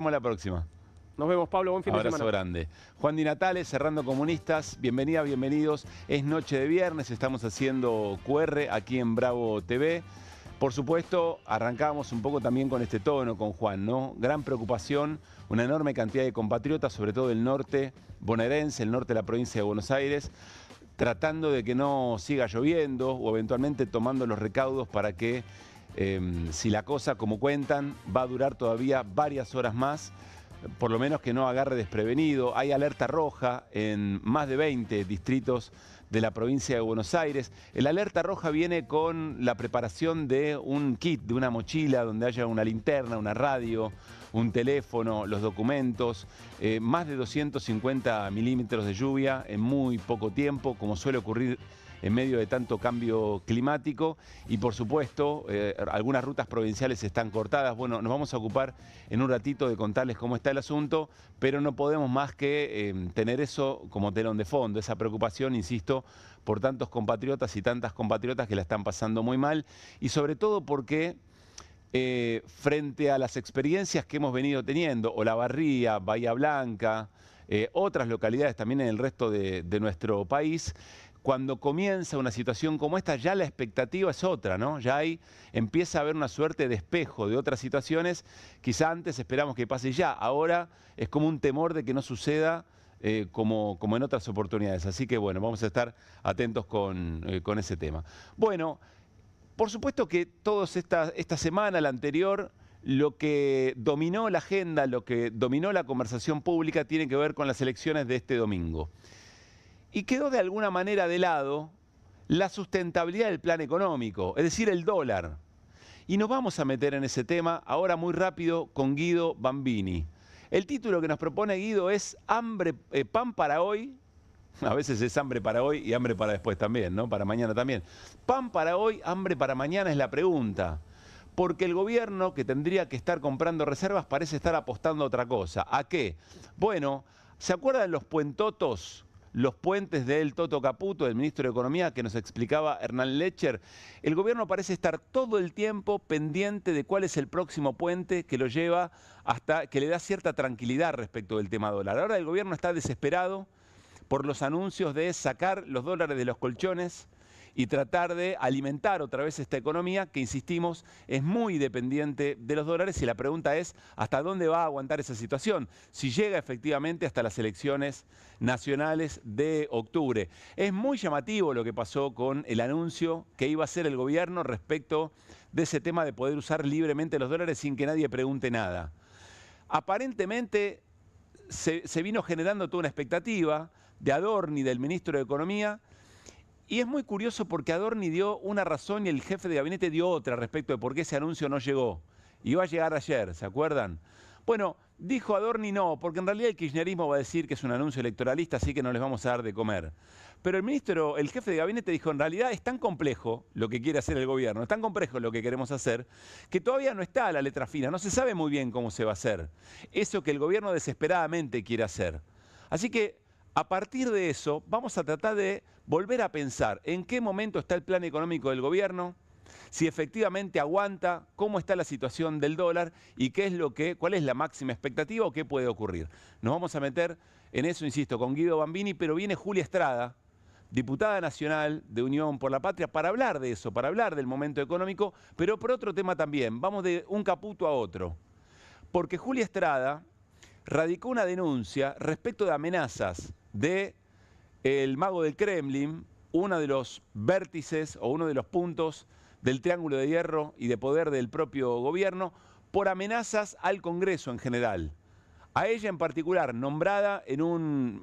vemos la próxima. Nos vemos, Pablo. Buen fin de semana. Abrazo grande. Juan Di Natale, Cerrando Comunistas. Bienvenida, bienvenidos. Es noche de viernes, estamos haciendo QR aquí en Bravo TV. Por supuesto, arrancábamos un poco también con este tono con Juan, ¿no? Gran preocupación, una enorme cantidad de compatriotas, sobre todo del norte bonaerense, el norte de la provincia de Buenos Aires, tratando de que no siga lloviendo o eventualmente tomando los recaudos para que, si la cosa, como cuentan, va a durar todavía varias horas más, por lo menos que no agarre desprevenido. Hay alerta roja en más de 20 distritos de la provincia de Buenos Aires. El alerta roja viene con la preparación de un kit, de una mochila donde haya una linterna, una radio, un teléfono, los documentos, más de 250 milímetros de lluvia en muy poco tiempo, como suele ocurrir en medio de tanto cambio climático, y por supuesto algunas rutas provinciales están cortadas. Bueno, nos vamos a ocupar en un ratito de contarles cómo está el asunto, pero no podemos más que tener eso como telón de fondo, esa preocupación, insisto, por tantos compatriotas y tantas compatriotas que la están pasando muy mal, y sobre todo porque frente a las experiencias que hemos venido teniendo, Olavarría, Bahía Blanca, otras localidades también en el resto de nuestro país, cuando comienza una situación como esta, ya la expectativa es otra, ¿no? Ya empieza a haber una suerte de espejo de otras situaciones. Quizá antes esperamos que pase ya, ahora es como un temor de que no suceda como en otras oportunidades. Así que bueno, vamos a estar atentos con ese tema. Bueno, por supuesto que esta semana, la anterior, lo que dominó la agenda, lo que dominó la conversación pública tiene que ver con las elecciones de este domingo. Y quedó de alguna manera de lado la sustentabilidad del plan económico, es decir, el dólar. Y nos vamos a meter en ese tema ahora muy rápido con Guido Bambini. El título que nos propone Guido es pan para hoy. A veces es hambre para hoy y hambre para después también, ¿no? Para mañana también. Pan para hoy, hambre para mañana es la pregunta. Porque el gobierno, que tendría que estar comprando reservas, parece estar apostando a otra cosa. ¿A qué? Bueno, ¿se acuerdan los puentotos? Los puentes del Toto Caputo, del ministro de Economía, que nos explicaba Hernán Lecher. El gobierno parece estar todo el tiempo pendiente de cuál es el próximo puente que lo lleva hasta que le da cierta tranquilidad respecto del tema dólar. Ahora el gobierno está desesperado por los anuncios de sacar los dólares de los colchones y tratar de alimentar otra vez esta economía que, insistimos, es muy dependiente de los dólares, y la pregunta es hasta dónde va a aguantar esa situación, si llega efectivamente hasta las elecciones nacionales de octubre. Es muy llamativo lo que pasó con el anuncio que iba a hacer el gobierno respecto de ese tema de poder usar libremente los dólares sin que nadie pregunte nada. Aparentemente se vino generando toda una expectativa de Adorni, del ministro de Economía. Y es muy curioso porque Adorni dio una razón y el jefe de gabinete dio otra respecto de por qué ese anuncio no llegó. Iba a llegar ayer, ¿se acuerdan? Bueno, dijo Adorni no, porque en realidad el kirchnerismo va a decir que es un anuncio electoralista, así que no les vamos a dar de comer. Pero el jefe de gabinete dijo, en realidad es tan complejo lo que quiere hacer el gobierno, es tan complejo lo que queremos hacer, que todavía no está a la letra fina, no se sabe muy bien cómo se va a hacer. Eso que el gobierno desesperadamente quiere hacer. Así que, a partir de eso, vamos a tratar de volver a pensar en qué momento está el plan económico del gobierno, si efectivamente aguanta, cómo está la situación del dólar y cuál es la máxima expectativa o qué puede ocurrir. Nos vamos a meter en eso, insisto, con Guido Bambini, pero viene Julia Estrada, diputada nacional de Unión por la Patria, para hablar de eso, para hablar del momento económico, pero por otro tema también. Vamos de un Caputo a otro. Porque Julia Estrada radicó una denuncia respecto de amenazas del mago del Kremlin, uno de los vértices o uno de los puntos del triángulo de hierro y de poder del propio gobierno, por amenazas al Congreso en general. A ella en particular, nombrada en un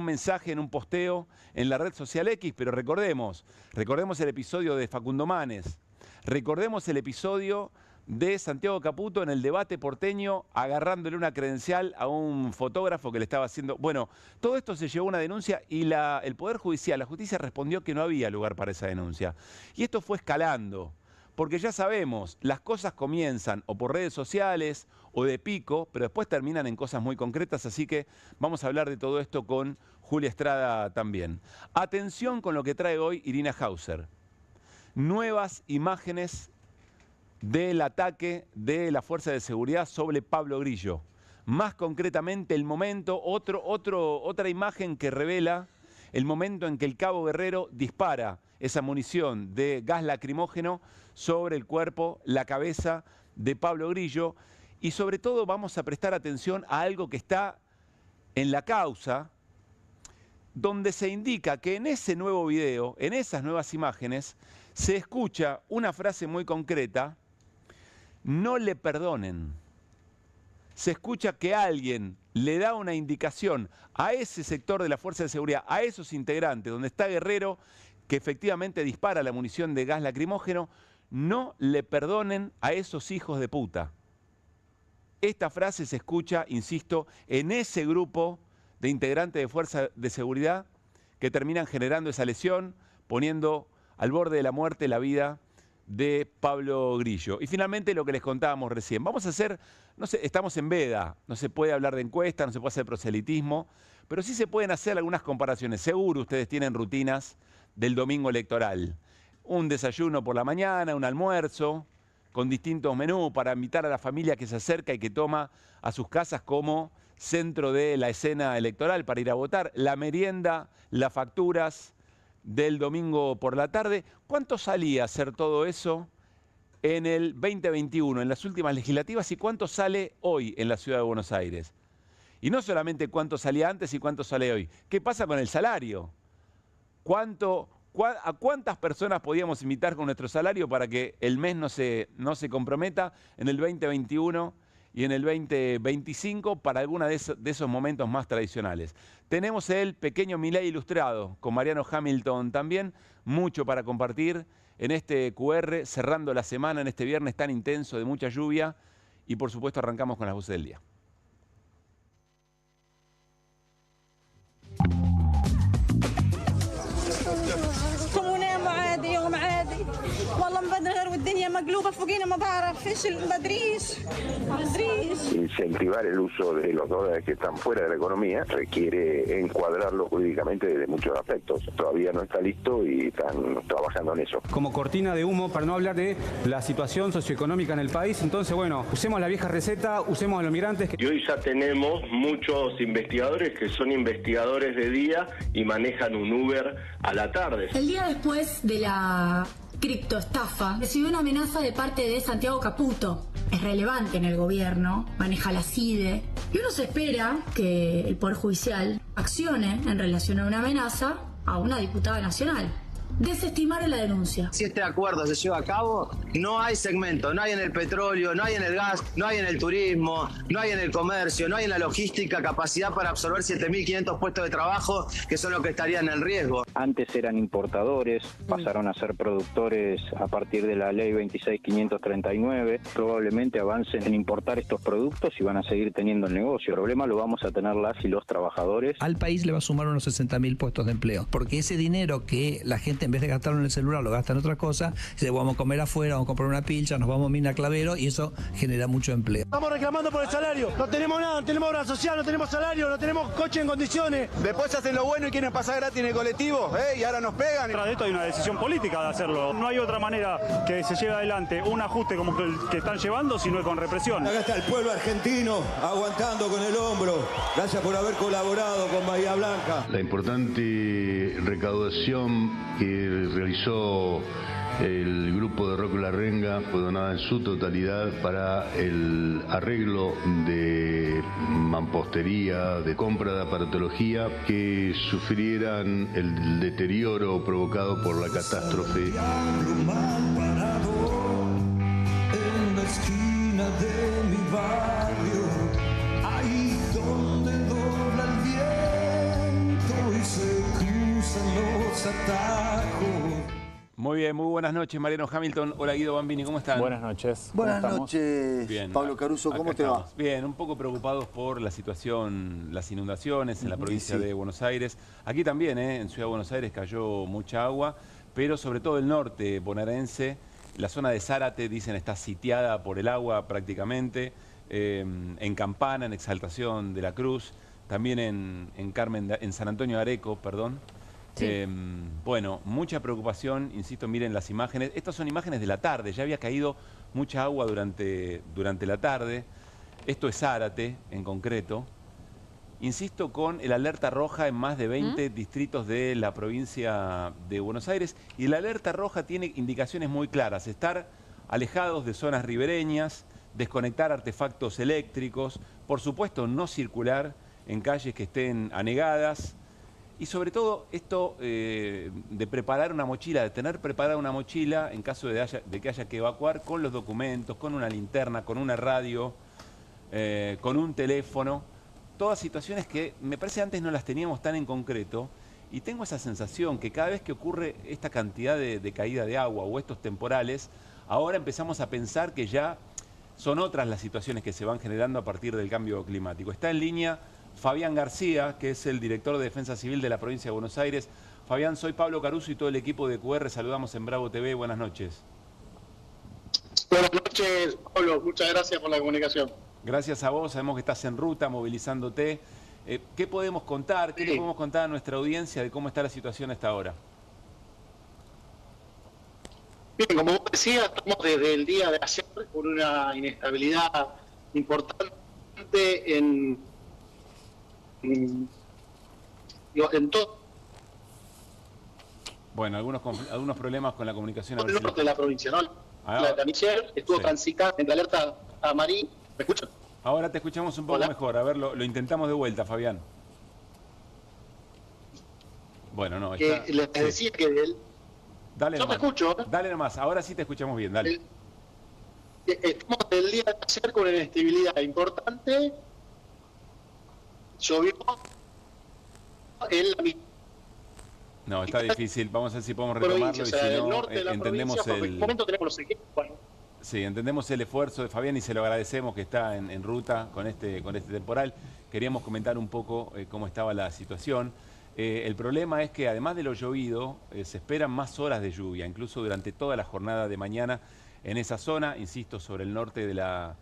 mensaje, en un posteo en la red social X, pero recordemos el episodio de Facundo Manes, recordemos el episodio de Santiago Caputo en el debate porteño, agarrándole una credencial a un fotógrafo que le estaba haciendo... Bueno, todo esto se llevó a una denuncia y el Poder Judicial, la justicia respondió que no había lugar para esa denuncia. Y esto fue escalando, porque ya sabemos, las cosas comienzan o por redes sociales o de pico, pero después terminan en cosas muy concretas, así que vamos a hablar de todo esto con Julia Estrada también. Atención con lo que trae hoy Irina Hauser. Nuevas imágenes del ataque de la Fuerza de Seguridad sobre Pablo Grillo. más concretamente el momento, otra imagen que revela el momento en que el cabo Guerrero dispara esa munición de gas lacrimógeno sobre el cuerpo, la cabeza de Pablo Grillo. Y sobre todo vamos a prestar atención a algo que está en la causa, donde se indica que en ese nuevo video, en esas nuevas imágenes, se escucha una frase muy concreta: no le perdonen. Se escucha que alguien le da una indicación a ese sector de la Fuerza de Seguridad, a esos integrantes, donde está Guerrero, que efectivamente dispara la munición de gas lacrimógeno: no le perdonen a esos hijos de puta. Esta frase se escucha, insisto, en ese grupo de integrantes de Fuerza de Seguridad que terminan generando esa lesión, poniendo al borde de la muerte la vida de Pablo Grillo. Y finalmente lo que les contábamos recién. Vamos a hacer, no sé, estamos en veda, no se puede hablar de encuestas, no se puede hacer proselitismo, pero sí se pueden hacer algunas comparaciones. Seguro ustedes tienen rutinas del domingo electoral. Un desayuno por la mañana, un almuerzo, con distintos menús para invitar a la familia que se acerca y que toma a sus casas como centro de la escena electoral para ir a votar. La merienda, las facturas del domingo por la tarde. ¿Cuánto salía hacer todo eso en el 2021, en las últimas legislativas, y cuánto sale hoy en la ciudad de Buenos Aires? Y no solamente cuánto salía antes y cuánto sale hoy. ¿Qué pasa con el salario? ¿A cuántas personas podíamos invitar con nuestro salario para que el mes no se comprometa en el 2021 y en el 2025 para alguna de esos momentos más tradicionales? Tenemos el pequeño Milei ilustrado con Mariano Hamilton también, mucho para compartir en este QR, cerrando la semana en este viernes tan intenso de mucha lluvia, y por supuesto arrancamos con las voces del día. والله مبدغر والدنيا مقلوبه فوقينا ما بعرف ايش ما ادريش. Incentivar el uso de los dólares que están fuera de la economía requiere encuadrarlo jurídicamente desde muchos aspectos. Todavía no está listo y están trabajando en eso. Como cortina de humo para no hablar de la situación socioeconómica en el país, entonces bueno, usemos la vieja receta, usemos a los migrantes. Y hoy ya tenemos muchos investigadores que son investigadores de día y manejan un Uber a la tarde. El día después de la criptoestafa, recibió una amenaza de parte de Santiago Caputo. Es relevante en el gobierno, maneja la CIDE, y uno se espera que el Poder Judicial accione en relación a una amenaza a una diputada nacional. Desestimaron la denuncia. Si este acuerdo se lleva a cabo, no hay segmento, no hay en el petróleo, no hay en el gas, no hay en el turismo, no hay en el comercio, no hay en la logística capacidad para absorber 7.500 puestos de trabajo, que son los que estarían en riesgo. Antes eran importadores, pasaron a ser productores a partir de la ley 26.539. Probablemente avancen en importar estos productos y van a seguir teniendo el negocio. El problema lo vamos a tener las y los trabajadores. Al país le va a sumar unos 60.000 puestos de empleo, porque ese dinero que la gente en vez de gastarlo en el celular lo gasta en otra cosa, dice, vamos a comer afuera, vamos a comprar una pilcha, nos vamos a Mina Clavero, y eso genera mucho empleo. Estamos reclamando por el salario, no tenemos nada, no tenemos obra social, no tenemos salario, no tenemos coche en condiciones. Después hacen lo bueno y quieren pasar gratis en el colectivo, y ahora nos pegan. Tras de esto hay una decisión política de hacerlo. No hay otra manera que se lleve adelante un ajuste como el que están llevando, sino con represión. Acá está el pueblo argentino aguantando con el hombro. Gracias por haber colaborado con Bahía Blanca. La importante recaudación que realizó el grupo de Roque La Renga fue donada en su totalidad para el arreglo de mampostería, de compra de aparatología que sufrieran el deterioro provocado por la catástrofe. En la esquina de mi barrio, ahí donde dobla el viento y se cruzan los atajos. Muy bien, muy buenas noches, Mariano Hamilton. Hola, Guido Bambini, ¿cómo están? Buenas noches. Buenas noches, bien, Pablo Caruso, ¿cómo te va? Bien, un poco preocupados por la situación, las inundaciones en la provincia de Buenos Aires. Aquí también, en Ciudad de Buenos Aires cayó mucha agua, pero sobre todo el norte bonaerense, la zona de Zárate, dicen, está sitiada por el agua prácticamente, en Campana, en Exaltación de la Cruz, también en San Antonio de Areco, perdón. Sí. Bueno, mucha preocupación, insisto, miren las imágenes. Estas son imágenes de la tarde, ya había caído mucha agua durante la tarde. esto es Zárate en concreto, insisto, con el alerta roja en más de 20 distritos de la provincia de Buenos Aires. Y la alerta roja tiene indicaciones muy claras: estar alejados de zonas ribereñas, desconectar artefactos eléctricos, por supuesto no circular en calles que estén anegadas. Y sobre todo esto de preparar una mochila, de tener preparada una mochila en caso de que haya que evacuar, con los documentos, con una linterna, con una radio, con un teléfono. Todas situaciones que me parece antes no las teníamos tan en concreto, y tengo esa sensación que cada vez que ocurre esta cantidad de caída de agua o estos temporales, ahora empezamos a pensar que ya son otras las situaciones que se van generando a partir del cambio climático. Está en línea Fabián García, que es el director de Defensa Civil de la provincia de Buenos Aires. Fabián, soy Pablo Caruso y todo el equipo de QR. Saludamos en Bravo TV. Buenas noches. Buenas noches, Pablo. Muchas gracias por la comunicación. Gracias a vos. Sabemos que estás en ruta, movilizándote. ¿Qué podemos contar? ¿Qué le podemos contar a nuestra audiencia de cómo está la situación hasta ahora? Bien, como vos decías, estamos desde el día de ayer con una inestabilidad importante en todo. Bueno, algunos problemas con la comunicación. El norte de la provincia, ¿no? La de ayer estuvo transitando en la alerta amarilla. ¿Me escuchan? Ahora te escuchamos un poco mejor. A ver, lo intentamos de vuelta, Fabián. Bueno, no. Está... les decía que... Dale yo nomás. me escucho. Dale nomás, ahora sí te escuchamos bien, dale. Estamos del día de ayer con una inestabilidad importante. Llovió en la misma. No, está difícil. Vamos a ver si podemos retomarlo. Y si no, entendemos el momento tenemos los equipos. Bueno. Sí, entendemos el esfuerzo de Fabián y se lo agradecemos, que está en ruta con este temporal. Queríamos comentar un poco cómo estaba la situación. El problema es que además de lo llovido, se esperan más horas de lluvia, incluso durante toda la jornada de mañana en esa zona, insisto, sobre el norte de la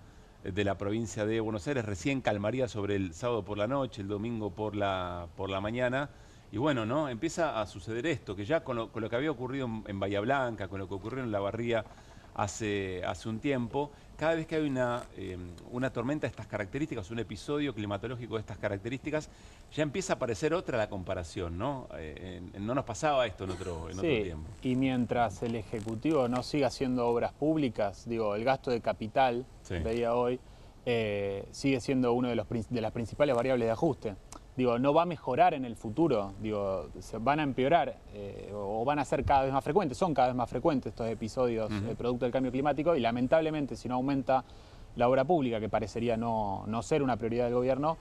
provincia de Buenos Aires. Recién calmaría sobre el sábado por la noche, el domingo por la mañana. Y bueno, ¿no? Empieza a suceder esto, que ya con lo que había ocurrido en Bahía Blanca, con lo que ocurrió en La Barría hace un tiempo, cada vez que hay una tormenta de estas características, un episodio climatológico de estas características, ya empieza a aparecer otra la comparación, ¿no? No nos pasaba esto en otro tiempo. Y mientras el Ejecutivo no siga haciendo obras públicas, digo, el gasto de capital, veía hoy, sigue siendo uno de las principales variables de ajuste. Digo, no va a mejorar en el futuro, digo, se van a empeorar o van a ser cada vez más frecuentes, son cada vez más frecuentes estos episodios producto del cambio climático, y lamentablemente si no aumenta la obra pública, que parecería no ser una prioridad del gobierno,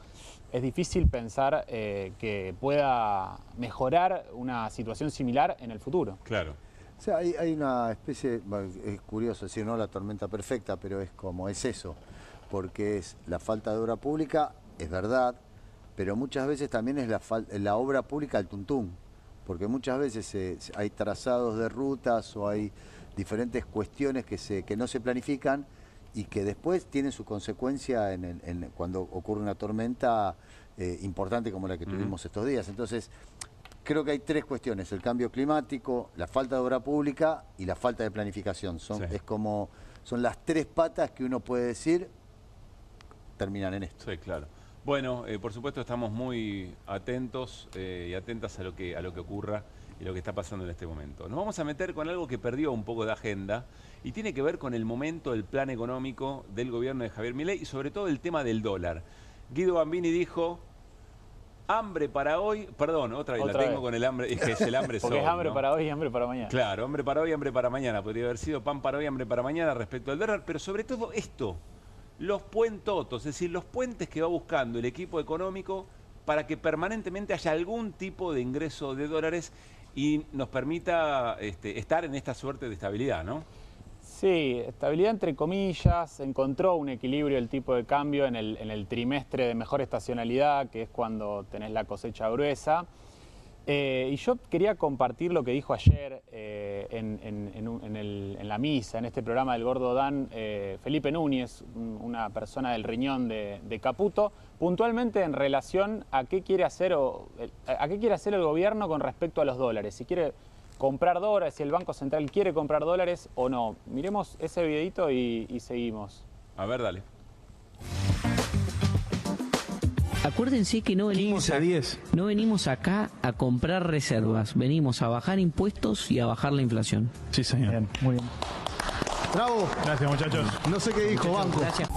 es difícil pensar que pueda mejorar una situación similar en el futuro. Claro. O sea, hay una especie, es curioso decir, no la tormenta perfecta, pero es como es eso, porque es la falta de obra pública, es verdad, pero muchas veces también es la obra pública al tuntún, porque muchas veces hay trazados de rutas o hay diferentes cuestiones que no se planifican y que después tienen su consecuencia cuando ocurre una tormenta importante como la que tuvimos estos días. Entonces, creo que hay tres cuestiones: el cambio climático, la falta de obra pública y la falta de planificación. Son las tres patas que uno puede decir terminan en esto. Sí, claro. Bueno, por supuesto estamos muy atentos y atentas a lo que ocurra y lo que está pasando en este momento. Nos vamos a meter con algo que perdió un poco de agenda y tiene que ver con el momento del plan económico del gobierno de Javier Milei y sobre todo el tema del dólar. Guido Bambini dijo: hambre para hoy, perdón, otra vez la tengo con el hambre, es que es el hambre porque solo, es hambre, ¿no? Para hoy y hambre para mañana. Claro, hambre para hoy, hambre para mañana. Podría haber sido pan para hoy, hambre para mañana respecto al dólar, pero sobre todo esto, los puentotos, es decir, los puentes que va buscando el equipo económico para que permanentemente haya algún tipo de ingreso de dólares y nos permita estar en esta suerte de estabilidad, ¿no? Sí, estabilidad entre comillas. Encontró un equilibrio el tipo de cambio en el trimestre de mejor estacionalidad, que es cuando tenés la cosecha gruesa. Y yo quería compartir lo que dijo ayer en la misa, en este programa del Gordo Dan, Felipe Núñez, una persona del riñón de Caputo, puntualmente en relación a qué quiere hacer el gobierno con respecto a los dólares. Si quiere comprar dólares, si el Banco Central quiere comprar dólares o no. Miremos ese videito y seguimos. A ver, dale. Acuérdense que no venimos, 15-10. No venimos acá a comprar reservas, venimos a bajar impuestos y a bajar la inflación. Sí, señor. Bien, muy bien. Bravo. Gracias, muchachos. No sé qué dijo, banco. Gracias.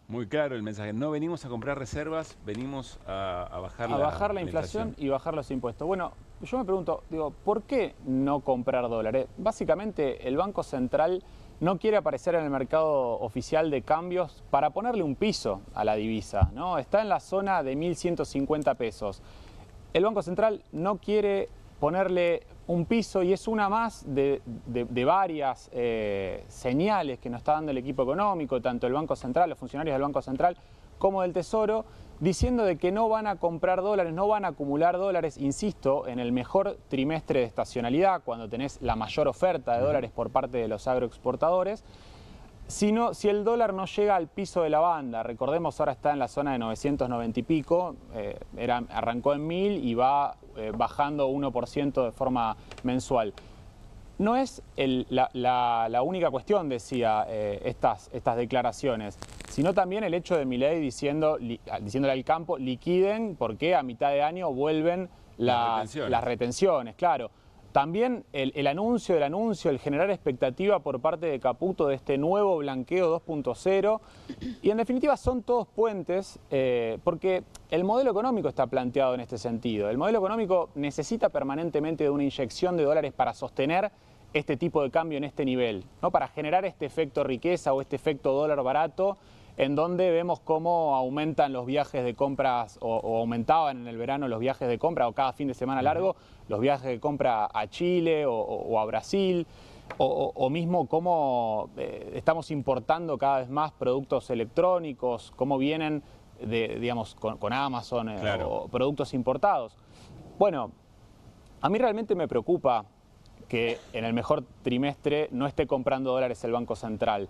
Muy claro el mensaje. No venimos a comprar reservas, venimos a bajar la inflación y bajar los impuestos. Bueno, yo me pregunto, ¿por qué no comprar dólares? Básicamente, el Banco Central no quiere aparecer en el mercado oficial de cambios para ponerle un piso a la divisa, ¿no? Está en la zona de 1.150 pesos. El Banco Central no quiere ponerle un piso y es una más de varias señales que nos está dando el equipo económico, tanto el Banco Central, los funcionarios del Banco Central, como del Tesoro, diciendo de que no van a comprar dólares, no van a acumular dólares, insisto, en el mejor trimestre de estacionalidad, cuando tenés la mayor oferta de dólares por parte de los agroexportadores, sino si el dólar no llega al piso de la banda. Recordemos, ahora está en la zona de 990 y pico, arrancó en 1000 y va bajando 1% de forma mensual. No es la única cuestión, decía, estas declaraciones, sino también el hecho de Milei diciéndole al campo, liquiden porque a mitad de año vuelven las retenciones, claro. También el anuncio, el generar expectativa por parte de Caputo de este nuevo blanqueo 2.0. Y en definitiva son todos puentes porque el modelo económico está planteado en este sentido. El modelo económico necesita permanentemente de una inyección de dólares para sostener este tipo de cambio en este nivel, ¿no? Para generar este efecto riqueza o este efecto dólar barato, en donde vemos cómo aumentan los viajes de compras o aumentaban en el verano los viajes de compra o cada fin de semana largo los viajes de compra a Chile o a Brasil o mismo cómo estamos importando cada vez más productos electrónicos, cómo vienen digamos con Amazon o productos importados. Bueno, a mí realmente me preocupa que en el mejor trimestre no esté comprando dólares el Banco Central.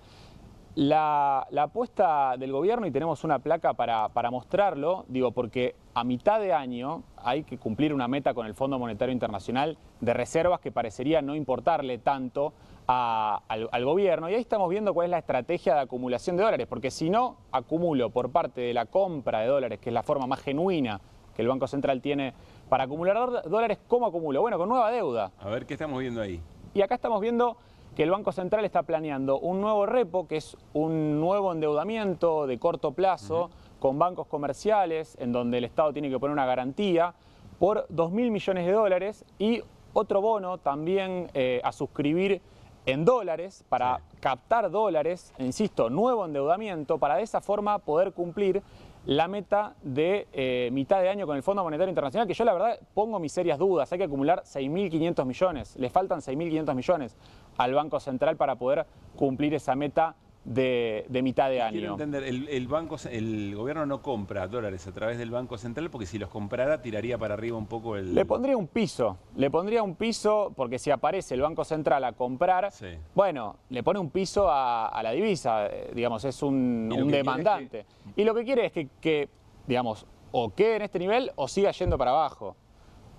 La apuesta del gobierno, y tenemos una placa para mostrarlo, porque a mitad de año hay que cumplir una meta con el Fondo Monetario Internacional de reservas que parecería no importarle tanto al gobierno. Y ahí estamos viendo cuál es la estrategia de acumulación de dólares, porque si no acumulo por parte de la compra de dólares, que es la forma más genuina que el Banco Central tiene para acumular dólares, ¿cómo acumulo? Bueno, con nueva deuda. A ver, ¿qué estamos viendo ahí? Y acá estamos viendo que el Banco Central está planeando un nuevo repo, que es un nuevo endeudamiento de corto plazo con bancos comerciales, en donde el Estado tiene que poner una garantía por 2.000 millones de dólares y otro bono también a suscribir en dólares para captar dólares, insisto, nuevo endeudamiento, para de esa forma poder cumplir la meta de mitad de año con el Fondo Monetario Internacional, que yo la verdad pongo mis serias dudas. Hay que acumular 6.500 millones, le faltan 6.500 millones al Banco Central para poder cumplir esa meta de mitad de año. Quiero entender, el gobierno no compra dólares a través del Banco Central porque si los comprara tiraría para arriba un poco el... Le pondría un piso porque si aparece el Banco Central a comprar, bueno, le pone un piso a la divisa, digamos, es un demandante. Y lo que quiere es que, digamos, o quede en este nivel o siga yendo para abajo.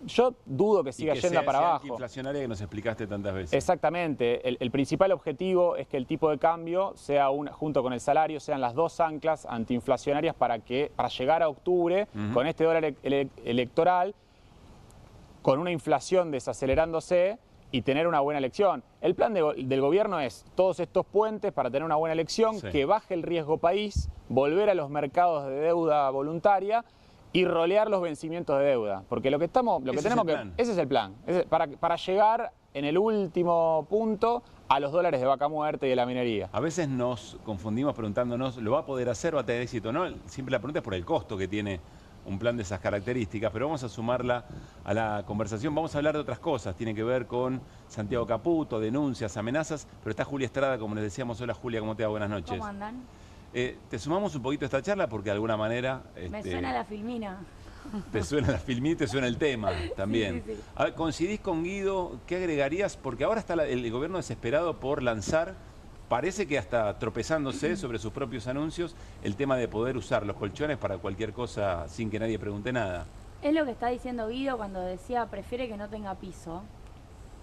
Yo dudo que siga yendo para abajo. Inflacionaria que nos explicaste tantas veces. Exactamente. El principal objetivo es que el tipo de cambio sea junto con el salario, sean las dos anclas antiinflacionarias para llegar a octubre con este dólar electoral, con una inflación desacelerándose y tener una buena elección. El plan del gobierno es todos estos puentes para tener una buena elección, que baje el riesgo país, volver a los mercados de deuda voluntaria y rolear los vencimientos de deuda. Porque ese es el plan. Para llegar en el último punto a los dólares de vaca muerta y de la minería. A veces nos confundimos preguntándonos, ¿lo va a poder hacer o va a tener éxito? No, siempre la pregunta es por el costo que tiene un plan de esas características, pero vamos a sumarla a la conversación. Vamos a hablar de otras cosas, tiene que ver con Santiago Caputo, denuncias, amenazas, pero está Julia Estrada, como les decíamos. Hola Julia, ¿cómo te va? Buenas noches. ¿Cómo andan? Te sumamos un poquito a esta charla porque de alguna manera... Me suena la filmina. Te suena la filmina y te suena el tema también. Sí. A ver, ¿coincidís con Guido? ¿Qué agregarías? Porque ahora está el gobierno desesperado por lanzar, parece que hasta tropezándose sobre sus propios anuncios, el tema de poder usar los colchones para cualquier cosa sin que nadie pregunte nada. Es lo que está diciendo Guido cuando decía prefiere que no tenga piso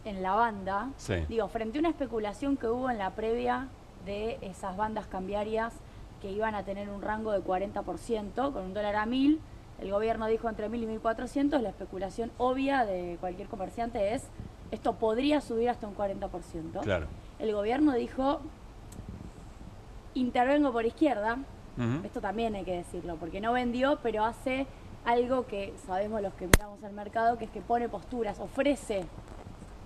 en la banda. Digo, frente a una especulación que hubo en la previa de esas bandas cambiarias que iban a tener un rango de 40%, con un dólar a 1.000. El gobierno dijo entre 1.000 y 1.400. La especulación obvia de cualquier comerciante es, esto podría subir hasta un 40%. Claro. El gobierno dijo, intervengo por izquierda. Esto también hay que decirlo, porque no vendió, pero hace algo que sabemos los que miramos al mercado, que es que pone posturas, ofrece.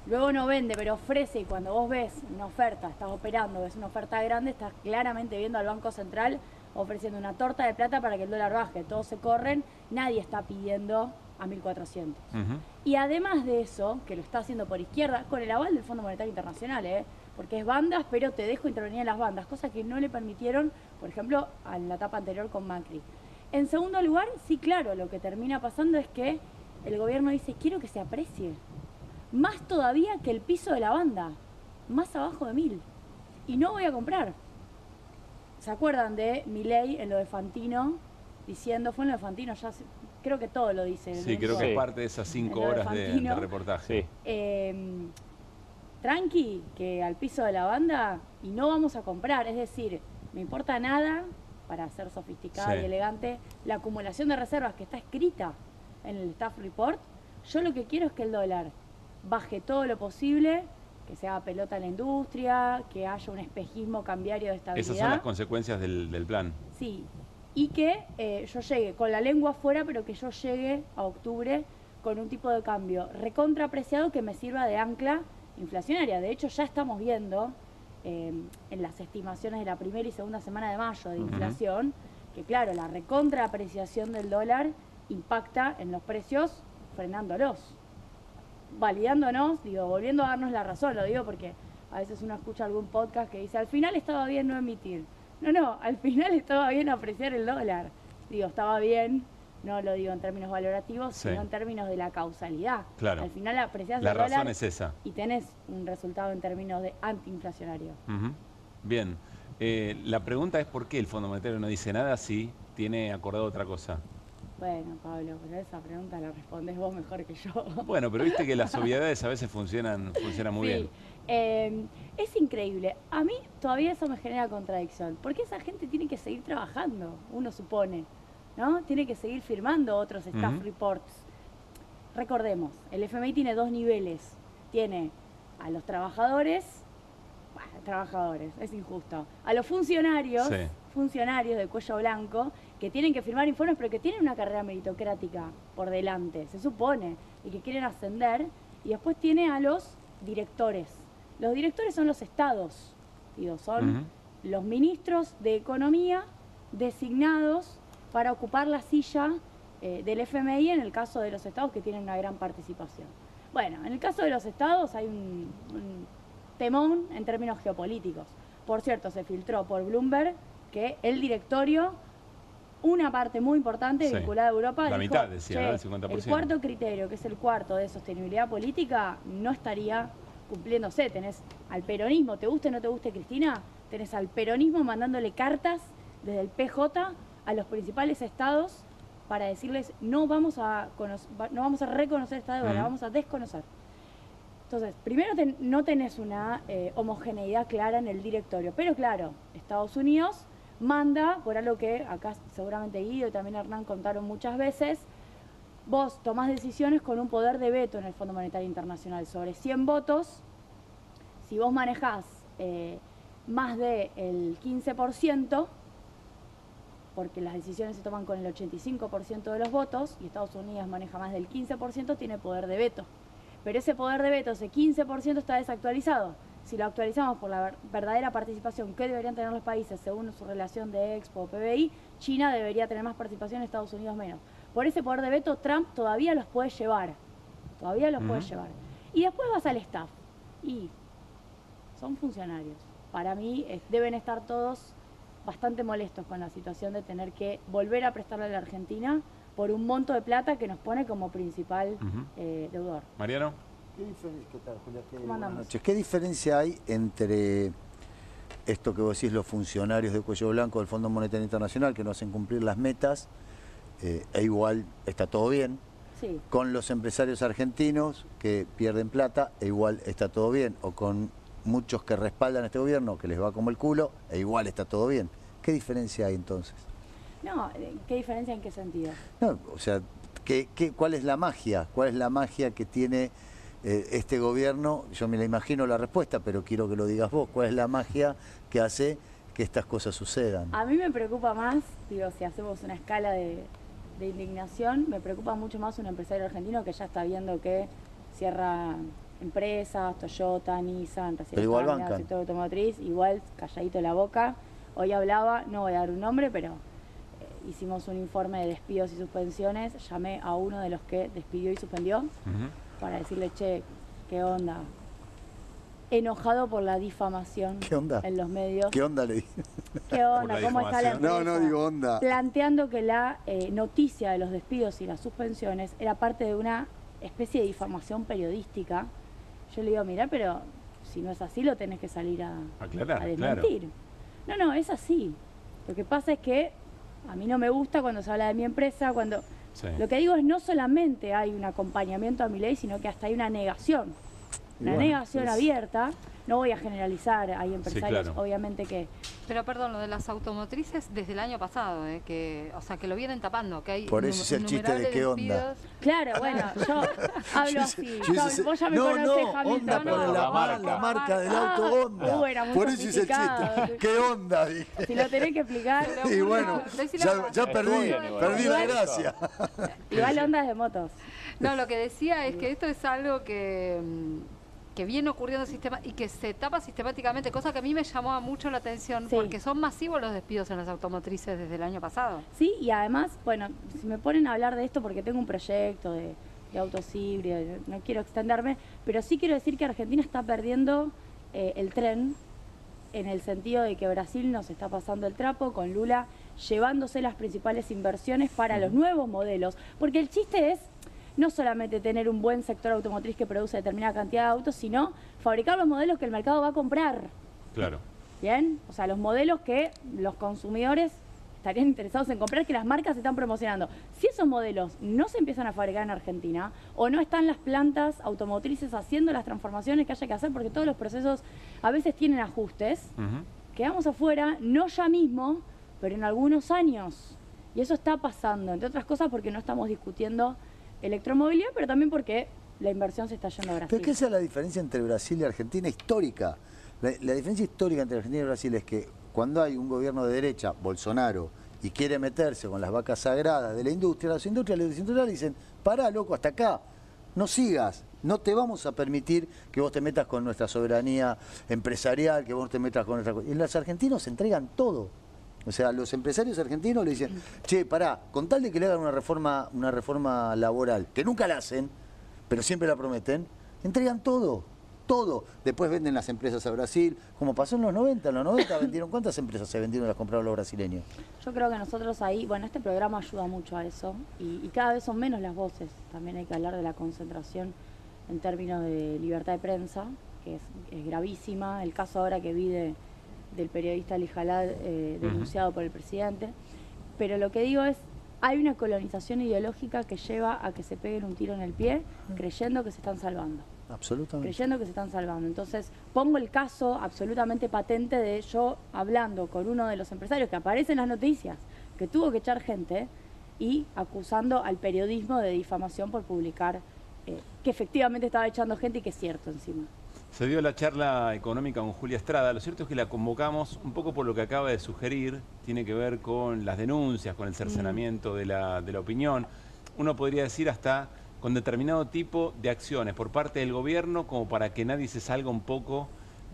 Luego no vende, pero ofrece, y cuando vos ves una oferta, estás operando, ves una oferta grande, estás claramente viendo al Banco Central ofreciendo una torta de plata para que el dólar baje. Todos se corren, nadie está pidiendo a 1.400. Y además de eso, que lo está haciendo por izquierda, con el aval del Fondo Monetario Internacional, porque es bandas, pero te dejo intervenir en las bandas, cosa que no le permitieron, por ejemplo, en la etapa anterior con Macri. En segundo lugar, sí, claro, lo que termina pasando es que el gobierno dice, quiero que se aprecie. Más todavía que el piso de la banda, más abajo de 1.000. Y no voy a comprar. ¿Se acuerdan de Milei en lo de Fantino? Diciendo, fue en lo de Fantino, ya creo que todo lo dice. Sí, creo que es parte de esas 5 horas de reportaje. Tranqui, que al piso de la banda y no vamos a comprar. Es decir, me importa nada, para ser sofisticada y elegante, la acumulación de reservas que está escrita en el Staff Report. Yo lo que quiero es que el dólar baje todo lo posible, que se haga pelota en la industria, que haya un espejismo cambiario de estabilidad. Esas son las consecuencias del plan. Sí, y que yo llegue con la lengua afuera, pero que yo llegue a octubre con un tipo de cambio recontraapreciado que me sirva de ancla inflacionaria. De hecho, ya estamos viendo en las estimaciones de la primera y segunda semana de mayo de inflación, que claro, la recontraapreciación del dólar impacta en los precios frenándolos. Validándonos, digo, volviendo a darnos la razón, lo digo porque a veces uno escucha algún podcast que dice, al final estaba bien no emitir. No, al final estaba bien apreciar el dólar. Digo, estaba bien, no lo digo en términos valorativos, sino en términos de la causalidad. Claro. Al final apreciás la el dólar razón es esa. Y tenés un resultado en términos de antiinflacionario. Bien. La pregunta es por qué el Fondo Monetario no dice nada si tiene acordado otra cosa. Bueno, Pablo, pero esa pregunta la respondés vos mejor que yo. Bueno, pero viste que las obviedades a veces funcionan muy bien. Es increíble. A mí todavía eso me genera contradicción. Porque esa gente tiene que seguir trabajando, uno supone, ¿no? Tiene que seguir firmando otros staff reports. Recordemos, el FMI tiene 2 niveles. Tiene a los trabajadores, es injusto, a los funcionarios, funcionarios de cuello blanco, que tienen que firmar informes, pero que tienen una carrera meritocrática por delante, se supone, y que quieren ascender, y después tiene a los directores. Los directores son los estados, digo, son los ministros de Economía designados para ocupar la silla del FMI en el caso de los estados que tienen una gran participación. Bueno, en el caso de los estados hay un temón en términos geopolíticos. Por cierto, se filtró por Bloomberg que el directorio, una parte muy importante vinculada a Europa, la dijo, mitad, decía, ¿no? El 50%. El cuarto criterio, que es el cuarto de sostenibilidad política, no estaría cumpliéndose. Tenés al peronismo, te guste o no te guste Cristina, tenés al peronismo mandándole cartas desde el PJ a los principales estados para decirles no vamos a reconocer esta deuda, la vamos a desconocer. Entonces, primero no tenés una homogeneidad clara en el directorio, pero claro, Estados Unidos manda, por algo que acá seguramente Guido y también Hernán contaron muchas veces, vos tomás decisiones con un poder de veto en el Fondo Monetario Internacional. Sobre 100 votos, si vos manejás más del 15%, porque las decisiones se toman con el 85% de los votos, y Estados Unidos maneja más del 15%, tiene poder de veto. Pero ese poder de veto, ese 15%, está desactualizado. Si lo actualizamos por la verdadera participación que deberían tener los países según su relación de Expo o PBI, China debería tener más participación, Estados Unidos menos. Por ese poder de veto, Trump todavía los puede llevar. Y después vas al staff. Y son funcionarios. Para mí deben estar todos bastante molestos con la situación de tener que volver a prestarle a la Argentina por un monto de plata que nos pone como principal deudor. Mariano. ¿Qué tal, Julia? Buenas noches. ¿Qué diferencia hay entre esto que vos decís, los funcionarios de cuello blanco del Fondo Monetario Internacional que no hacen cumplir las metas, e igual está todo bien, con los empresarios argentinos que pierden plata, e igual está todo bien, o con muchos que respaldan a este gobierno que les va como el culo, e igual está todo bien? ¿Qué diferencia hay entonces? No, ¿qué diferencia en qué sentido? No, o sea, ¿cuál es la magia? ¿Cuál es la magia que tiene este gobierno? Yo me la imagino la respuesta, pero quiero que lo digas vos. ¿Cuál es la magia que hace que estas cosas sucedan? A mí me preocupa más, digo, si hacemos una escala de indignación, me preocupa mucho más un empresario argentino que ya está viendo que cierra empresas, Toyota, Nissan, recién el sector automotriz, igual calladito la boca. Hoy hablaba, no voy a dar un nombre, pero hicimos un informe de despidos y suspensiones, llamé a uno de los que despidió y suspendió para decirle, che, ¿qué onda? Enojado por la difamación en los medios. ¿Qué onda le dije? ¿Qué onda? ¿Cómo está la empresa? No digo onda. Planteando que la noticia de los despidos y las suspensiones era parte de una especie de difamación periodística. Yo le digo, mira, pero si no es así lo tenés que salir a desmentir. Claro. No, es así. Lo que pasa es que a mí no me gusta cuando se habla de mi empresa, cuando... Sí. Lo que digo es no solamente hay un acompañamiento a mi ley, sino que hasta hay una negación. Una negación abierta. No voy a generalizar, hay empresarios, obviamente que... Pero perdón, lo de las automotrices desde el año pasado, o sea, que lo vienen tapando, que hay por eso es el chiste de qué onda. Claro, bueno, yo hablo así. Vos ya me conocés, Hamilton. La marca del auto Honda. Por eso es el chiste. ¿Qué onda? Dije. Si lo tenés que explicar... Y bueno, ya perdí la gracia. Igual Honda es de motos. No, lo que decía es que esto es algo que viene ocurriendo y que se tapa sistemáticamente, cosa que a mí me llamó mucho la atención, porque son masivos los despidos en las automotrices desde el año pasado. Sí, y además, bueno, si me ponen a hablar de esto porque tengo un proyecto de autos híbridos, no quiero extenderme, pero sí quiero decir que Argentina está perdiendo el tren en el sentido de que Brasil nos está pasando el trapo con Lula llevándose las principales inversiones para los nuevos modelos, porque el chiste es no solamente tener un buen sector automotriz que produce determinada cantidad de autos, sino fabricar los modelos que el mercado va a comprar. Claro. ¿Bien? O sea, los modelos que los consumidores estarían interesados en comprar, que las marcas están promocionando. Si esos modelos no se empiezan a fabricar en Argentina, o no están las plantas automotrices haciendo las transformaciones que haya que hacer, porque todos los procesos a veces tienen ajustes, quedamos afuera, no ya mismo, pero en algunos años. Y eso está pasando, entre otras cosas porque no estamos discutiendo electromovilidad, pero también porque la inversión se está yendo a Brasil. Pero ¿qué es la diferencia entre Brasil y Argentina histórica? La diferencia histórica entre Argentina y Brasil es que cuando hay un gobierno de derecha, Bolsonaro, y quiere meterse con las vacas sagradas de la industria, las industrias dicen, pará, loco, hasta acá, no sigas, no te vamos a permitir que vos te metas con nuestra soberanía empresarial, que vos te metas con nuestra... Y los argentinos se entregan todo. O sea, los empresarios argentinos le dicen, che, pará, con tal de que le hagan una reforma laboral, que nunca la hacen, pero siempre la prometen, entregan todo. Después venden las empresas a Brasil, como pasó en los 90. En los 90 vendieron, ¿cuántas empresas se vendieron y las compraron los brasileños? Yo creo que nosotros ahí, bueno, este programa ayuda mucho a eso, y cada vez son menos las voces. También hay que hablar de la concentración en términos de libertad de prensa, que es gravísima. El caso ahora que vi del periodista Ali Jalad denunciado por el presidente, pero lo que digo es, hay una colonización ideológica que lleva a que se peguen un tiro en el pie creyendo que se están salvando. Absolutamente. Creyendo que se están salvando. Entonces, pongo el caso absolutamente patente de yo hablando con uno de los empresarios que aparece en las noticias, que tuvo que echar gente, y acusando al periodismo de difamación por publicar que efectivamente estaba echando gente y que es cierto encima. Se dio la charla económica con Julia Estrada. Lo cierto es que la convocamos un poco por lo que acaba de sugerir. Tiene que ver con las denuncias, con el cercenamiento de la opinión. Uno podría decir hasta con determinado tipo de acciones por parte del gobierno, como para que nadie se salga un poco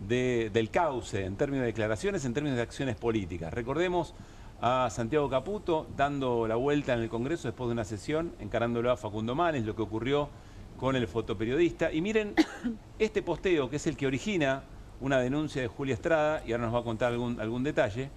del cauce en términos de declaraciones, en términos de acciones políticas. Recordemos a Santiago Caputo dando la vuelta en el Congreso después de una sesión, encarándolo a Facundo Manes, lo que ocurrió con el fotoperiodista. Y miren este posteo, que es el que origina una denuncia de Julia Estrada, y ahora nos va a contar algún detalle.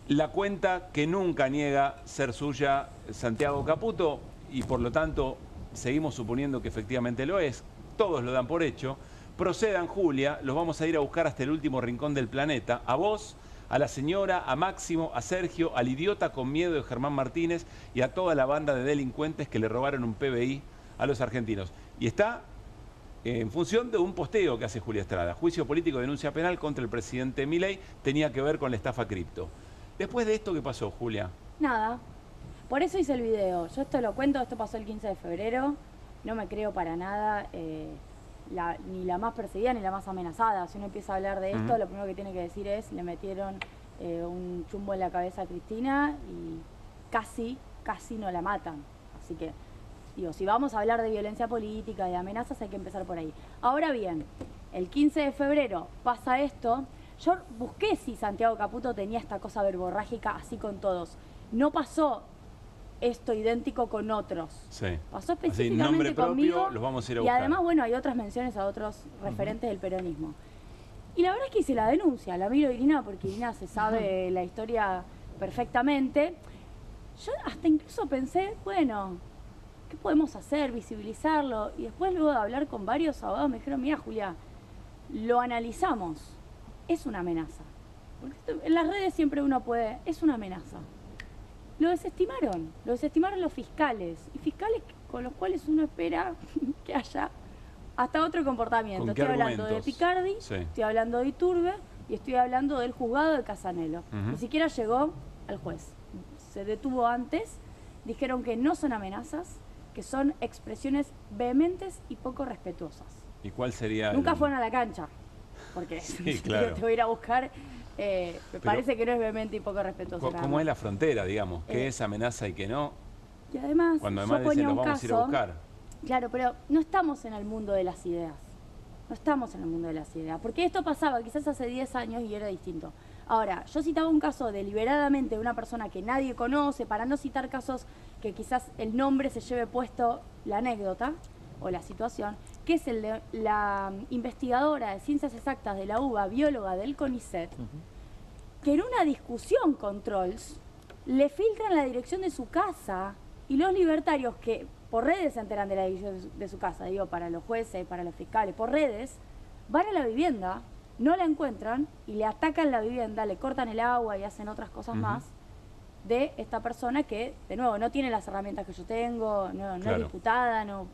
La cuenta que nunca niega ser suya Santiago Caputo, y por lo tanto seguimos suponiendo que efectivamente lo es, todos lo dan por hecho. Procedan, Julia, los vamos a ir a buscar hasta el último rincón del planeta, a vos, a la señora, a Máximo, a Sergio, al idiota con miedo de Germán Martínez y a toda la banda de delincuentes que le robaron un PBI a los argentinos. Y está en función de un posteo que hace Julia Estrada. Juicio político, denuncia penal contra el presidente Milei, tenía que ver con la estafa cripto. Después de esto, ¿qué pasó, Julia? Nada. Por eso hice el video. Yo esto lo cuento, esto pasó el 15 de febrero. No me creo para nada ni la más perseguida ni la más amenazada. Si uno empieza a hablar de esto, lo primero que tiene que decir es, le metieron un chumbo en la cabeza a Cristina y casi no la matan. Así que, digo, si vamos a hablar de violencia política, de amenazas, hay que empezar por ahí. Ahora bien, el 15 de febrero pasa esto. Yo busqué si Santiago Caputo tenía esta cosa verborrágica así con todos. No pasó esto idéntico con otros. Sí. Pasó Así, específicamente nombre conmigo. propio, los vamos a ir a y buscar. además, bueno, hay otras menciones a otros referentes del peronismo. Y la verdad es que hice la denuncia, la miro a Irina porque Irina se sabe la historia perfectamente. Yo hasta incluso pensé, bueno, ¿qué podemos hacer? Visibilizarlo. Y después, luego de hablar con varios abogados, me dijeron, mira, Julia, lo analizamos. Es una amenaza. Porque en las redes siempre uno puede, es una amenaza. Lo desestimaron los fiscales. Y fiscales con los cuales uno espera que haya hasta otro comportamiento. Estoy hablando de Picardi, estoy hablando de Iturbe y estoy hablando del juzgado de Casanelo. Ni siquiera llegó al juez. Se detuvo antes, dijeron que no son amenazas, que son expresiones vehementes y poco respetuosas. ¿Y cuál sería? Nunca fueron a la cancha, porque sí, claro. te voy a ir a buscar, me parece que no es vehemente y poco respetuoso. ¿Cómo es la frontera, digamos? ¿Qué es amenaza y qué no? Y además, cuando además yo ponía dicen, un los vamos a ir a buscar. Claro, pero no estamos en el mundo de las ideas. No estamos en el mundo de las ideas. Porque esto pasaba quizás hace 10 años y era distinto. Ahora, yo citaba un caso deliberadamente de una persona que nadie conoce, para no citar casos que quizás el nombre se lleve puesto la anécdota o la situación, que es el de la investigadora de ciencias exactas de la UBA, bióloga del CONICET, que en una discusión con trolls le filtran la dirección de su casa y los libertarios que por redes se enteran de la dirección de su casa, digo, para los jueces, para los fiscales, por redes, van a la vivienda, no la encuentran y le atacan la vivienda, le cortan el agua y hacen otras cosas más de esta persona que, de nuevo, no tiene las herramientas que yo tengo, no es diputada, no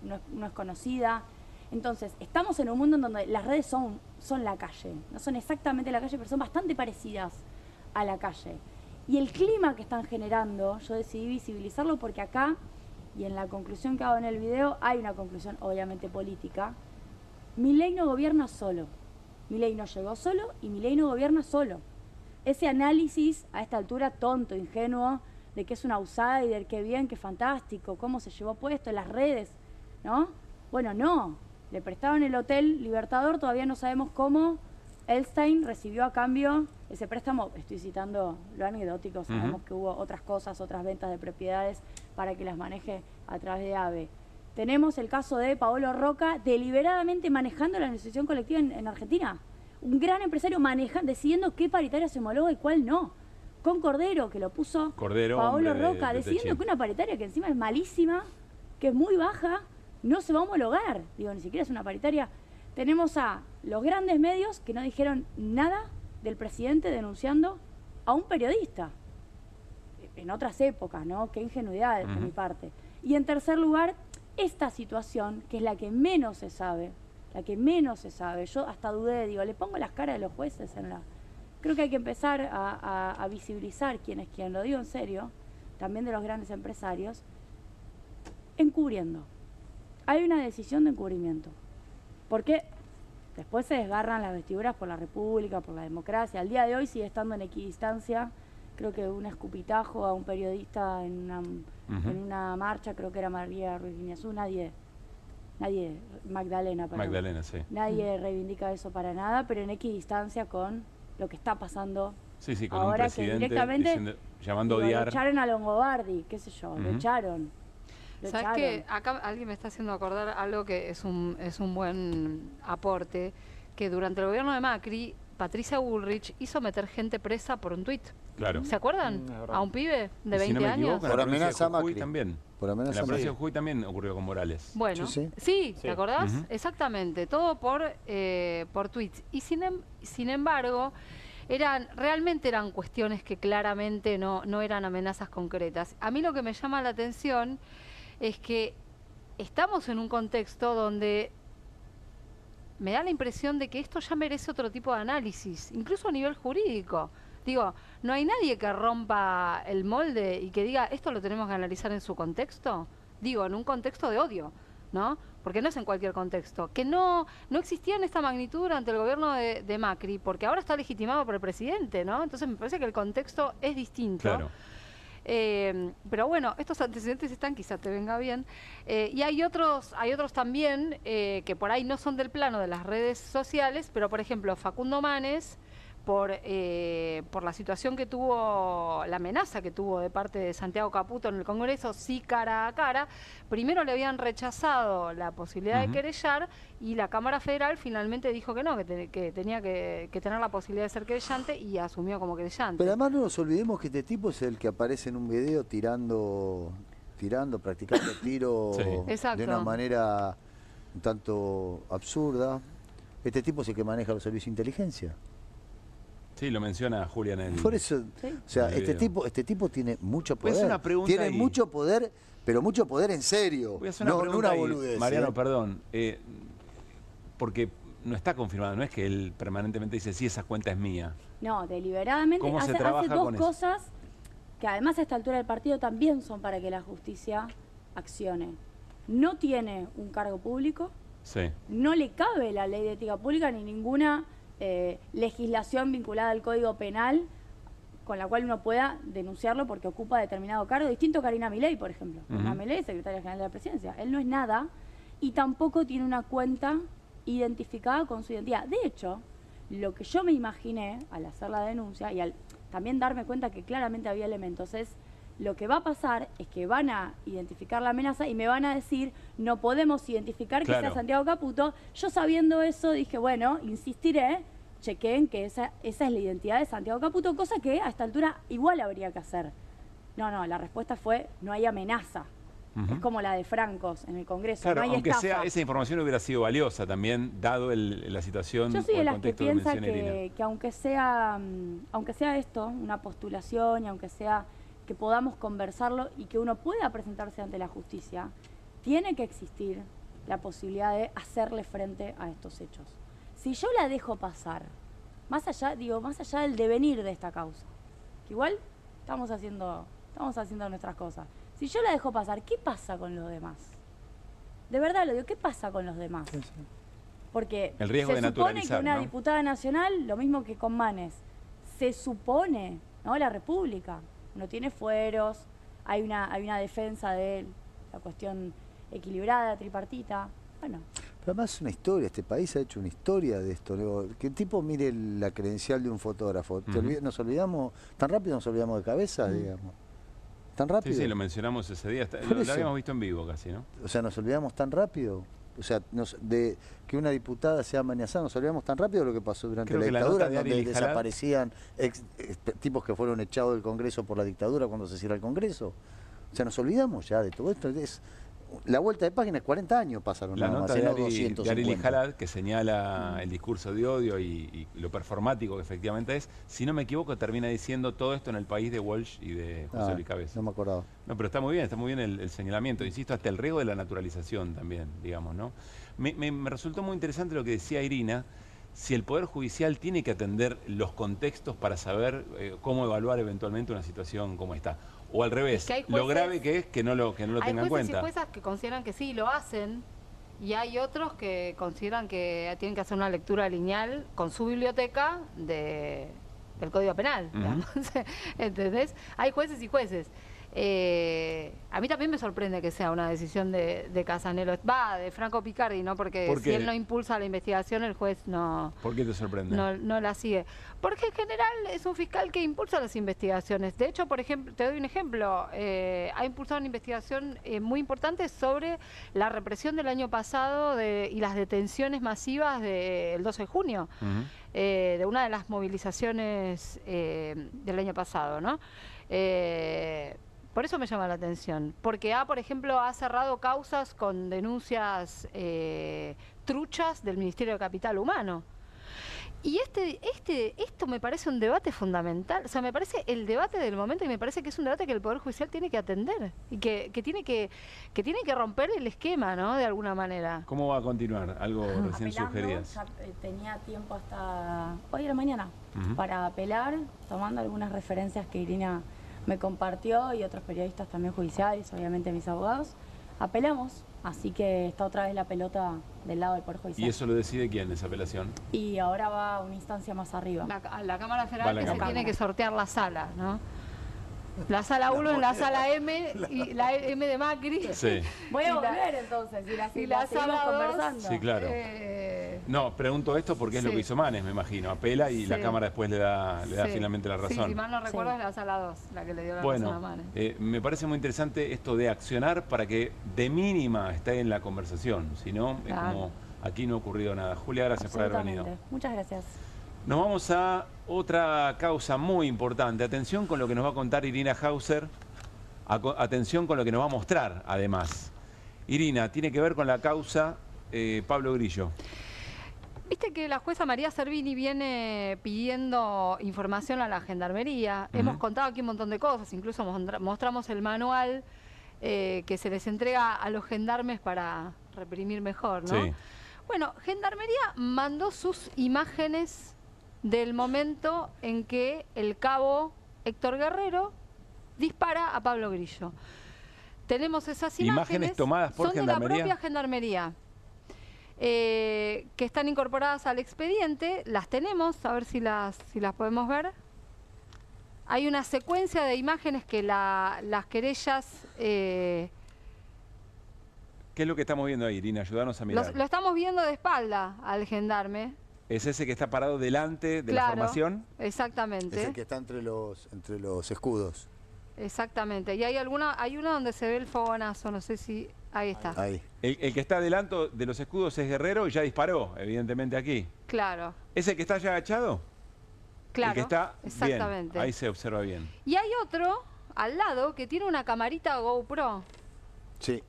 es conocida. Entonces, estamos en un mundo en donde las redes son la calle, no son exactamente la calle, pero son bastante parecidas a la calle. Y el clima que están generando, yo decidí visibilizarlo porque acá, y en la conclusión que hago en el video, hay una conclusión obviamente política. Milei no gobierna solo. Milei no llegó solo y Milei no gobierna solo. Ese análisis a esta altura tonto, ingenuo, de que es un outsider, qué bien, qué fantástico, cómo se llevó puesto en las redes, ¿no? Bueno, no. Le prestaron el Hotel Libertador, todavía no sabemos cómo Elstein recibió a cambio ese préstamo. Estoy citando lo anecdótico, sabemos que hubo otras cosas, otras ventas de propiedades para que las maneje a través de AVE. Tenemos el caso de Paolo Roca deliberadamente manejando la negociación colectiva en Argentina. Un gran empresario decidiendo qué paritaria se homologa y cuál no. Con Cordero, que lo puso Paolo Roca, decidiendo que una paritaria que encima es malísima, que es muy baja, no se va a homologar. Digo, ni siquiera es una paritaria. Tenemos a los grandes medios que no dijeron nada del presidente denunciando a un periodista. En otras épocas, ¿no? Qué ingenuidad de mi parte. Y en tercer lugar, esta situación, que es la que menos se sabe, yo hasta dudé, digo, le pongo las caras de los jueces en la... Creo que hay que empezar a visibilizar quién es quién, lo digo en serio, también de los grandes empresarios, encubriendo. Hay una decisión de encubrimiento. Porque después se desgarran las vestiduras por la República, por la democracia. Al día de hoy sigue estando en equidistancia, creo que un escupitajo a un periodista en una marcha, creo que era María Ruiz Guiñazú, nadie, Magdalena, sí. Nadie reivindica eso para nada, pero en equidistancia con lo que está pasando con ahora, un presidente que directamente llamando a odiar. Lo echaron a Longobardi, qué sé yo, lo echaron. ¿Sabes qué? Acá alguien me está haciendo acordar algo que es un buen aporte, que durante el gobierno de Macri, Patricia Bullrich hizo meter gente presa por un tuit. Claro. ¿Se acuerdan? A un pibe de 20 si no me años. Equivoco, por amenaza a Macri. También. Por amenaza en la provincia de Jujuy también ocurrió con Morales. Bueno, sí, ¿te acordás? Exactamente, todo por tweets. Y sin embargo, realmente eran cuestiones que claramente no eran amenazas concretas. A mí lo que me llama la atención es que estamos en un contexto donde me da la impresión de que esto ya merece otro tipo de análisis, incluso a nivel jurídico. Digo, no hay nadie que rompa el molde y que diga, esto lo tenemos que analizar en su contexto. Digo, en un contexto de odio, ¿no? Porque no es en cualquier contexto. Que no existía en esta magnitud durante el gobierno de Macri, porque ahora está legitimado por el presidente, ¿no? Entonces me parece que el contexto es distinto. Claro. Pero bueno, estos antecedentes están, quizá te venga bien. Y hay otros también que por ahí no son del plano de las redes sociales, pero por ejemplo, Facundo Manes, por la situación que tuvo, la amenaza que tuvo de parte de Santiago Caputo en el Congreso, sí cara a cara, primero le habían rechazado la posibilidad de querellar y la Cámara Federal finalmente dijo que no, que tenía que tener la posibilidad de ser querellante y asumió como querellante. Pero además no nos olvidemos que este tipo es el que aparece en un video tirando, practicando tiro de una manera un tanto absurda. Este tipo es el que maneja los servicios de inteligencia. Sí, lo menciona Julia en el... Por eso, o sea, este tipo tiene mucho poder. Voy a hacer una pregunta tiene ahí. mucho poder, pero mucho poder en serio. Voy a hacer una pregunta una ahí, boludez. Mariano, perdón. Porque no está confirmado, no es que él permanentemente dice, sí, esa cuenta es mía. No, deliberadamente hace dos cosas que además a esta altura del partido también son para que la justicia accione. No tiene un cargo público, no le cabe la ley de ética pública ni ninguna legislación vinculada al Código Penal con la cual uno pueda denunciarlo porque ocupa determinado cargo, distinto a Karina Milei, por ejemplo. Karina Milei es secretaria general de la Presidencia. Él no es nada y tampoco tiene una cuenta identificada con su identidad. De hecho, lo que yo me imaginé al hacer la denuncia y al también darme cuenta que claramente había elementos es lo que va a pasar es que van a identificar la amenaza y me van a decir no podemos identificar que sea Santiago Caputo. Yo sabiendo eso dije, bueno, insistiré, chequeen que esa es la identidad de Santiago Caputo, cosa que a esta altura igual habría que hacer. No, la respuesta fue no hay amenaza. Es como la de Francos en el Congreso, Claro, no hay aunque estafa. esa información hubiera sido valiosa también, dado la situación. Yo soy de las que piensa que aunque sea esto, una postulación, y aunque sea que podamos conversarlo y que uno pueda presentarse ante la justicia, tiene que existir la posibilidad de hacerle frente a estos hechos. Si yo la dejo pasar, más allá del devenir de esta causa, que igual estamos haciendo nuestras cosas. Si yo la dejo pasar, ¿qué pasa con los demás? De verdad lo digo, ¿qué pasa con los demás? Porque el riesgo se de supone que una ¿no? diputada nacional, lo mismo que con Manes, se supone, ¿no? La República no tiene fueros, hay una defensa de la cuestión equilibrada, tripartita, bueno. Pero además es una historia, este país ha hecho una historia de esto. Luego, que el tipo mire la credencial de un fotógrafo. Nos olvidamos, tan rápido nos olvidamos de cabeza, digamos. ¿Tan rápido? Sí, lo mencionamos ese día. Lo habíamos visto en vivo casi, ¿no? O sea, nos olvidamos tan rápido. O sea, de que una diputada sea amenazada, nos olvidamos tan rápido de lo que pasó durante la dictadura, donde desaparecían tipos que fueron echados del Congreso por la dictadura cuando se cierra el Congreso. O sea, nos olvidamos ya de todo esto. La vuelta de página es 40 años pasaron. La nota de Arely más, Jalad, que señala el discurso de odio y lo performático que efectivamente es, si no me equivoco, termina diciendo todo esto en El País de Walsh y de José Luis Cabeza. No me acordaba. No, pero está muy bien el señalamiento. Insisto, hasta el riesgo de la naturalización también, digamos, ¿no? Me resultó muy interesante lo que decía Irina, si el Poder Judicial tiene que atender los contextos para saber cómo evaluar eventualmente una situación como esta. O al revés, lo grave que es que no lo tengan en cuenta. Hay jueces y juezas que consideran que sí, lo hacen, y hay otros que consideran que tienen que hacer una lectura lineal con su biblioteca del Código Penal, digamos. ¿Entendés? Hay jueces y jueces. A mí también me sorprende que sea una decisión de Casanelo, de Franco Picardi, ¿no? Porque si él no impulsa la investigación, el juez no... ¿Por qué te sorprende? No la sigue. Porque en general es un fiscal que impulsa las investigaciones. De hecho, por ejemplo, te doy un ejemplo, ha impulsado una investigación muy importante sobre la represión del año pasado y las detenciones masivas del 12 de junio, de una de las movilizaciones del año pasado, ¿no? Por eso me llama la atención, porque por ejemplo, ha cerrado causas con denuncias truchas del Ministerio de Capital Humano. Y esto me parece un debate fundamental, o sea, me parece el debate del momento y me parece que es un debate que el Poder Judicial tiene que atender y que tiene que romper el esquema, ¿no? De alguna manera. ¿Cómo va a continuar? Algo recién Apelando, sugerías. ya, tenía tiempo hasta hoy a la mañana para apelar, tomando algunas referencias que Irina me compartió y otros periodistas también judiciales, obviamente mis abogados. Apelamos, así que está otra vez la pelota del lado del Poder Judicial. ¿Y eso lo decide quién, esa apelación? Y ahora va a una instancia más arriba. La Cámara Federal que se tiene que sortear la sala, ¿no? La sala 1 en la sala M y la M de Macri. Sí. Voy a volver entonces y la sala conversando. Sí, claro. No, pregunto esto porque es lo que hizo Manes, me imagino. Apela y la Cámara después le da finalmente la razón. Sí, si mal no recuerdo es la sala 2 la que le dio la razón a Manes. Me parece muy interesante esto de accionar para que de mínima esté en la conversación. Si no, es como aquí no ha ocurrido nada. Julia, gracias por haber venido. Muchas gracias. Nos vamos a otra causa muy importante. Atención con lo que nos va a contar Irina Hauser. Atención con lo que nos va a mostrar, además. Irina, tiene que ver con la causa Pablo Grillo. Viste que la jueza María Servini viene pidiendo información a la Gendarmería. Hemos contado aquí un montón de cosas. Incluso mostramos el manual que se les entrega a los gendarmes para reprimir mejor, ¿no? Sí. Bueno, Gendarmería mandó sus imágenes del momento en que el cabo Héctor Guerrero dispara a Pablo Grillo. Tenemos esas imágenes tomadas por son Gendarmería. De la propia Gendarmería, que están incorporadas al expediente. Las tenemos, a ver si las podemos ver. Hay una secuencia de imágenes que las querellas... ¿Qué es lo que estamos viendo ahí, Irina? Ayúdanos a mirar. Lo estamos viendo de espalda al gendarme. ¿Es ese que está parado delante de la formación? Exactamente. Es el que está entre los escudos. Exactamente. Y hay una donde se ve el fogonazo, no sé si... Ahí está. Ahí. El que está delante de los escudos es Guerrero y ya disparó, evidentemente, aquí. Claro. ¿Es el que está ya agachado? Claro, el que está exactamente. Bien, ahí se observa bien. Y hay otro al lado que tiene una camarita GoPro. Sí.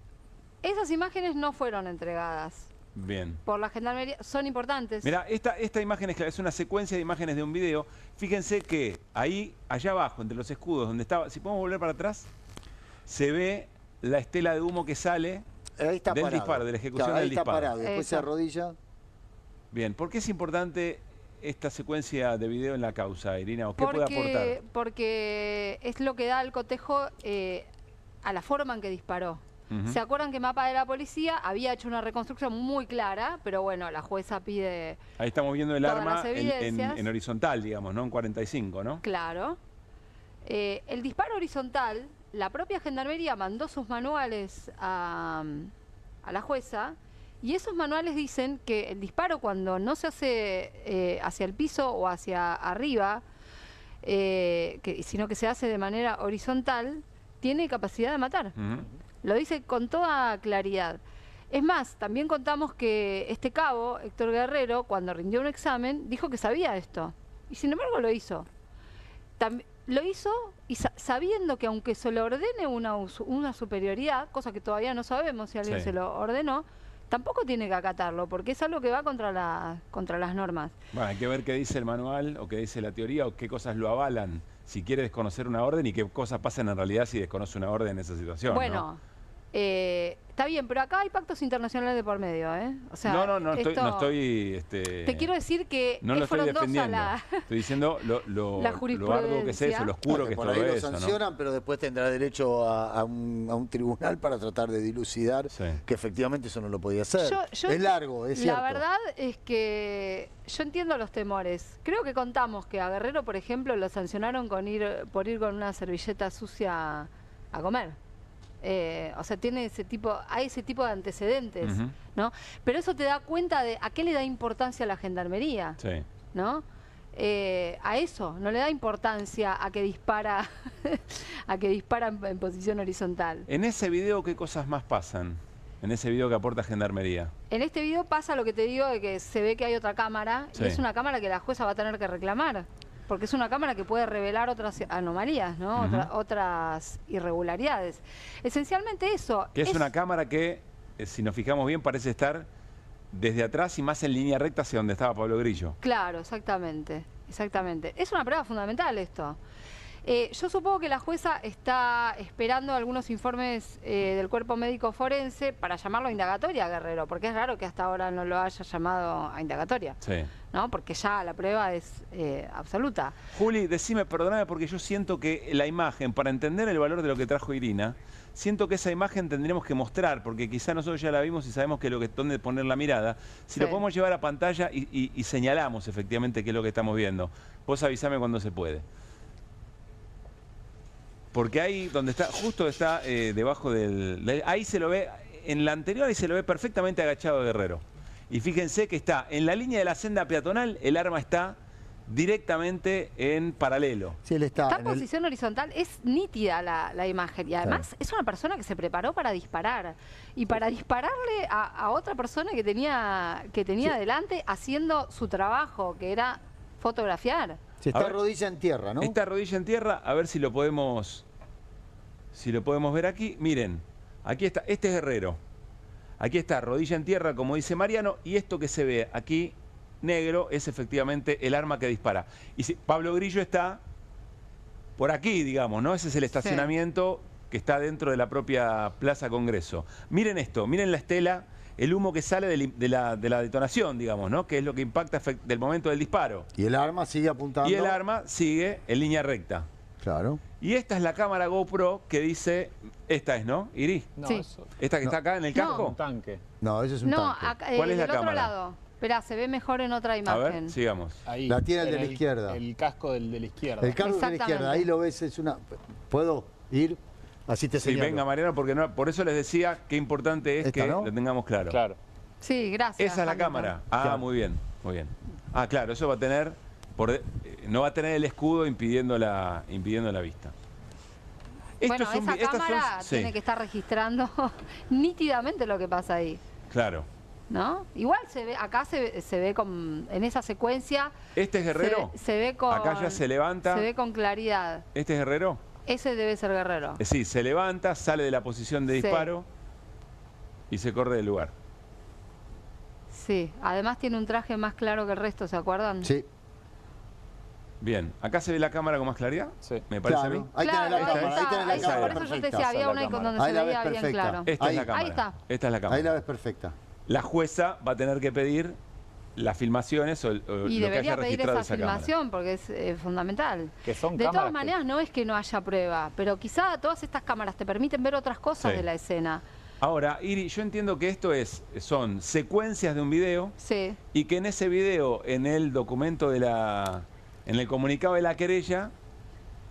Esas imágenes no fueron entregadas Bien. por la Gendarmería, son importantes. Mirá, esta imagen es una secuencia de imágenes de un video. Fíjense que ahí, allá abajo, entre los escudos, donde estaba, si podemos volver para atrás, se ve la estela de humo que sale ahí está del parado. disparo, de la ejecución Claro, ahí del está disparo. parado, después se arrodilla. Bien, ¿por qué es importante esta secuencia de video en la causa, Irina? ¿O qué puede aportar? Porque es lo que da el cotejo a la forma en que disparó. ¿Se acuerdan que Mapa de la Policía había hecho una reconstrucción muy clara? Pero bueno, la jueza pide... Ahí estamos viendo el todas arma las evidencias. en horizontal, digamos, ¿no? En 45, ¿no? Claro. El disparo horizontal, la propia Gendarmería mandó sus manuales a la jueza y esos manuales dicen que el disparo cuando no se hace hacia el piso o hacia arriba, sino que se hace de manera horizontal, tiene capacidad de matar. Lo dice con toda claridad. Es más, también contamos que este cabo, Héctor Guerrero, cuando rindió un examen, dijo que sabía esto. Y sin embargo lo hizo. Lo hizo y sabiendo que aunque se le ordene una superioridad, cosa que todavía no sabemos si alguien se lo ordenó, tampoco tiene que acatarlo, porque es algo que va contra las normas. Bueno, hay que ver qué dice el manual, o qué dice la teoría, o qué cosas lo avalan, si quiere desconocer una orden, y qué cosas pasan en realidad si desconoce una orden en esa situación. Bueno, ¿no? Está bien, pero acá hay pactos internacionales de por medio, ¿eh? O sea, no estoy te quiero decir que no lo estoy defendiendo. Estoy diciendo lo arduo que es eso, lo oscuro que es todo eso. Por ahí lo sancionan, pero después tendrá derecho a un tribunal para tratar de dilucidar que efectivamente eso no lo podía hacer. Es largo, es cierto. La verdad es que yo entiendo los temores. Creo que contamos que a Guerrero, por ejemplo, lo sancionaron por ir con una servilleta sucia a comer. O sea, hay ese tipo de antecedentes, ¿no? Pero eso te da cuenta de a qué le da importancia a la Gendarmería, ¿no? A eso, no le da importancia a que dispara en posición horizontal. En ese video, ¿qué cosas más pasan? En ese video que aporta Gendarmería. En este video pasa lo que te digo de que se ve que hay otra cámara, y es una cámara que la jueza va a tener que reclamar. Porque es una cámara que puede revelar otras anomalías, ¿no? Otras irregularidades. Esencialmente eso. Que es una cámara que, si nos fijamos bien, parece estar desde atrás y más en línea recta hacia donde estaba Pablo Grillo. Claro, exactamente. Exactamente. Es una prueba fundamental esto. Yo supongo que la jueza está esperando algunos informes del cuerpo médico forense para llamarlo a indagatoria, Guerrero, porque es raro que hasta ahora no lo haya llamado a indagatoria. Sí. ¿No? Porque ya la prueba es absoluta. Juli, decime, perdóname, porque yo siento que la imagen, para entender el valor de lo que trajo Irina, siento que esa imagen tendremos que mostrar, porque quizá nosotros ya la vimos y sabemos que dónde poner la mirada. Si lo podemos llevar a pantalla y señalamos efectivamente qué es lo que estamos viendo. Vos avísame cuando se puede. Porque ahí donde está, justo está debajo ahí se lo ve, en la anterior ahí se lo ve perfectamente agachado Guerrero. Y fíjense que está en la línea de la senda peatonal, el arma está directamente en paralelo. Sí, él está en posición horizontal, es nítida la imagen. Y además es una persona que se preparó para disparar. Y para dispararle a otra persona que tenía delante haciendo su trabajo, que era fotografiar. Sí, está rodilla en tierra, ¿no? Está rodilla en tierra, a ver si lo podemos ver aquí. Miren, aquí está, este es Guerrero. Aquí está, rodilla en tierra, como dice Mariano, y esto que se ve aquí, negro, es efectivamente el arma que dispara. Y si, Pablo Grillo está por aquí, digamos, ¿no? Ese es el estacionamiento que está dentro de la propia Plaza Congreso. Miren esto, miren la estela, el humo que sale de la detonación, digamos, ¿no? Que es lo que impacta del momento del disparo. Y el arma sigue apuntando. Y el arma sigue en línea recta. Claro. Y esta es la cámara GoPro que dice... Esta es, ¿no, Iri? No, sí. eso. ¿Esta que está acá en el casco? Un tanque. No, eso es un tanque. Acá, ¿Cuál es la del cámara? otro lado. Esperá, se ve mejor en otra imagen. A ver, sigamos. Ahí, la tiene el de la izquierda. El casco del de la izquierda. El casco de la izquierda, ahí lo ves, es una... ¿Puedo ir? Así te señalo. Sí, venga, Mariano, porque no, por eso les decía qué importante es que lo tengamos claro. Claro. Sí, gracias. Esa es la cámara. Ah, claro. Muy bien, muy bien. Ah, claro, eso va a tener... no va a tener el escudo impidiendo la vista. Bueno, esa cámara tiene que estar registrando nítidamente lo que pasa ahí. Claro. ¿No? Igual se ve, acá se ve en esa secuencia. ¿Este es Guerrero? Se ve con... Acá ya se levanta. Se ve con claridad. ¿Este es Guerrero? Ese debe ser Guerrero. Sí, se levanta, sale de la posición de disparo y se corre del lugar. Sí, además tiene un traje más claro que el resto, ¿se acuerdan? Sí. Bien, ¿acá se ve la cámara con más claridad? Sí. ¿Me parece a mí? Ahí tenés la cámara, ahí tenés la cámara. Por eso yo te decía, había una icon donde se veía bien claro. Esta es la cámara. Ahí está. Esta es la cámara. Ahí la ves perfecta. La jueza va a tener que pedir las filmaciones o y lo que haya debería pedir registrado esa filmación porque es fundamental. Que son de todas que... maneras no es que no haya prueba, pero quizá todas estas cámaras te permiten ver otras cosas de la escena. Ahora, Iri, yo entiendo que esto son secuencias de un video y que en ese video, en el documento en el comunicado de la querella,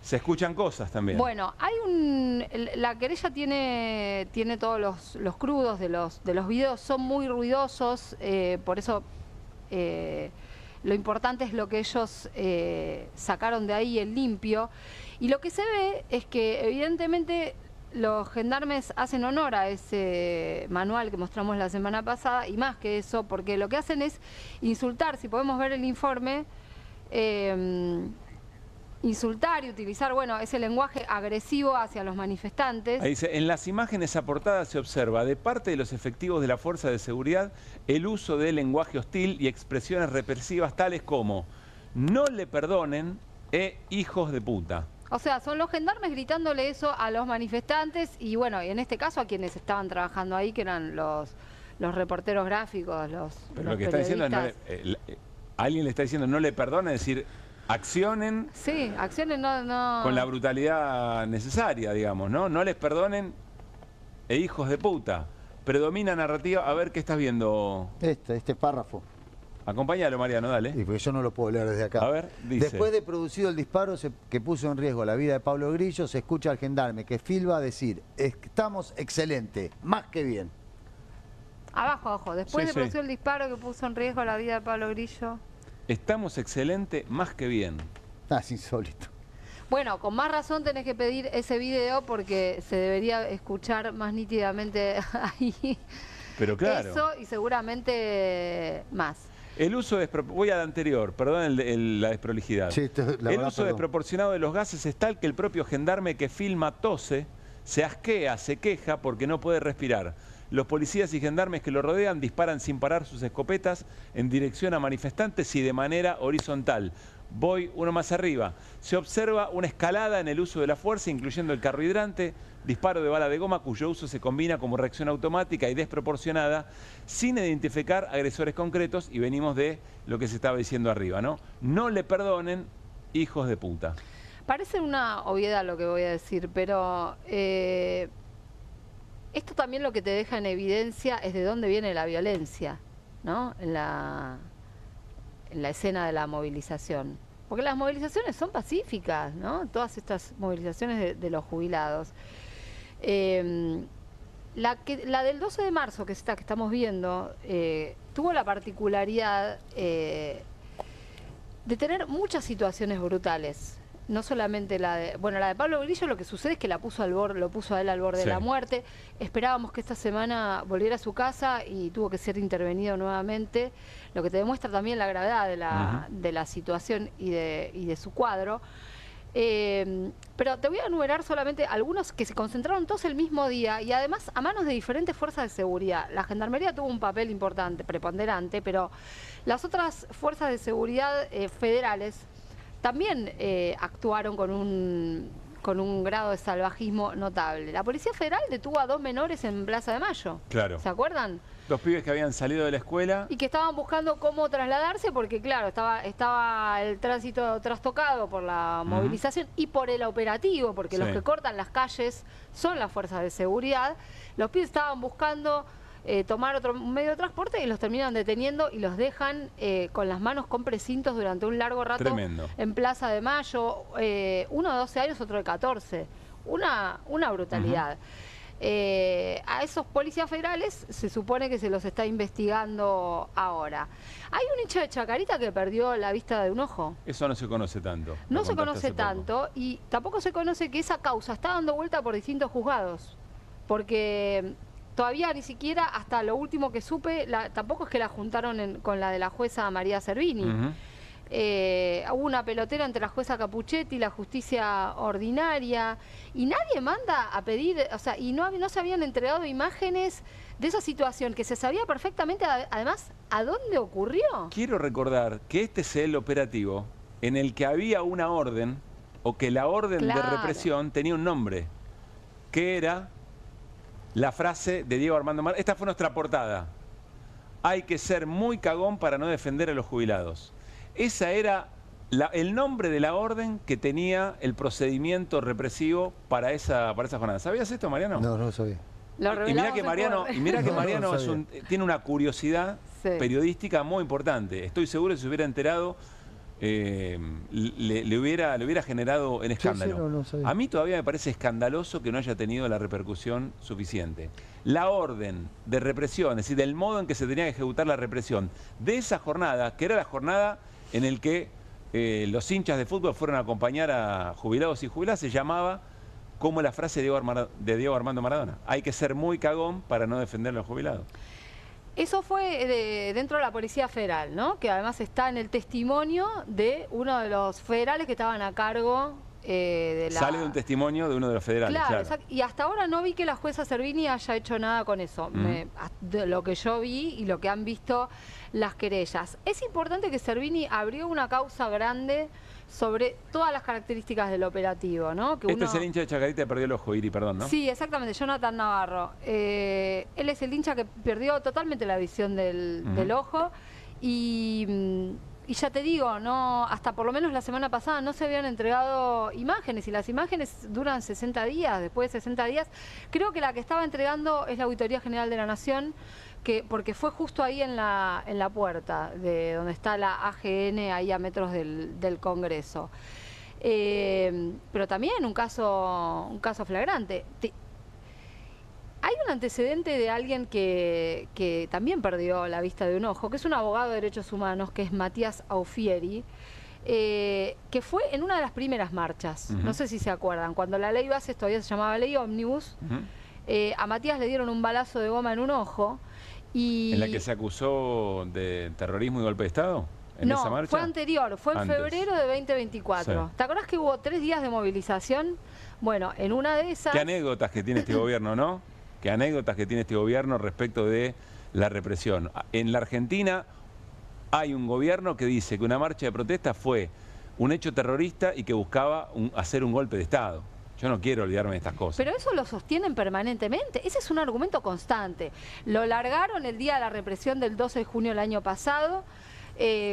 se escuchan cosas también. Bueno, la querella tiene todos los crudos de los videos, son muy ruidosos, por eso lo importante es lo que ellos sacaron de ahí en limpio. Y lo que se ve es que evidentemente los gendarmes hacen honor a ese manual que mostramos la semana pasada y más que eso, porque lo que hacen es insultar, si podemos ver el informe, insultar y utilizar, ese lenguaje agresivo hacia los manifestantes. Ahí dice, en las imágenes aportadas se observa de parte de los efectivos de la Fuerza de Seguridad el uso de lenguaje hostil y expresiones represivas tales como no le perdonen e hijos de puta. O sea, son los gendarmes gritándole eso a los manifestantes y en este caso a quienes estaban trabajando ahí, que eran los reporteros gráficos, Pero lo que está diciendo es, alguien le está diciendo no le perdonen, es decir, accionen... Sí, accionen no... Con la brutalidad necesaria, digamos, ¿no? No les perdonen e hijos de puta. Predomina narrativa... A ver, ¿qué estás viendo? Este párrafo. Acompáñalo, Mariano, dale. Sí, porque yo no lo puedo leer desde acá. A ver, dice... Después de producido el disparo que puso en riesgo la vida de Pablo Grillo, se escucha al gendarme que filma decir, estamos excelente, más que bien. Abajo. Después de producido el disparo que puso en riesgo la vida de Pablo Grillo... Estamos excelente, más que bien. Es insólito. Bueno, con más razón tenés que pedir ese video porque se debería escuchar más nítidamente ahí. Pero claro. Eso y seguramente más. El uso voy al anterior, perdón la desprolijidad. Sí, el uso desproporcionado de los gases es tal que el propio gendarme que filma tose, se asquea, se queja porque no puede respirar. Los policías y gendarmes que lo rodean disparan sin parar sus escopetas en dirección a manifestantes y de manera horizontal. Voy uno más arriba. Se observa una escalada en el uso de la fuerza, incluyendo el carro hidrante, disparo de bala de goma cuyo uso se combina como reacción automática y desproporcionada, sin identificar agresores concretos, y venimos de lo que se estaba diciendo arriba, ¿no? No le perdonen, hijos de puta. Parece una obviedad lo que voy a decir, pero esto también lo que te deja en evidencia es de dónde viene la violencia, ¿no? En la escena de la movilización. Porque las movilizaciones son pacíficas, ¿no? Todas estas movilizaciones de los jubilados. La del 12 de marzo que estamos viendo tuvo la particularidad de tener muchas situaciones brutales. No solamente la de Pablo Grillo, lo que sucede es que lo puso a él al borde de la muerte. Esperábamos que esta semana volviera a su casa y tuvo que ser intervenido nuevamente, lo que te demuestra también la gravedad de la situación y de su cuadro. Pero te voy a enumerar solamente algunos que se concentraron todos el mismo día y además a manos de diferentes fuerzas de seguridad. La Gendarmería tuvo un papel importante, preponderante, pero las otras fuerzas de seguridad federales también actuaron con un grado de salvajismo notable. La Policía Federal detuvo a 2 menores en Plaza de Mayo. Claro. ¿Se acuerdan? 2 pibes que habían salido de la escuela. Y que estaban buscando cómo trasladarse porque, claro, estaba el tránsito trastocado por la movilización y por el operativo, porque los que cortan las calles son las fuerzas de seguridad. Los pibes estaban buscando tomar otro medio de transporte y los terminan deteniendo y los dejan con las manos con precintos durante un largo rato. Tremendo. En Plaza de Mayo, uno de 12 años, otro de 14. Una brutalidad. A esos policías federales se supone que se los está investigando ahora. Hay un hincha de Chacarita que perdió la vista de un ojo. Eso no se conoce tanto. No se conoce tanto y tampoco se conoce que esa causa está dando vuelta por distintos juzgados. Porque todavía ni siquiera, hasta lo último que supe, tampoco es que la juntaron con la de la jueza María Servini. Hubo una pelotera entre la jueza Capuchetti y la justicia ordinaria y nadie manda a pedir, o sea, y no se habían entregado imágenes de esa situación que se sabía perfectamente, además, a dónde ocurrió. Quiero recordar que este es el operativo en el que había una orden, o que la orden de represión tenía un nombre, que era la frase de Diego Armando Maradona. Esta fue nuestra portada. Hay que ser muy cagón para no defender a los jubilados. Ese era el nombre de la orden que tenía el procedimiento represivo para esa jornada. ¿Sabías esto, Mariano? No, no lo sabía. Y mira que Mariano, tiene una curiosidad periodística muy importante. Estoy seguro que si se hubiera enterado, le hubiera generado en escándalo. A mí todavía me parece escandaloso que no haya tenido la repercusión suficiente. La orden de represión, es decir, del modo en que se tenía que ejecutar la represión de esa jornada, que era la jornada en el que los hinchas de fútbol fueron a acompañar a jubilados y jubiladas, se llamaba como la frase de Diego Armando Maradona. Hay que ser muy cagón para no defender a los jubilados. Eso fue dentro de la Policía Federal, ¿no? Que además está en el testimonio de uno de los federales que estaban a cargo de la... Sale de un testimonio de uno de los federales, claro. Y hasta ahora no vi que la jueza Servini haya hecho nada con eso. De lo que yo vi y lo que han visto las querellas. Es importante que Servini abrió una causa grande sobre todas las características del operativo, ¿no? Que este es el hincha de Chacarita que perdió el ojo, Iri, perdón, ¿no? Sí, exactamente, Jonathan Navarro. Él es el hincha que perdió totalmente la visión del ojo y ya te digo, no, hasta por lo menos la semana pasada no se habían entregado imágenes y las imágenes duran 60 días, después de 60 días. Creo que la que estaba entregando es la Auditoría General de la Nación, porque fue justo ahí en la puerta de donde está la AGN, ahí a metros del Congreso. Pero también un caso flagrante. Hay un antecedente de alguien que también perdió la vista de un ojo, que es un abogado de derechos humanos, que es Matías Aufieri, que fue en una de las primeras marchas. No sé si se acuerdan, cuando la ley Bases todavía se llamaba ley Ómnibus, a Matías le dieron un balazo de goma en un ojo. ¿En la que se acusó de terrorismo y golpe de Estado? ¿En esa marcha? Fue anterior, fue en febrero de 2024. Sí. ¿Te acordás que hubo 3 días de movilización? Bueno, en una de esas... Qué anécdotas que tiene este gobierno, ¿no? que anécdotas que tiene este gobierno respecto de la represión. En la Argentina hay un gobierno que dice que una marcha de protesta fue un hecho terrorista y que buscaba hacer un golpe de Estado. Yo no quiero olvidarme de estas cosas. Pero eso lo sostienen permanentemente. Ese es un argumento constante. Lo largaron el día de la represión del 12 de junio del año pasado.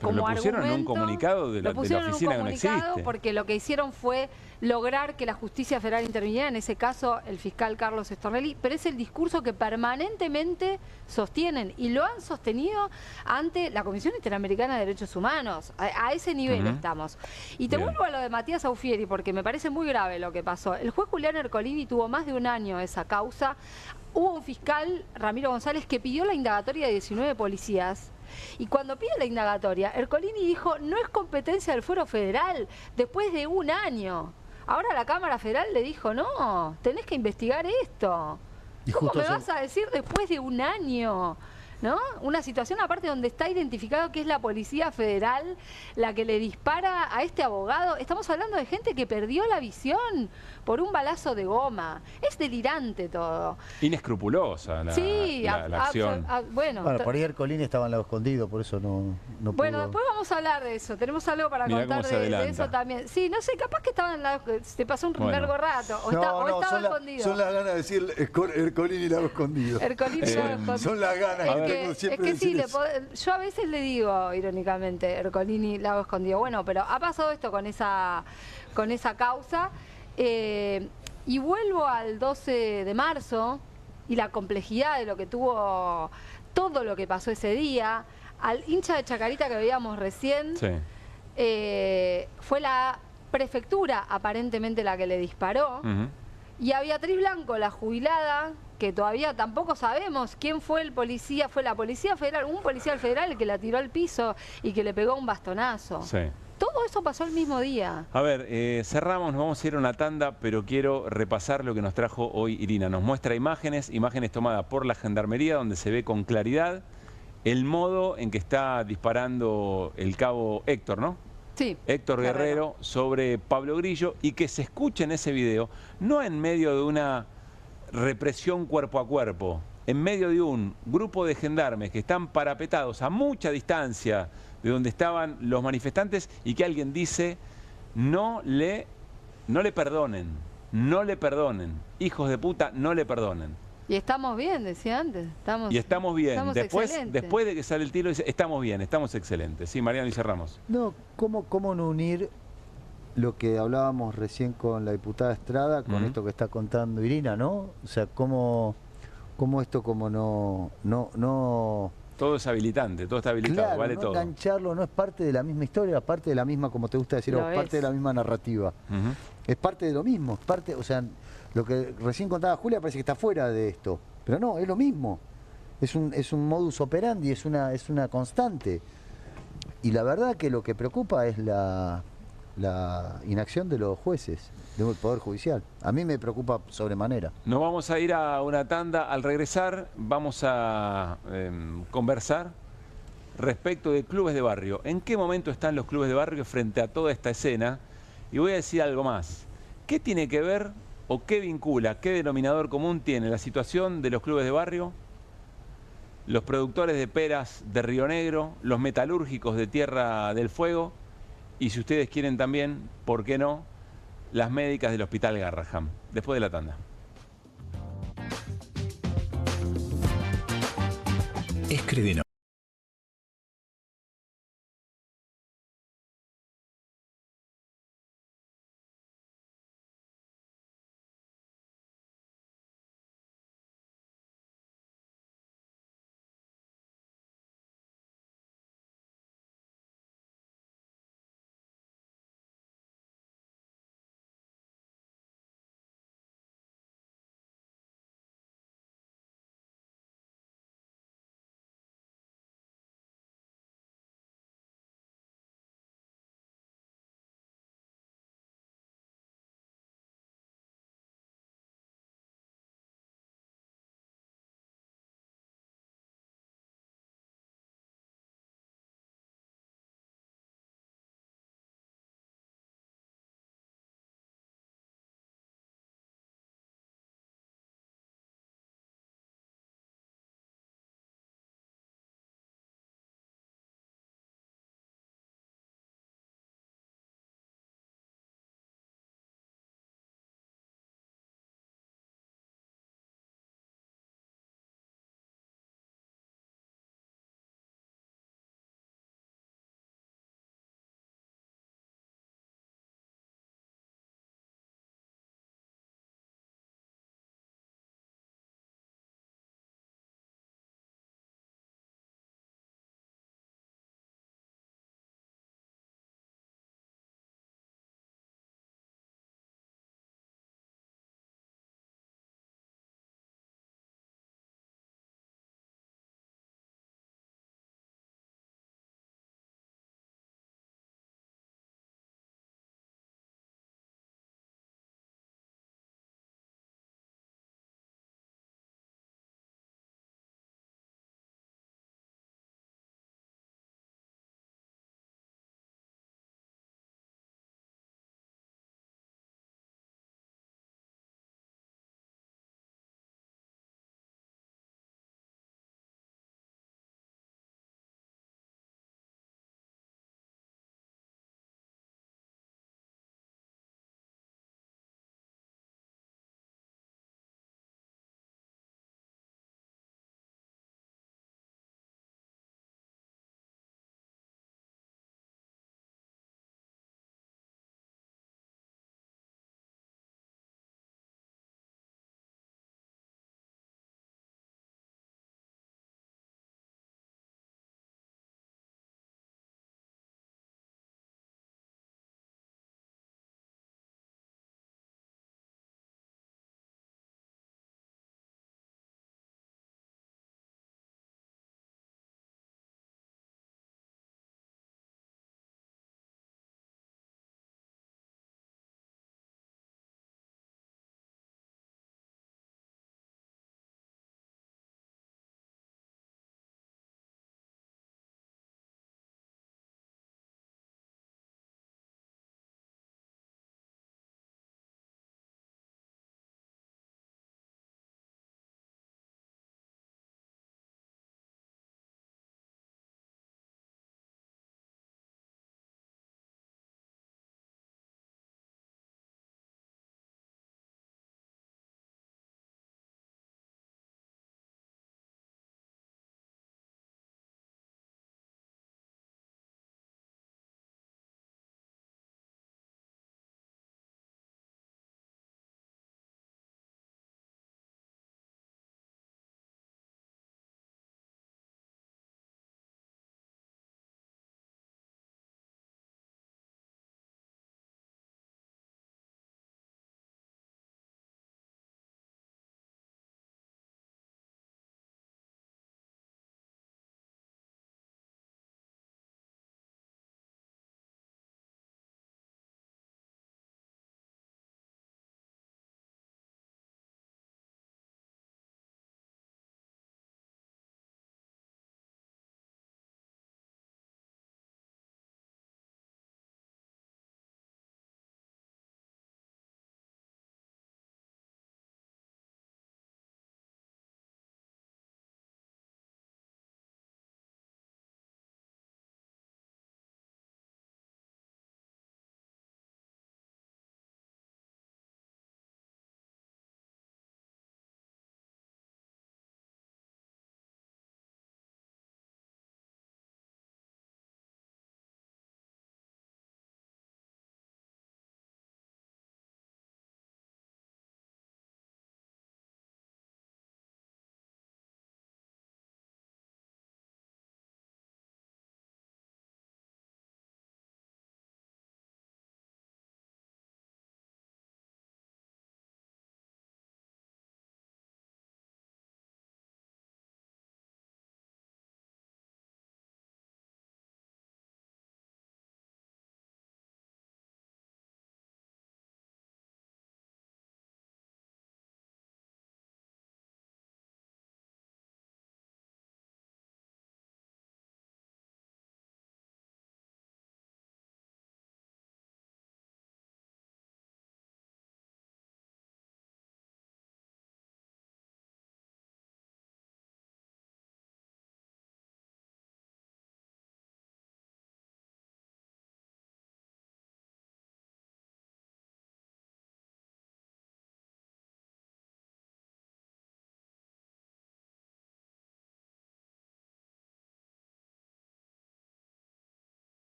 Como lo pusieron en un comunicado de la oficina que no existe. Porque lo que hicieron fue lograr que la justicia federal interviniera, en ese caso el fiscal Carlos Stornelli, pero es el discurso que permanentemente sostienen y lo han sostenido ante la Comisión Interamericana de Derechos Humanos. A ese nivel estamos. Y te vuelvo a lo de Matías Aufieri, porque me parece muy grave lo que pasó. El juez Julián Ercolini tuvo más de un año esa causa. Hubo un fiscal, Ramiro González, que pidió la indagatoria de 19 policías. Y cuando pide la indagatoria, Ercolini dijo, no es competencia del Fuero Federal, después de un año. Ahora la Cámara Federal le dijo, no, tenés que investigar esto. ¿Cómo me vas a decir después de un año? ¿No? Una situación aparte donde está identificado que es la Policía Federal la que le dispara a este abogado. Estamos hablando de gente que perdió la visión por un balazo de goma. Es delirante todo. Inescrupulosa la acción. Bueno, por ahí Ercolini estaba en lado escondido, por eso no pudo. Bueno, después vamos a hablar de eso. Tenemos algo para contar de eso también. Sí, no sé, capaz que estaba en se pasó un largo rato. O estaba escondido. Son las ganas de decir Ercolini lado escondido. Ercolini lado escondido. Son las ganas. Es que sí, yo a veces le digo, irónicamente, Ercolini lago escondido. Bueno, pero ha pasado esto con esa causa. Y vuelvo al 12 de marzo y la complejidad de lo que tuvo, todo lo que pasó ese día. Al hincha de Chacarita que veíamos recién, fue la prefectura aparentemente la que le disparó. Y a Beatriz Blanco, la jubilada, que todavía tampoco sabemos quién fue el policía, fue la Policía Federal, un policía federal que la tiró al piso y que le pegó un bastonazo. Sí. Todo eso pasó el mismo día. A ver, cerramos, nos vamos a ir a una tanda, pero quiero repasar lo que nos trajo hoy Irina. Nos muestra imágenes tomadas por la Gendarmería, donde se ve con claridad el modo en que está disparando el cabo Héctor, ¿no? Sí. Héctor Guerrero sobre Pablo Grillo, y que se escuche en ese video, no en medio de una represión cuerpo a cuerpo, en medio de un grupo de gendarmes que están parapetados a mucha distancia de donde estaban los manifestantes, y que alguien dice, no le perdonen, hijos de puta, no le perdonen. Y estamos bien, decía antes. Estamos bien. Estamos Después de que sale el tiro, dice, estamos bien, estamos excelentes. Sí, Mariano, y cerramos. No, ¿cómo no unir lo que hablábamos recién con la diputada Estrada, con esto que está contando Irina, ¿no? O sea, cómo esto no... Todo es habilitante, todo está habilitado, claro, vale no todo. Engancharlo, no es parte de la misma historia, es parte de la misma, como te gusta decir, parte de la misma narrativa. Es parte de lo mismo, es parte, o sea, lo que recién contaba Julia parece que está fuera de esto, pero no, es lo mismo. Es un modus operandi, es una constante. Y la verdad que lo que preocupa es la inacción de los jueces, del Poder Judicial. A mí me preocupa sobremanera. Nos vamos a ir a una tanda. Al regresar vamos a conversar respecto de clubes de barrio. ¿En qué momento están los clubes de barrio frente a toda esta escena? Y voy a decir algo más. ¿Qué tiene que ver o qué vincula, qué denominador común tiene la situación de los clubes de barrio, los productores de peras de Río Negro, los metalúrgicos de Tierra del Fuego, y si ustedes quieren también, ¿por qué no?, las médicas del Hospital Garrahan? Después de la tanda. Escribinos.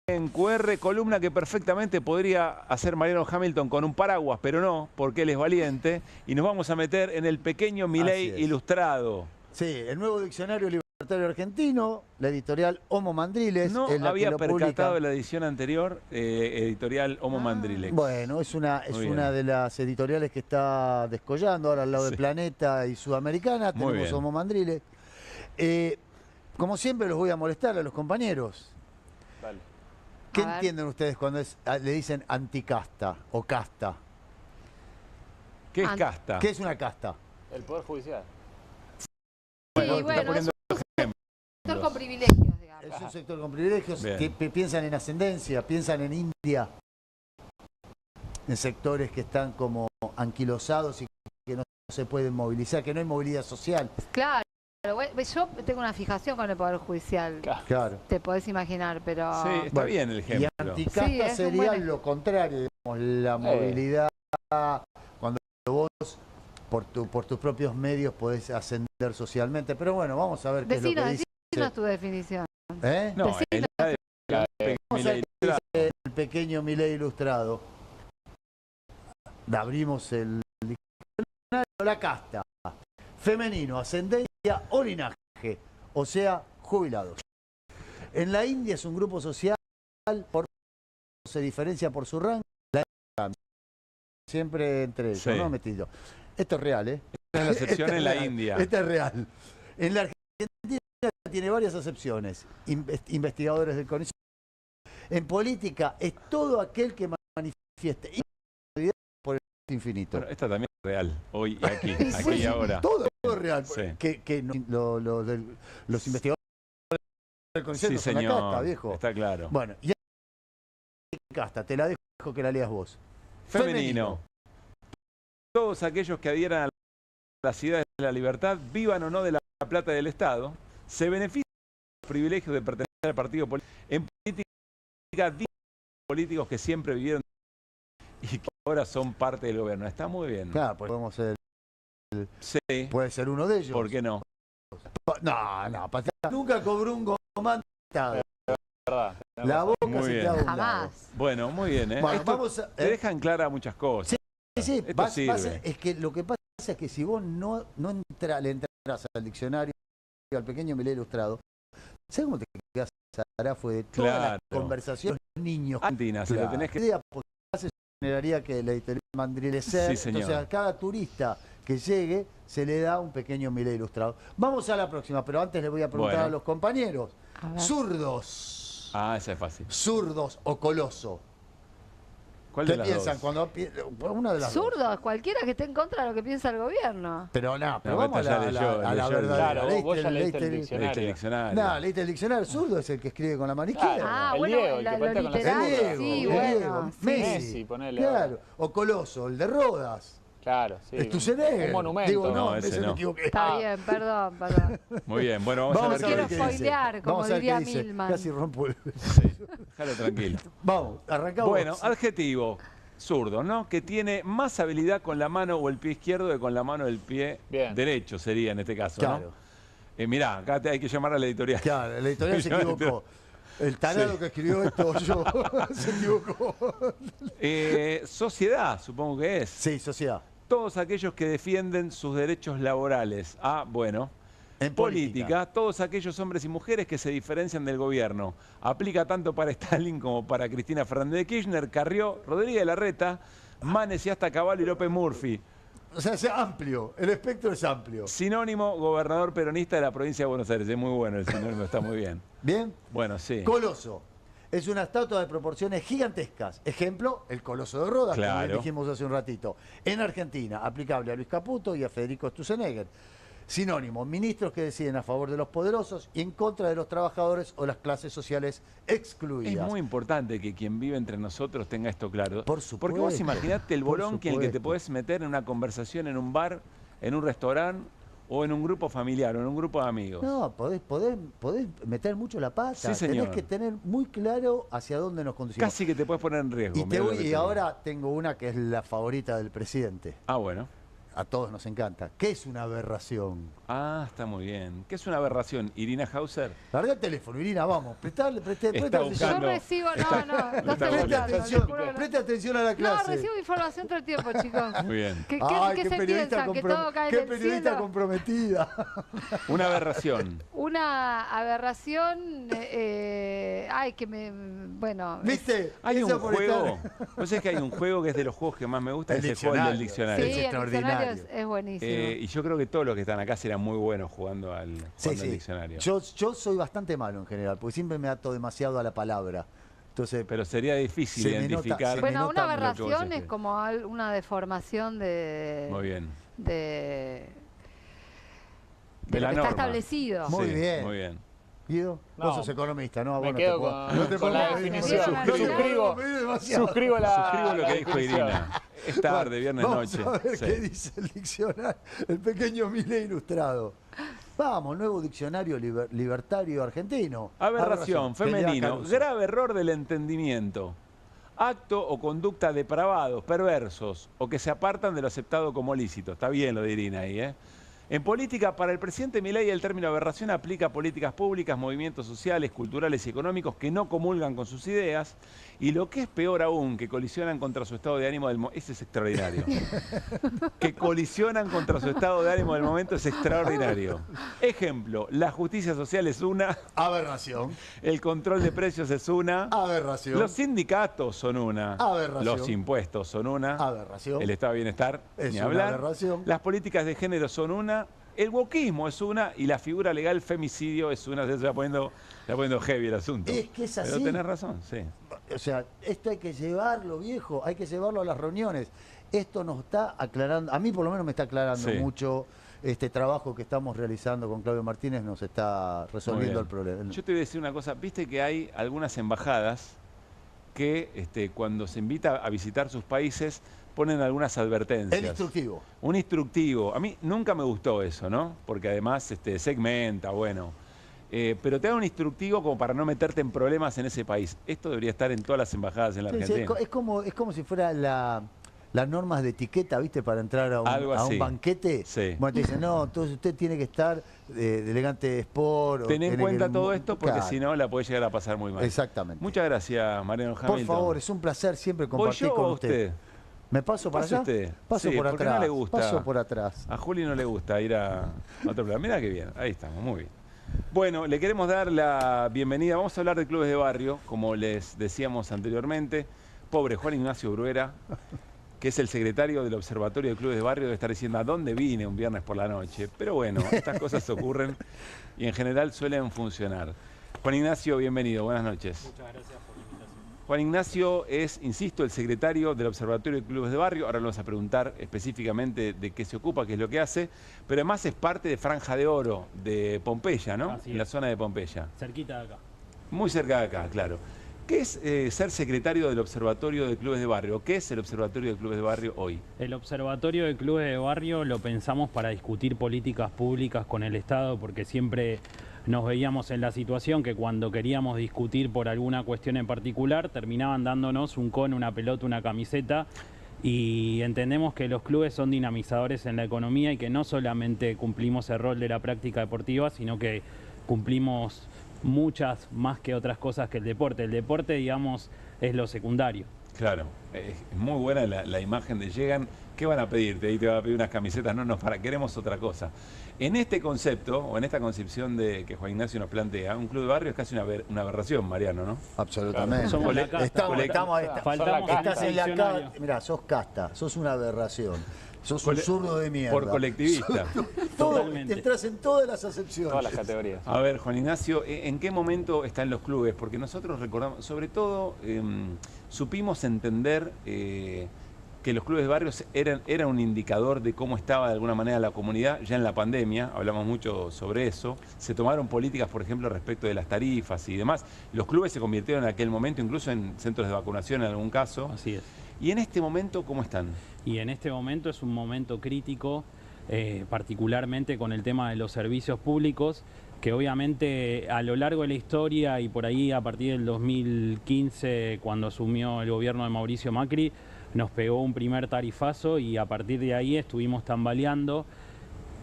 en QR, columna que perfectamente podría hacer Mariano Hamilton con un paraguas, pero no, porque él es valiente. Y nos vamos a meter en el pequeño Milei ilustrado. Sí, el nuevo diccionario libertario argentino, la editorial Homo Mandriles. No es la había que lo percatado publica. de la edición anterior, editorial Homo Mandriles. Bueno, es una de las editoriales que está descollando ahora al lado de Planeta y Sudamericana. Muy Tenemos bien. Homo Mandriles. Como siempre los voy a molestar a los compañeros. Dale. ¿Qué entienden ustedes cuando le dicen anticasta o casta? ¿Qué es casta? ¿Qué es una casta? El Poder Judicial. Sí, bueno, es un sector con privilegios, digamos. Es un sector con privilegios Bien. que piensan en ascendencia, piensan en India, en sectores que están como anquilosados y que no se pueden movilizar, que no hay movilidad social. Claro, yo tengo una fijación con el Poder Judicial. Claro. Te podés imaginar, pero... Sí, está bien el ejemplo. Y anticasta Sí, es un sería buen- lo contrario, digamos, la movilidad, cuando vos por tus propios medios podés ascender socialmente. Pero bueno, vamos a ver qué es lo que dice. Decinos tu definición. ¿Eh? No, es la de Vamos a ver Milei qué dice el pequeño Milei ilustrado. Abrimos el diccionario. La casta. Femenino, ascendencia o linaje. O sea, jubilados. En la India es un grupo social, se diferencia por su rango. Siempre entre ellos, Sí. ¿no? Metido. Esto es real, ¿eh? Esta es la excepción Esta es en la real. India. Esta es real. En la Argentina tiene varias acepciones. Investigadores del CONICET. En política es todo aquel que manifieste inconformidad por el infinito. Bueno, esta también es real, hoy y aquí, aquí y ahora. Todo es real. Sí. Que los investigadores del CONICET Sí, no son la señor, casta, viejo. está claro. Bueno, y casta, te la dejo que la leas vos. Femenino. Todos aquellos que adhieran a las ideas de la libertad, vivan o no de la plata del Estado, se benefician de los privilegios de pertenecer al partido político. En política, políticos que siempre vivieron y que ahora son parte del gobierno. Está muy bien. Claro, pues podemos ser. Sí. Puede ser uno de ellos. ¿Por qué no? No, nunca cobró un gomán. La boca Muy se bien. te da un lado. Jamás. Bueno, muy bien. ¿eh? Bueno, Esto vamos a- te dejan clara muchas cosas. Sí, Esto sirve. es que lo que pasa es que si vos no le entras al diccionario, al pequeño Milei ilustrado, ¿sabes cómo te quedás? Sara? Fue de toda la Claro. conversación de los niños. Argentina, si lo tenés que... idea, porque se generaría que la editorial Mandriles Sí, señor. entonces a cada turista que llegue se le da un pequeño Milei ilustrado. Vamos a la próxima, pero antes le voy a preguntar Bueno. a los compañeros. A ver. Zurdos. Ah, esa es fácil. Zurdos o coloso. ¿Cuál ¿Qué de las piensan dos? cuando una de las dos? Zurdos, cualquiera que esté en contra de lo que piensa el gobierno. Pero no, pero No, vamos a esta ya la leyó verdad. Claro, vos ya leíste el Leíste diccionario. el diccionario. No, leíste el diccionario. Zurdo es el que escribe con la mano izquierda. Ah, El bueno, Diego, el que lo patea con la literal, zurda. sí, Diego, bueno. sí. Messi, ponele claro. O Coloso, el de Rodas. Claro, sí. Estuzenegger. Un monumento. Digo, No, no, ese ese me no. equivoqué. Está bien, perdón. Muy bien, bueno, vamos, Vamos a a ver ver quiero qué dice. spoilear, como Vamos a ver diría qué dice. Milman. Casi rompo el... Déjalo tranquilo. Vamos, arrancamos. Bueno, adjetivo. Zurdo, ¿no? Que tiene más habilidad con la mano o el pie izquierdo que con la mano del pie Bien. derecho, sería en este caso, Claro. ¿no? Mirá, acá hay que llamar a la editorial. Claro, el editorial se equivocó. El tarado Sí. que escribió esto, yo, se equivocó. Sociedad, supongo que es. Sí, sociedad. Todos aquellos que defienden sus derechos laborales. Ah, bueno. En Política, todos aquellos hombres y mujeres que se diferencian del gobierno. Aplica tanto para Stalin como para Cristina Fernández de Kirchner, Carrió, Rodríguez Larreta, Manes y hasta Cavallo y López Murphy. O sea, es amplio. El espectro es amplio. Sinónimo, gobernador peronista de la provincia de Buenos Aires. Es muy bueno el sinónimo, está muy bien. ¿Bien? Bueno, sí. Coloso. Es una estatua de proporciones gigantescas. Ejemplo, el Coloso de Rodas, como Claro. bien dijimos hace un ratito. En Argentina, aplicable a Luis Caputo y a Federico Sturzenegger. Sinónimo, ministros que deciden a favor de los poderosos y en contra de los trabajadores o las clases sociales excluidas. Es muy importante que quien vive entre nosotros tenga esto claro. Por supuesto. Porque vos imaginate el Por bolonqui en el que te supuesto. podés meter en una conversación en un bar, en un restaurante o en un grupo familiar o en un grupo de amigos. No, podés meter mucho la pata. Sí, señor. Tenés que tener muy claro hacia dónde nos conducimos. Casi que te puedes poner en riesgo. Y, mirá lo que te y digo. ahora tengo una que es la favorita del presidente. Ah, bueno. a todos nos encanta. ¿Qué es una aberración? Ah, está muy bien. ¿Qué es una aberración? Irina Hauser. Larga el teléfono, Irina, vamos. Presta atención. Yo recibo, no estoy Preste atención a la clase. No, recibo información todo el tiempo, chicos. Muy bien. ¿Qué se piensan? ¿Que todo cae qué del periodista cielo? comprometida. Una aberración. Una aberración, bueno... ¿Viste? Hay un juego, ¿no sé que hay un juego que es de los juegos que más me gusta, que es el juego del diccionario? Sí, el diccionario es buenísimo. Y yo creo que todos los que están acá serán muy buenos jugando al diccionario. Yo soy bastante malo en general, porque siempre me ato demasiado a la palabra. Entonces, pero sería difícil identificar. Bueno, una aberración es como una deformación muy bien. de la lo que norma. está establecido. Muy bien. Muy bien. Guido, vos sos economista, ¿no? Me quedo con la definición. Suscribo lo que dijo Irina. Es tarde, viernes noche. Vamos a ver qué dice el diccionario, el pequeño Milei ilustrado. Vamos, nuevo diccionario libertario argentino. Aberración, femenino, grave error del entendimiento. Acto o conducta depravados, perversos, o que se apartan de lo aceptado como lícito. Está bien lo de Irina ahí, ¿eh? En política, para el presidente Milei, el término aberración aplica a políticas públicas, movimientos sociales, culturales y económicos que no comulgan con sus ideas y lo que es peor aún, que colisionan contra su estado de ánimo del momento. Ese es extraordinario. Que colisionan contra su estado de ánimo del momento es extraordinario. Ejemplo, la justicia social es una... aberración. El control de precios es una... aberración. Los sindicatos son una... aberración. Los impuestos son una... aberración. El estado de bienestar, es ni una hablar. aberración. Las políticas de género son una... El wokismo es una y la figura legal femicidio es una. Se va poniendo heavy el asunto. Es que es así. Pero tenés razón, sí. O sea, esto hay que llevarlo, viejo, hay que llevarlo a las reuniones. Esto nos está aclarando, a mí por lo menos me está aclarando mucho este trabajo que estamos realizando con Claudio Martínez, nos está resolviendo el problema. Yo te voy a decir una cosa, viste que hay algunas embajadas que cuando se invita a visitar sus países ponen algunas advertencias. El instructivo. Un instructivo. A mí nunca me gustó eso, ¿no? Porque además segmenta, bueno. Pero te da un instructivo como para no meterte en problemas en ese país. Esto debería estar en todas las embajadas en la Argentina. Es como si fuera las normas de etiqueta, ¿viste? Para entrar a un banquete. Sí. Bueno, te dicen, no, entonces usted tiene que estar de elegante sport. Ten en cuenta todo esto porque si no la puede llegar a pasar muy mal. Exactamente. Muchas gracias, Mariano Hamilton. Por favor, es un placer siempre compartir con usted. ¿Me paso para allá? Paso por atrás. No le gusta. Paso por atrás. A Juli no le gusta ir a otro plan. Mirá qué bien, ahí estamos, muy bien. Bueno, le queremos dar la bienvenida. Vamos a hablar de clubes de barrio, como les decíamos anteriormente. Pobre Juan Ignacio Bruera, que es el secretario del Observatorio de Clubes de Barrio, debe estar diciendo a dónde vine un viernes por la noche. Pero bueno, estas cosas ocurren y en general suelen funcionar. Juan Ignacio, bienvenido, buenas noches. Muchas gracias por la invitación. Juan Ignacio es, insisto, el secretario del Observatorio de Clubes de Barrio. Ahora le vamos a preguntar específicamente de qué se ocupa, qué es lo que hace. Pero además es parte de Franja de Oro de Pompeya, ¿no? Así en la zona de Pompeya. Cerquita de acá. Muy cerca de acá, claro. ¿Qué es ser secretario del Observatorio de Clubes de Barrio? ¿Qué es el Observatorio de Clubes de Barrio hoy? El Observatorio de Clubes de Barrio lo pensamos para discutir políticas públicas con el Estado, porque siempre nos veíamos en la situación que cuando queríamos discutir por alguna cuestión en particular, terminaban dándonos un cono, una pelota, una camiseta, y entendemos que los clubes son dinamizadores en la economía y que no solamente cumplimos el rol de la práctica deportiva, sino que cumplimos muchas más que otras cosas que el deporte. El deporte, digamos, es lo secundario. Claro, es muy buena la imagen de llegan. ¿Qué van a pedirte? Ahí te van a pedir unas camisetas, no, queremos otra cosa. En este concepto, o en esta concepción que Juan Ignacio nos plantea, un club de barrio es casi una aberración, Mariano, ¿no? Absolutamente. Claro. Estás en la casta. Mirá, sos casta, sos una aberración. Sos un zurdo de mierda. Por colectivista. Totalmente. Entras en todas las acepciones. Todas las categorías. A ver, Juan Ignacio, ¿en qué momento están los clubes? Porque nosotros recordamos, sobre todo, supimos entender que los clubes de barrios eran un indicador de cómo estaba de alguna manera la comunidad ya en la pandemia. Hablamos mucho sobre eso. Se tomaron políticas, por ejemplo, respecto de las tarifas y demás. Los clubes se convirtieron en aquel momento incluso en centros de vacunación en algún caso. Así es. ¿Y en este momento cómo están? Y en este momento es un momento crítico, particularmente con el tema de los servicios públicos, que obviamente a lo largo de la historia y por ahí a partir del 2015, cuando asumió el gobierno de Mauricio Macri, nos pegó un primer tarifazo y a partir de ahí estuvimos tambaleando.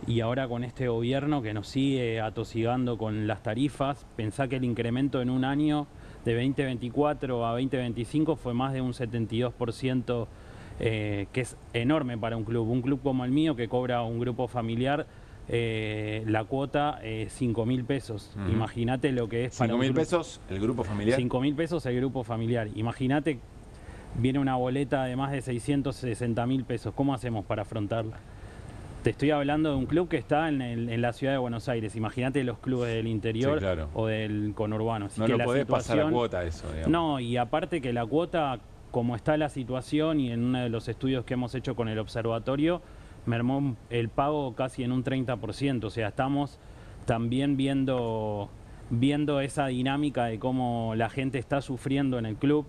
Y ahora con este gobierno que nos sigue atosigando con las tarifas, pensá que el incremento en un año de 2024 a 2025 fue más de un 72%, que es enorme para un club. Un club como el mío, que cobra un grupo familiar, la cuota 5.000 pesos. Imagínate lo que es para 5.000 pesos el grupo familiar. 5.000 pesos el grupo familiar. Imagínate, viene una boleta de más de 660.000 pesos. ¿Cómo hacemos para afrontarla? Te estoy hablando de un club que está en la ciudad de Buenos Aires. Imagínate los clubes del interior, sí, claro, o del conurbano. Así no que lo podés pasar a cuota eso, digamos. No, y aparte que la cuota, como está la situación y en uno de los estudios que hemos hecho con el observatorio, mermó el pago casi en un 30%. O sea, estamos también viendo esa dinámica de cómo la gente está sufriendo en el club.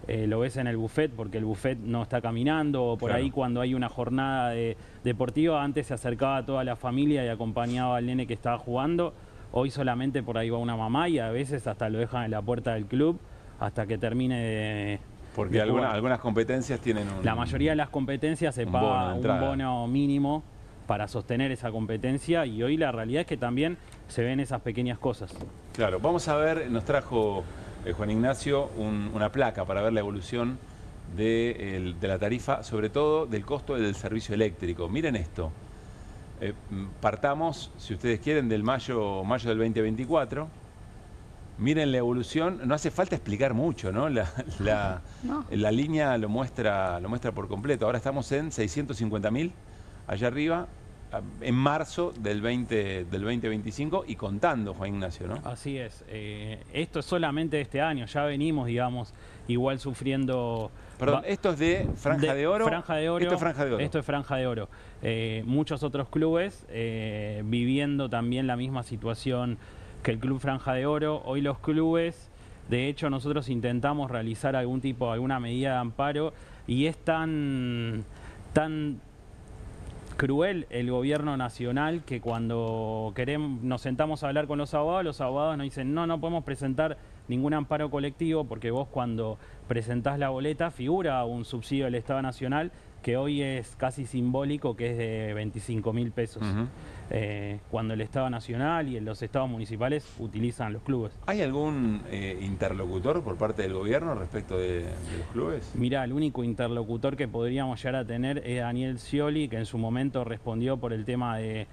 Lo ves en el buffet, porque el buffet no está caminando, o por Claro. ahí cuando hay una jornada deportiva, antes se acercaba toda la familia y acompañaba al nene que estaba jugando. Hoy solamente por ahí va una mamá y a veces hasta lo dejan en la puerta del club hasta que termine de... Porque de jugar. algunas competencias tienen un... La mayoría de las competencias se paga un bono mínimo para sostener esa competencia, y hoy la realidad es que también se ven esas pequeñas cosas. Claro, vamos a ver, nos trajo Juan Ignacio una placa para ver la evolución de la tarifa, sobre todo del costo del servicio eléctrico. Miren esto, partamos, si ustedes quieren, del mayo del 2024. Miren la evolución, no hace falta explicar mucho, ¿no? La línea lo muestra por completo. Ahora estamos en 650.000 allá arriba, en marzo del 2025 y contando, Juan Ignacio, ¿no? Así es. Esto es solamente de este año. Ya venimos, digamos, igual sufriendo... Perdón, ¿esto es de Franja de Oro? Franja de Oro. Esto es Franja de Oro. Esto es Franja de Oro. Muchos otros clubes viviendo también la misma situación que el Club Franja de Oro. Hoy los clubes, de hecho, nosotros intentamos realizar alguna medida de amparo, y es tan cruel el gobierno nacional que cuando nos sentamos a hablar con los abogados nos dicen no podemos presentar ningún amparo colectivo, porque vos cuando presentás la boleta figura un subsidio del Estado Nacional que hoy es casi simbólico, que es de 25.000 pesos. Cuando el Estado Nacional y los estados municipales utilizan los clubes. ¿Hay algún interlocutor por parte del gobierno respecto de los clubes? Mirá, el único interlocutor que podríamos llegar a tener es Daniel Scioli, que en su momento respondió por el tema de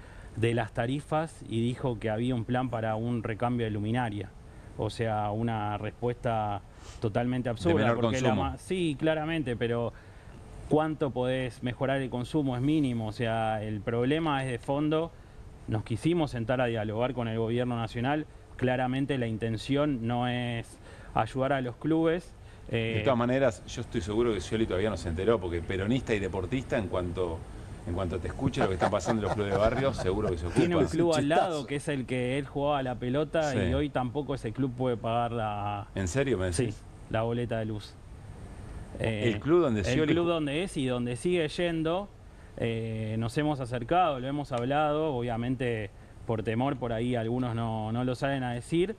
las tarifas y dijo que había un plan para un recambio de luminaria. O sea, una respuesta totalmente absurda. De menor consumo. Sí, claramente, pero ¿cuánto podés mejorar el consumo? Es mínimo. O sea, el problema es de fondo. Nos quisimos sentar a dialogar con el gobierno nacional. Claramente la intención no es ayudar a los clubes. De todas maneras, yo estoy seguro que Scioli todavía no se enteró, porque peronista y deportista, en cuanto te escuche lo que está pasando en los clubes de barrio, seguro que se ocupa. Tiene un club al lado que es el que él jugaba la pelota, sí, y hoy tampoco ese club puede pagar la... ¿En serio me decís? Sí, la boleta de luz. El club donde Scioli... El club donde es y donde sigue yendo, nos hemos acercado, lo hemos hablado, obviamente por temor por ahí algunos no lo salen a decir,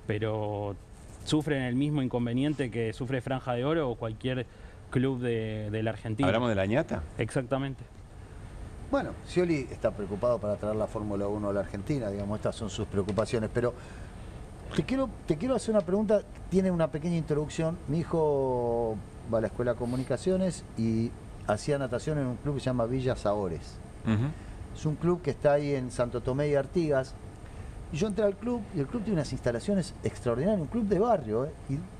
pero sufren el mismo inconveniente que sufre Franja de Oro o cualquier club de la Argentina. ¿Hablamos de la ñata? Exactamente. Bueno, Scioli está preocupado para traer la Fórmula 1 a la Argentina, digamos, estas son sus preocupaciones, pero te quiero hacer una pregunta, tiene una pequeña introducción. Mi hijo va a la Escuela de Comunicaciones y hacía natación en un club que se llama Villa Saores. Es un club que está ahí en Santo Tomé y Artigas. Y yo entré al club y el club tiene unas instalaciones extraordinarias, un club de barrio,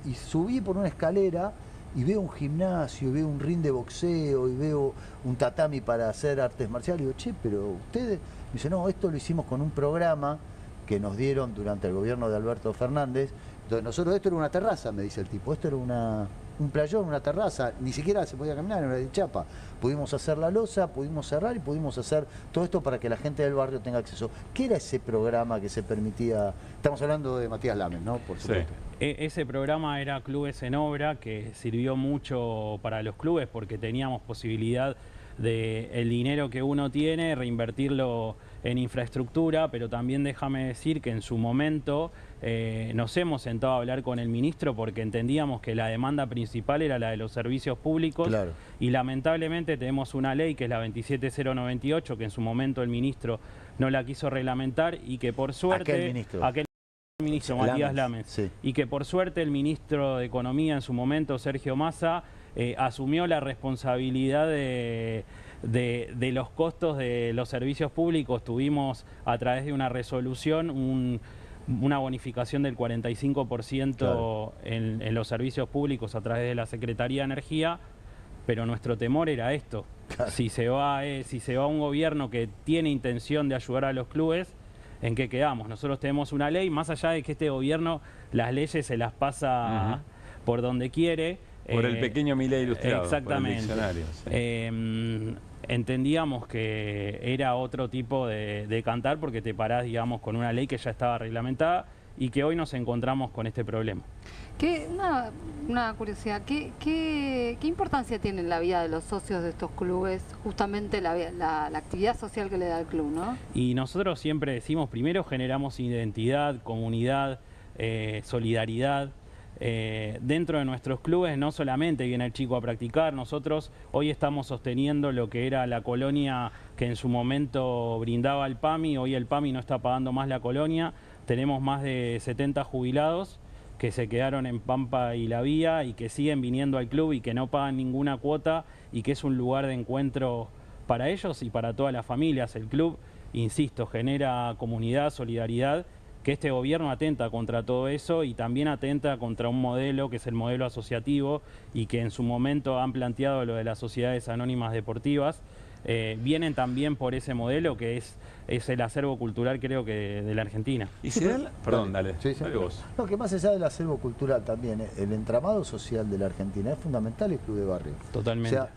y subí por una escalera y veo un gimnasio, y veo un ring de boxeo, y veo un tatami para hacer artes marciales. Y digo, che, pero ustedes... Me dice, no, esto lo hicimos con un programa que nos dieron durante el gobierno de Alberto Fernández. Entonces nosotros, esto era una terraza, me dice el tipo, esto era un playón, una terraza, ni siquiera se podía caminar, era de chapa. Pudimos hacer la losa, pudimos cerrar y pudimos hacer todo esto para que la gente del barrio tenga acceso. ¿Qué era ese programa que se permitía? Estamos hablando de Matías Lames, ¿no? Por supuesto. Sí. Ese programa era Clubes en Obra, que sirvió mucho para los clubes porque teníamos posibilidad el dinero que uno tiene, reinvertirlo en infraestructura, pero también déjame decir que en su momento nos hemos sentado a hablar con el ministro porque entendíamos que la demanda principal era la de los servicios públicos, claro. Y lamentablemente tenemos una ley que es la 27098, que en su momento el ministro no la quiso reglamentar y que por suerte... Aquel ministro Matías Lames, sí. Y que por suerte el ministro de Economía en su momento, Sergio Massa, asumió la responsabilidad de los costos de los servicios públicos. Tuvimos a través de una resolución una bonificación del 45%, claro. en los servicios públicos a través de la Secretaría de Energía, pero nuestro temor era esto. Claro. Si se va un gobierno que tiene intención de ayudar a los clubes, ¿en qué quedamos? Nosotros tenemos una ley, más allá de que este gobierno las leyes se las pasa por donde quiere. Por el pequeño Milei ilustrado. Exactamente. Por el diccionario, sí. Entendíamos que era otro tipo de cantar porque te parás, digamos, con una ley que ya estaba reglamentada y que hoy nos encontramos con este problema. Una curiosidad, ¿qué importancia tiene en la vida de los socios de estos clubes justamente la actividad social que le da el club, ¿no? Y nosotros siempre decimos, primero generamos identidad, comunidad, solidaridad. Dentro de nuestros clubes no solamente viene el chico a practicar, nosotros hoy estamos sosteniendo lo que era la colonia que en su momento brindaba el PAMI, hoy el PAMI no está pagando más la colonia, tenemos más de 70 jubilados que se quedaron en Pampa y La Vía y que siguen viniendo al club y que no pagan ninguna cuota y que es un lugar de encuentro para ellos y para todas las familias. El club, insisto, genera comunidad, solidaridad, que este gobierno atenta contra todo eso y también atenta contra un modelo que es el modelo asociativo y que en su momento han planteado lo de las sociedades anónimas deportivas. Vienen también por ese modelo que es el acervo cultural, creo que de la Argentina. Y si perdón, dale. Sí, sí. Dale vos. No, que más allá del acervo cultural también, el entramado social de la Argentina es fundamental, el club de barrio. Totalmente. O sea,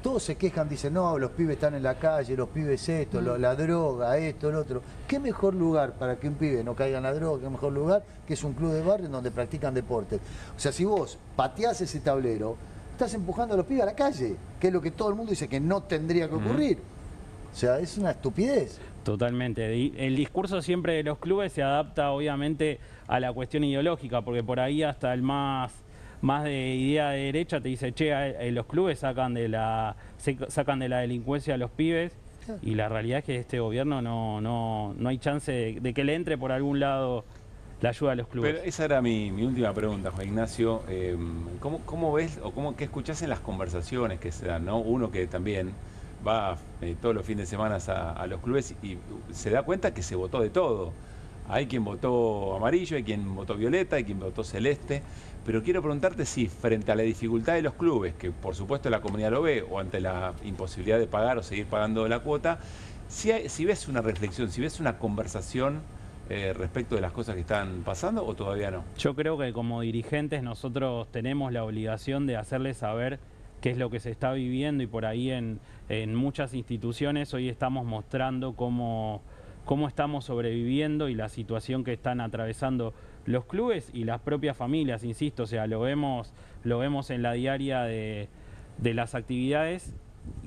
todos se quejan, dicen, no, los pibes están en la calle, los pibes esto, la droga, esto, lo otro. ¿Qué mejor lugar para que un pibe no caiga en la droga? ¿Qué mejor lugar que es un club de barrio en donde practican deportes? O sea, si vos pateás ese tablero, estás empujando a los pibes a la calle, que es lo que todo el mundo dice que no tendría que ocurrir. O sea, es una estupidez. Totalmente. El discurso siempre de los clubes se adapta obviamente a la cuestión ideológica, porque por ahí hasta el más de idea de derecha te dice, che, los clubes sacan de la delincuencia a los pibes, y la realidad es que este gobierno no hay chance de que le entre por algún lado la ayuda a los clubes. Pero esa era mi última pregunta, Juan Ignacio. ¿Cómo ves o qué escuchás en las conversaciones que se dan, ¿no? Uno que también va todos los fines de semana a los clubes y se da cuenta que se votó de todo. Hay quien votó amarillo, hay quien votó violeta, hay quien votó celeste. Pero quiero preguntarte si frente a la dificultad de los clubes, que por supuesto la comunidad lo ve, o ante la imposibilidad de pagar o seguir pagando la cuota, si ves una reflexión, si ves una conversación respecto de las cosas que están pasando, o todavía no. Yo creo que como dirigentes nosotros tenemos la obligación de hacerles saber qué es lo que se está viviendo, y por ahí en muchas instituciones hoy estamos mostrando cómo estamos sobreviviendo y la situación que están atravesando los clubes y las propias familias, insisto, o sea, lo vemos en la diaria de las actividades,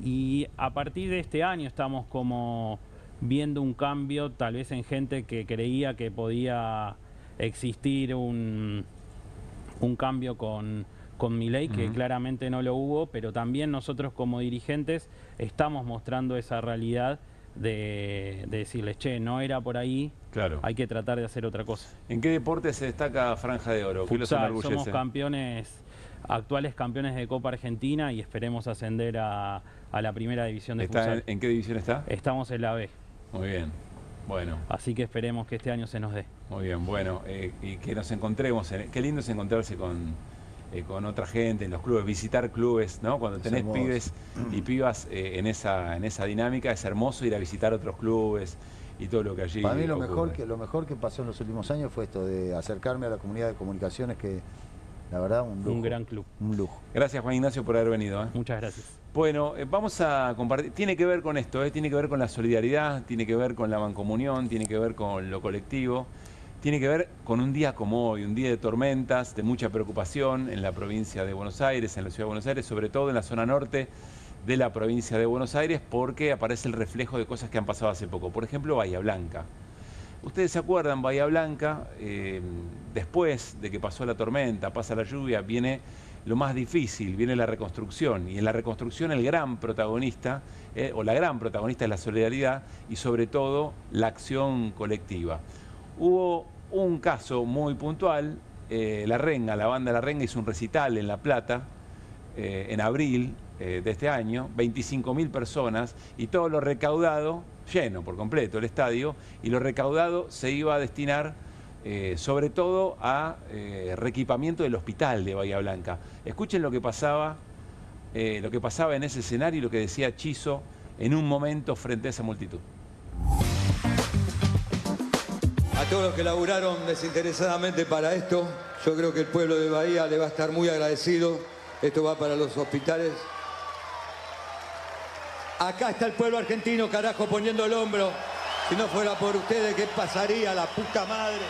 y a partir de este año estamos como viendo un cambio tal vez en gente que creía que podía existir un cambio con Milei, que claramente no lo hubo, pero también nosotros como dirigentes estamos mostrando esa realidad de decirles, che, no era por ahí, claro, hay que tratar de hacer otra cosa. ¿En qué deporte se destaca Franja de Oro? Futsal, somos actuales campeones de Copa Argentina y esperemos ascender a la primera división de futsal. ¿En qué división está? Estamos en la B. Muy bien, bueno. Así que esperemos que este año se nos dé. Muy bien, bueno, y que nos encontremos, qué lindo es encontrarse con otra gente en los clubes, visitar clubes, ¿no? Cuando tenés pibes y pibas en esa dinámica, es hermoso ir a visitar otros clubes y todo lo que allí Para mí lo mejor que pasó en los últimos años fue esto, de acercarme a la comunidad de comunicaciones, que la verdad un lujo. Un gran club. Un lujo. Gracias, Juan Ignacio, por haber venido. Muchas gracias. Bueno, vamos a compartir, tiene que ver con esto, tiene que ver con la solidaridad, tiene que ver con la mancomunión, tiene que ver con lo colectivo. Tiene que ver con un día como hoy, un día de tormentas, de mucha preocupación en la provincia de Buenos Aires, en la ciudad de Buenos Aires, sobre todo en la zona norte de la provincia de Buenos Aires porque aparece el reflejo de cosas que han pasado hace poco. Por ejemplo, Bahía Blanca. Ustedes se acuerdan, Bahía Blanca, después de que pasó la tormenta, pasa la lluvia, viene lo más difícil, viene la reconstrucción. Y en la reconstrucción el gran protagonista, o la gran protagonista es la solidaridad y sobre todo la acción colectiva. Hubo un caso muy puntual, La Renga, la banda La Renga hizo un recital en La Plata en abril de este año, 25.000 personas y todo lo recaudado, lleno por completo el estadio, y lo recaudado se iba a destinar sobre todo a reequipamiento del hospital de Bahía Blanca. Escuchen lo que pasaba en ese escenario y lo que decía Chiso en un momento frente a esa multitud. A todos los que laburaron desinteresadamente para esto, yo creo que el pueblo de Bahía le va a estar muy agradecido. Esto va para los hospitales. Acá está el pueblo argentino, carajo, poniendo el hombro. Si no fuera por ustedes, ¿qué pasaría? La puta madre.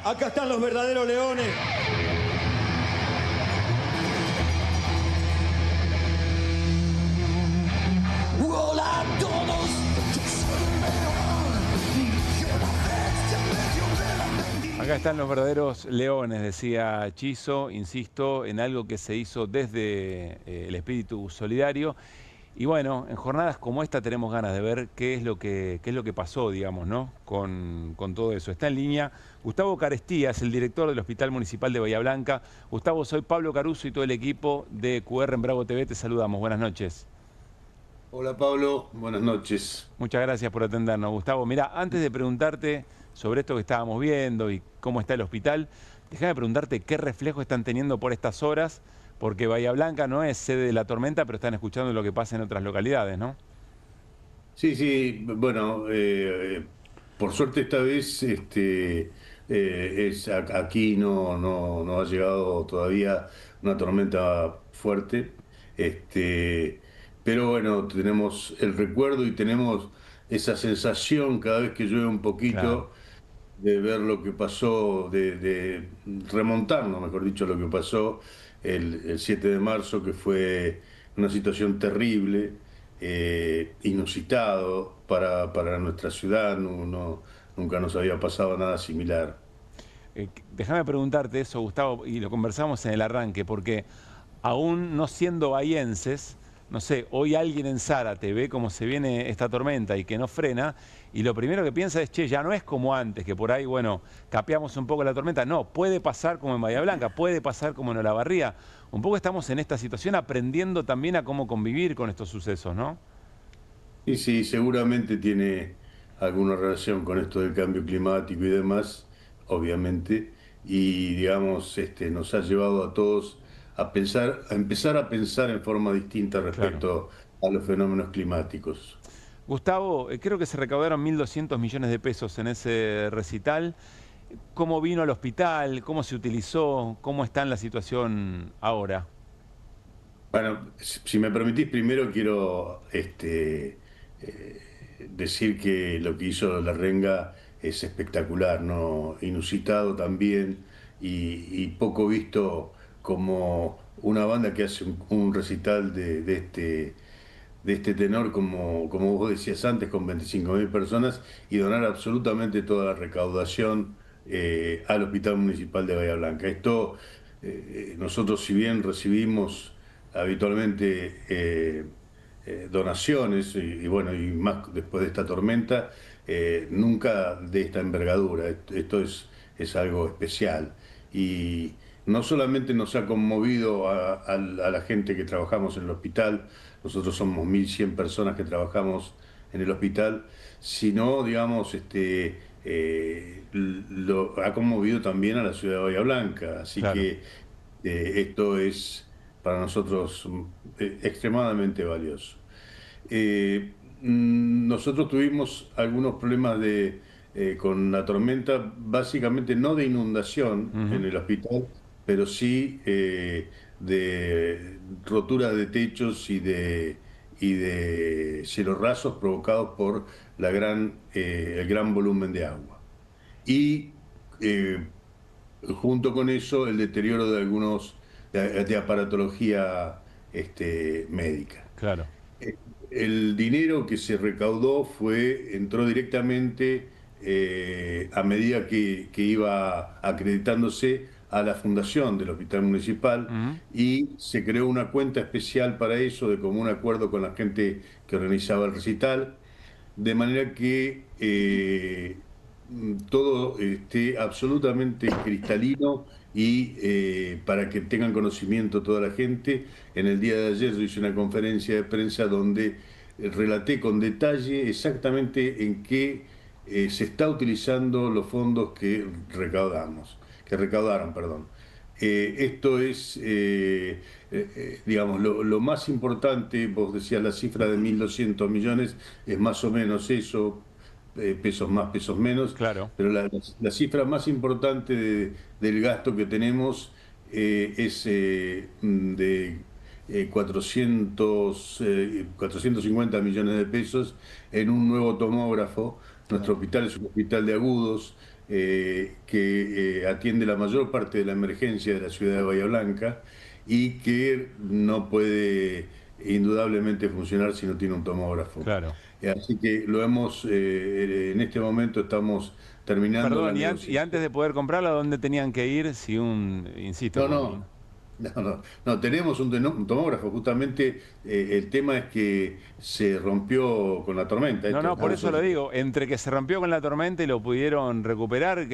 Acá están los verdaderos leones. Hola a todos. Acá están los verdaderos leones, decía Chiso, insisto, en algo que se hizo desde el espíritu solidario. Y bueno, en jornadas como esta tenemos ganas de ver qué es lo que pasó, digamos, ¿no? Con todo eso. Está en línea Gustavo Carestía, es el director del Hospital Municipal de Bahía Blanca. Gustavo, soy Pablo Caruso y todo el equipo de QR en Bravo TV. Te saludamos. Buenas noches. Hola Pablo, buenas noches. Muchas gracias por atendernos, Gustavo. Mira, antes de preguntarte sobre esto que estábamos viendo y cómo está el hospital, déjame preguntarte qué reflejo están teniendo por estas horas, porque Bahía Blanca no es sede de la tormenta, pero están escuchando lo que pasa en otras localidades, ¿no? Sí, bueno, por suerte esta vez aquí no ha llegado todavía una tormenta fuerte, pero bueno, tenemos el recuerdo y tenemos esa sensación cada vez que llueve un poquito, claro, de ver lo que pasó, de remontarnos, mejor dicho, lo que pasó el 7 de marzo, que fue una situación terrible, inusitado para nuestra ciudad, nunca nos había pasado nada similar. Déjame preguntarte eso, Gustavo, y lo conversamos en el arranque, porque aún no siendo bahienses, no sé, hoy alguien en Zárate ve cómo se viene esta tormenta y que no frena, y lo primero que piensa es, che, ya no es como antes, que por ahí, bueno, capeamos un poco la tormenta. No, puede pasar como en Bahía Blanca, puede pasar como en Olavarría. Un poco estamos en esta situación aprendiendo también a cómo convivir con estos sucesos, ¿no? Sí, seguramente tiene alguna relación con esto del cambio climático y demás, obviamente, y digamos, nos ha llevado a todos a empezar a pensar en forma distinta respecto, claro, a los fenómenos climáticos. Gustavo, creo que se recaudaron 1.200 millones de pesos en ese recital. ¿Cómo vino al hospital? ¿Cómo se utilizó? ¿Cómo está en la situación ahora? Bueno, si me permitís, primero quiero decir que lo que hizo La Renga es espectacular, ¿no? Inusitado también y poco visto, como una banda que hace un recital de este tenor, como vos decías antes, con 25.000 personas, y donar absolutamente toda la recaudación al Hospital Municipal de Bahía Blanca. Esto, nosotros si bien recibimos habitualmente donaciones, y bueno, y más después de esta tormenta, nunca de esta envergadura. Esto es algo especial. Y no solamente nos ha conmovido a la gente que trabajamos en el hospital, nosotros somos 1.100 personas que trabajamos en el hospital, sino, digamos, lo ha conmovido también a la ciudad de Bahía Blanca. Así claro, que esto es para nosotros extremadamente valioso. Nosotros tuvimos algunos problemas con la tormenta, básicamente no de inundación en el hospital, pero sí de rotura de techos y de cielos rasos provocados por el gran volumen de agua. Y junto con eso el deterioro de algunos de aparatología médica. Claro. El dinero que se recaudó entró directamente a medida que iba acreditándose a la fundación del Hospital Municipal y se creó una cuenta especial para eso de común acuerdo con la gente que organizaba el recital, de manera que todo esté absolutamente cristalino y para que tengan conocimiento toda la gente. En el día de ayer yo hice una conferencia de prensa donde relaté con detalle exactamente en qué se está utilizando los fondos que recaudaron. Esto es, digamos, lo más importante. Vos decías la cifra de 1.200 millones, es más o menos eso, pesos más, pesos menos, claro. Pero la cifra más importante del gasto que tenemos es de 450 millones de pesos en un nuevo tomógrafo. Nuestro hospital es un hospital de agudos que atiende la mayor parte de la emergencia de la ciudad de Bahía Blanca y que no puede indudablemente funcionar si no tiene un tomógrafo. Claro. Así que lo hemos, en este momento estamos terminando. Perdón, y antes de poder comprarla, ¿dónde tenían que ir? Si insisto. No, tenemos un tomógrafo. Justamente el tema es que se rompió con la tormenta. Por eso lo digo. Entre que se rompió con la tormenta y lo pudieron recuperar,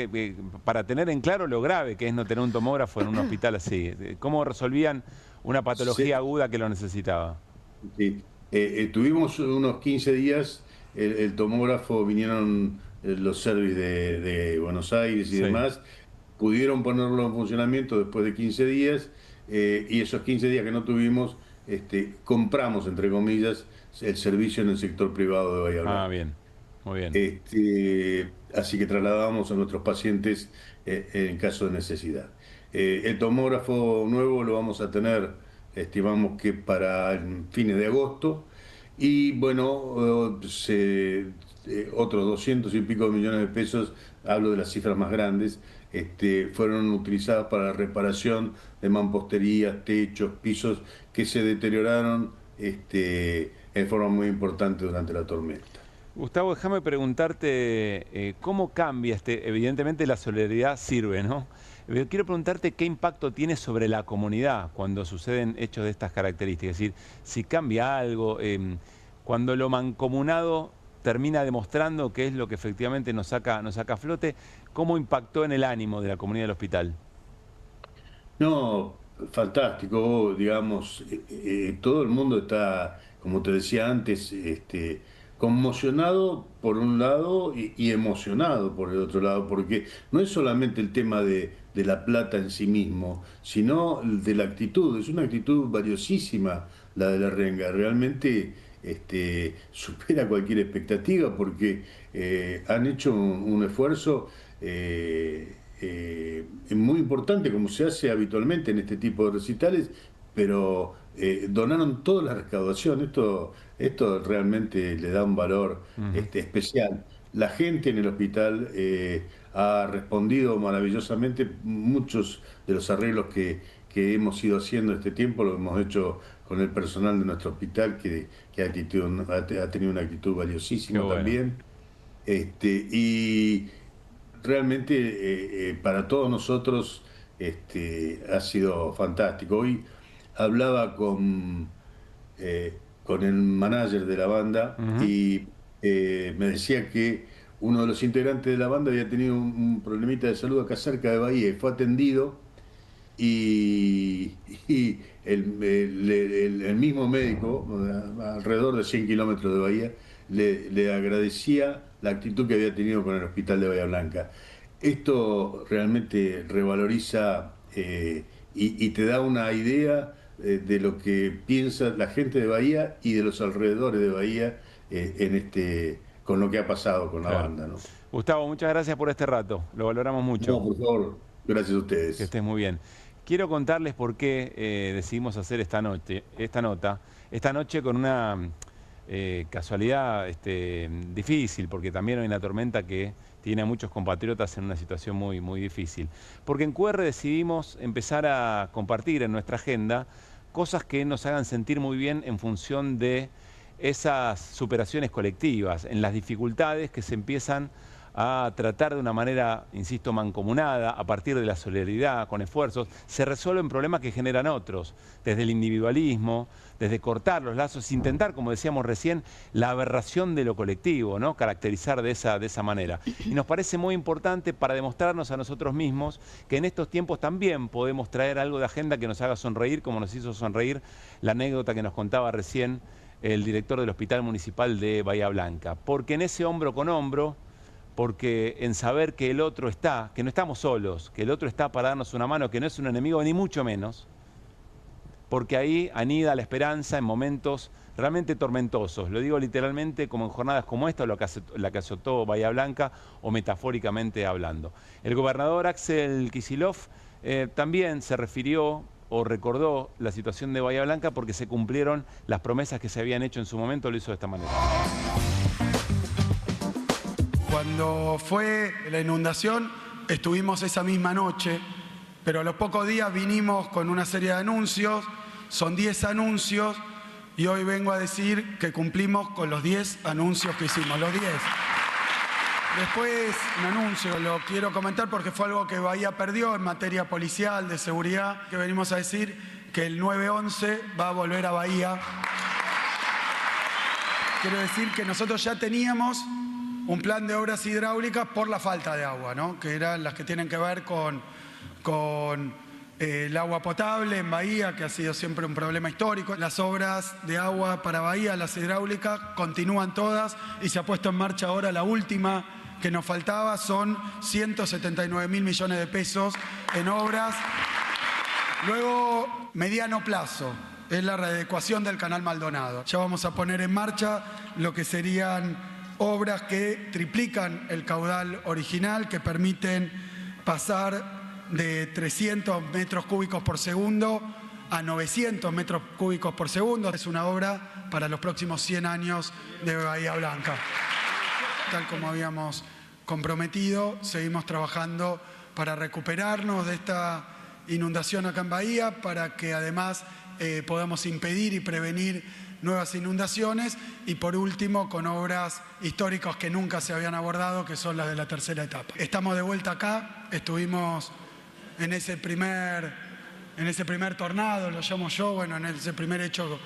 para tener en claro lo grave que es no tener un tomógrafo en un hospital así. ¿Cómo resolvían una patología aguda que lo necesitaba? Sí. Tuvimos unos 15 días, el tomógrafo, vinieron los servicios de Buenos Aires y demás, pudieron ponerlo en funcionamiento después de 15 días, y esos 15 días que no tuvimos, compramos, entre comillas, el servicio en el sector privado de Bahía Blanca. Ah, bien, muy bien. Así que trasladamos a nuestros pacientes en caso de necesidad. El tomógrafo nuevo lo vamos a tener, estimamos que para fines de agosto, y bueno, otros 200 y pico millones de pesos, hablo de las cifras más grandes, fueron utilizadas para la reparación de mamposterías, techos, pisos que se deterioraron en forma muy importante durante la tormenta. Gustavo, déjame preguntarte cómo cambia evidentemente la solidaridad sirve, ¿no? Quiero preguntarte qué impacto tiene sobre la comunidad cuando suceden hechos de estas características. Es decir, si cambia algo, cuando lo mancomunado termina demostrando qué es lo que efectivamente nos saca a flote, ¿cómo impactó en el ánimo de la comunidad del hospital? No, fantástico, digamos, todo el mundo está, como te decía antes, conmocionado por un lado y emocionado por el otro lado, porque no es solamente el tema de la plata en sí mismo, sino de la actitud. Es una actitud valiosísima la de la Renga, realmente supera cualquier expectativa, porque han hecho un esfuerzo muy importante, como se hace habitualmente en este tipo de recitales, pero donaron toda la recaudación. Esto realmente le da un valor especial. La gente en el hospital ha respondido maravillosamente. Muchos de los arreglos que hemos ido haciendo este tiempo lo hemos hecho con el personal de nuestro hospital, que ha tenido una actitud valiosísima también. Y realmente para todos nosotros ha sido fantástico. Hoy hablaba con el manager de la banda y me decía que uno de los integrantes de la banda había tenido un problemita de salud acá cerca de Bahía y fue atendido, y el mismo médico, alrededor de 100 kilómetros de Bahía, le agradecía la actitud que había tenido con el hospital de Bahía Blanca. Esto realmente revaloriza y te da una idea de lo que piensa la gente de Bahía y de los alrededores de Bahía con lo que ha pasado con la banda, ¿no? Gustavo, muchas gracias por este rato, lo valoramos mucho. No, por favor, gracias a ustedes. Que estés muy bien. Quiero contarles por qué decidimos hacer esta noche con una casualidad difícil, porque también hay una tormenta que tiene a muchos compatriotas en una situación muy, muy difícil. Porque en QR decidimos empezar a compartir en nuestra agenda cosas que nos hagan sentir muy bien en función de esas superaciones colectivas, en las dificultades que se empiezan a tratar de una manera, insisto, mancomunada, a partir de la solidaridad, con esfuerzos, se resuelven problemas que generan otros, desde el individualismo, desde cortar los lazos, intentar, como decíamos recién, la aberración de lo colectivo, ¿no? Caracterizar de esa manera. Y nos parece muy importante para demostrarnos a nosotros mismos que en estos tiempos también podemos traer algo de agenda que nos haga sonreír, como nos hizo sonreír la anécdota que nos contaba recién el director del Hospital Municipal de Bahía Blanca. Porque en ese hombro con hombro, porque en saber que el otro está, que no estamos solos, que el otro está para darnos una mano, que no es un enemigo ni mucho menos, porque ahí anida la esperanza en momentos realmente tormentosos. Lo digo literalmente como en jornadas como esta, la que azotó Bahía Blanca, o metafóricamente hablando. El gobernador Axel Kicillof también se refirió o recordó la situación de Bahía Blanca porque se cumplieron las promesas que se habían hecho en su momento, lo hizo de esta manera. Cuando fue la inundación, estuvimos esa misma noche, pero a los pocos días vinimos con una serie de anuncios, son 10 anuncios, y hoy vengo a decir que cumplimos con los 10 anuncios que hicimos, los 10. Después, un anuncio, lo quiero comentar porque fue algo que Bahía perdió en materia policial, de seguridad, que venimos a decir que el 911 va a volver a Bahía. Quiero decir que nosotros ya teníamos un plan de obras hidráulicas por la falta de agua, ¿no? Que eran las que tienen que ver con el agua potable en Bahía, que ha sido siempre un problema histórico. Las obras de agua para Bahía, las hidráulicas, continúan todas y se ha puesto en marcha ahora la última que nos faltaba, son 179.000 millones de pesos en obras. Luego, mediano plazo, es la readecuación del Canal Maldonado. Ya vamos a poner en marcha lo que serían obras que triplican el caudal original, que permiten pasar de 300 metros cúbicos por segundo a 900 metros cúbicos por segundo. Es una obra para los próximos 100 años de Bahía Blanca. Tal como habíamos comprometido, seguimos trabajando para recuperarnos de esta inundación acá en Bahía, para que además podamos impedir y prevenir nuevas inundaciones, y por último con obras históricas que nunca se habían abordado, que son las de la tercera etapa. Estamos de vuelta acá, estuvimos en ese primer tornado, lo llamo yo, bueno, en ese primer hecho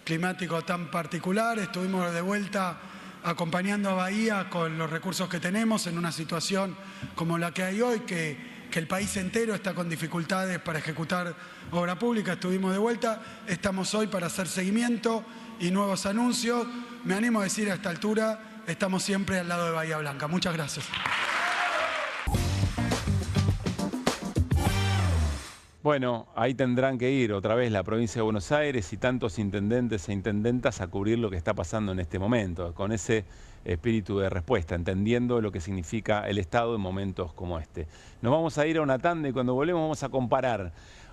climático tan particular. Estuvimos de vuelta acompañando a Bahía con los recursos que tenemos en una situación como la que hay hoy, que el país entero está con dificultades para ejecutar obra pública. Estuvimos de vuelta, estamos hoy para hacer seguimiento y nuevos anuncios. Me animo a decir a esta altura, estamos siempre al lado de Bahía Blanca. Muchas gracias. Bueno, ahí tendrán que ir otra vez la provincia de Buenos Aires y tantos intendentes e intendentas a cubrir lo que está pasando en este momento, con ese espíritu de respuesta, entendiendo lo que significa el Estado en momentos como este. Nos vamos a ir a una tanda y cuando volvemos vamos a comparar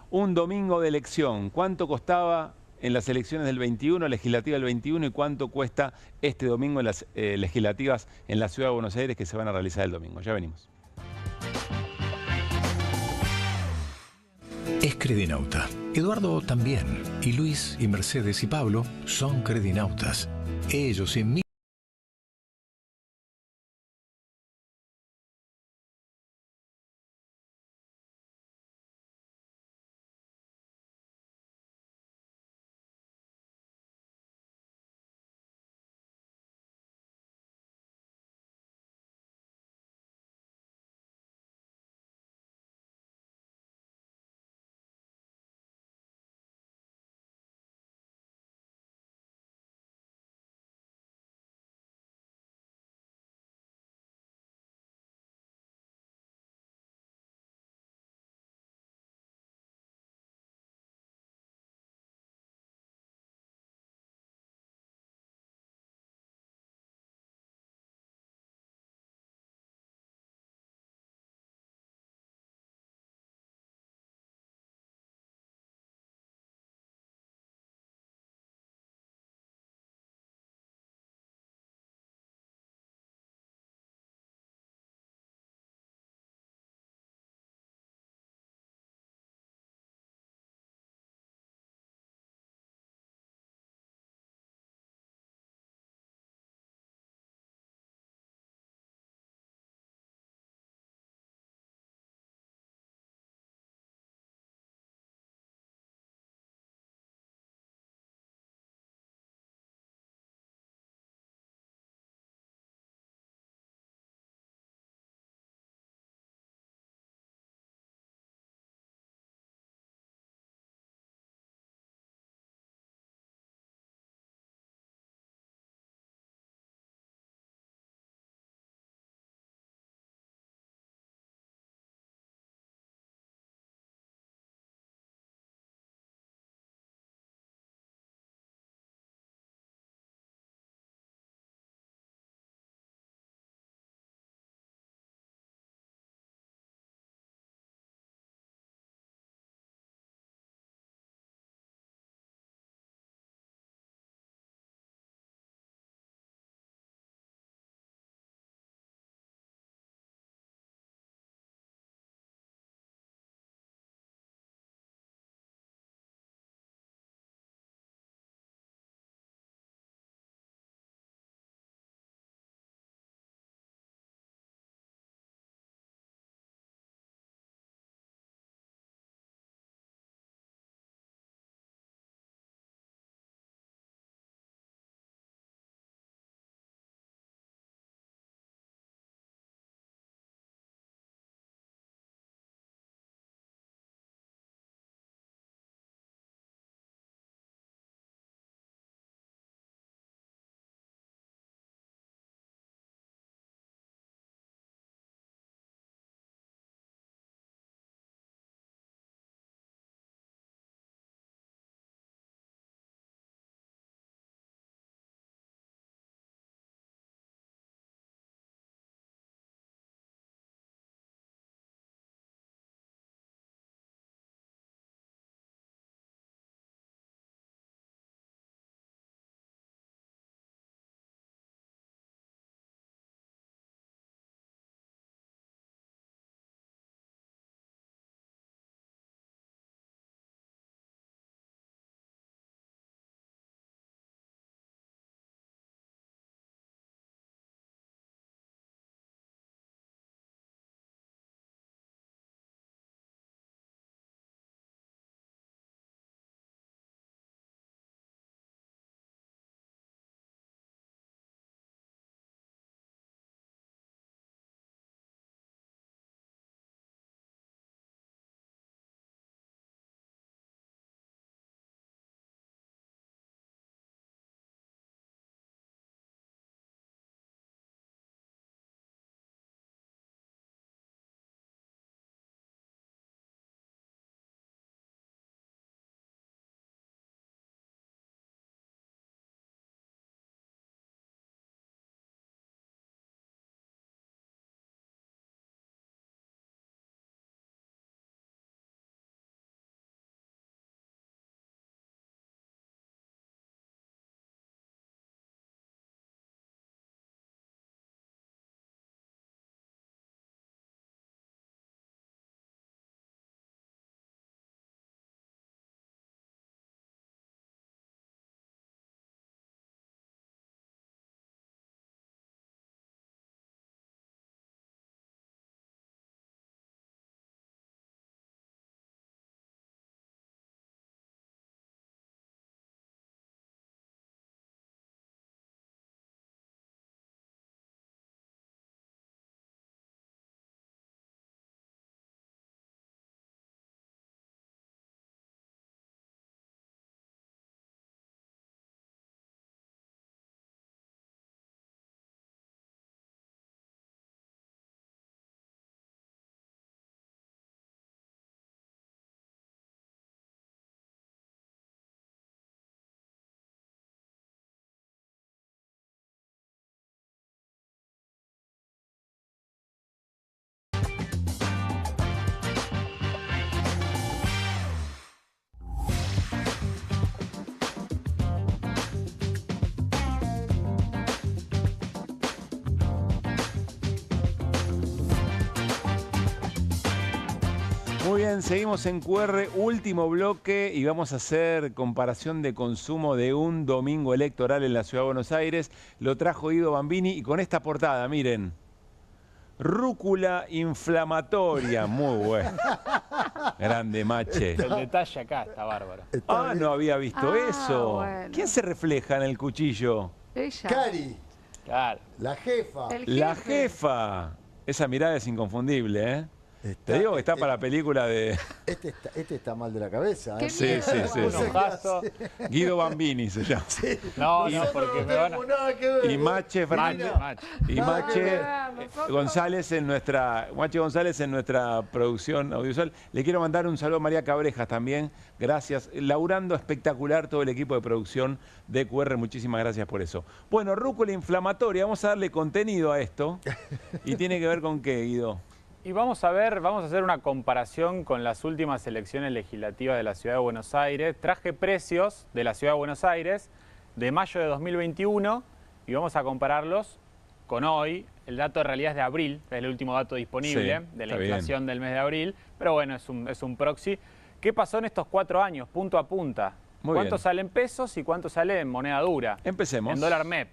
un domingo de elección. ¿Cuánto costaba en las elecciones del 21, legislativa del 21, y cuánto cuesta este domingo en las legislativas en la Ciudad de Buenos Aires que se van a realizar el domingo? Ya venimos. Es Credinauta. Eduardo también. Y Luis y Mercedes y Pablo son Credinautas. Ellos y Muy bien, seguimos en QR, último bloque y vamos a hacer comparación de consumo de un domingo electoral en la Ciudad de Buenos Aires. Lo trajo Guido Bambini y con esta portada, miren. Rúcula inflamatoria, muy bueno. Grande Mache. El detalle acá está bárbaro. No había visto eso. Bueno. ¿Quién se refleja en el cuchillo? Ella. Cari, Claro. la jefa. La jefa. Esa mirada es inconfundible, ¿eh? Te digo que está para la película de... Este está mal de la cabeza. Qué Sí, miedo. sí, sí. Un ojazo. Guido Bambini se llama. No, Y- no, porque me van a... nada que ver. Y Mache Fernández. Mache. Y Mache González en nuestra producción audiovisual. Le quiero mandar un saludo a María Cabrejas también. Gracias. Laburando espectacular todo el equipo de producción de QR. Muchísimas gracias por eso. Bueno, rúcula inflamatoria. Vamos a darle contenido a esto. ¿Y tiene que ver con qué, Guido? Y vamos a hacer una comparación con las últimas elecciones legislativas de la Ciudad de Buenos Aires. Traje precios de la Ciudad de Buenos Aires de mayo de 2021 y vamos a compararlos con hoy. El dato de realidad es de abril, es el último dato disponible de la inflación del mes de abril, pero bueno, es un proxy. ¿Qué pasó en estos 4 años, punto a punta? Muy ¿Cuánto bien. sale en pesos y cuánto sale en moneda dura? Empecemos. En dólar MEP.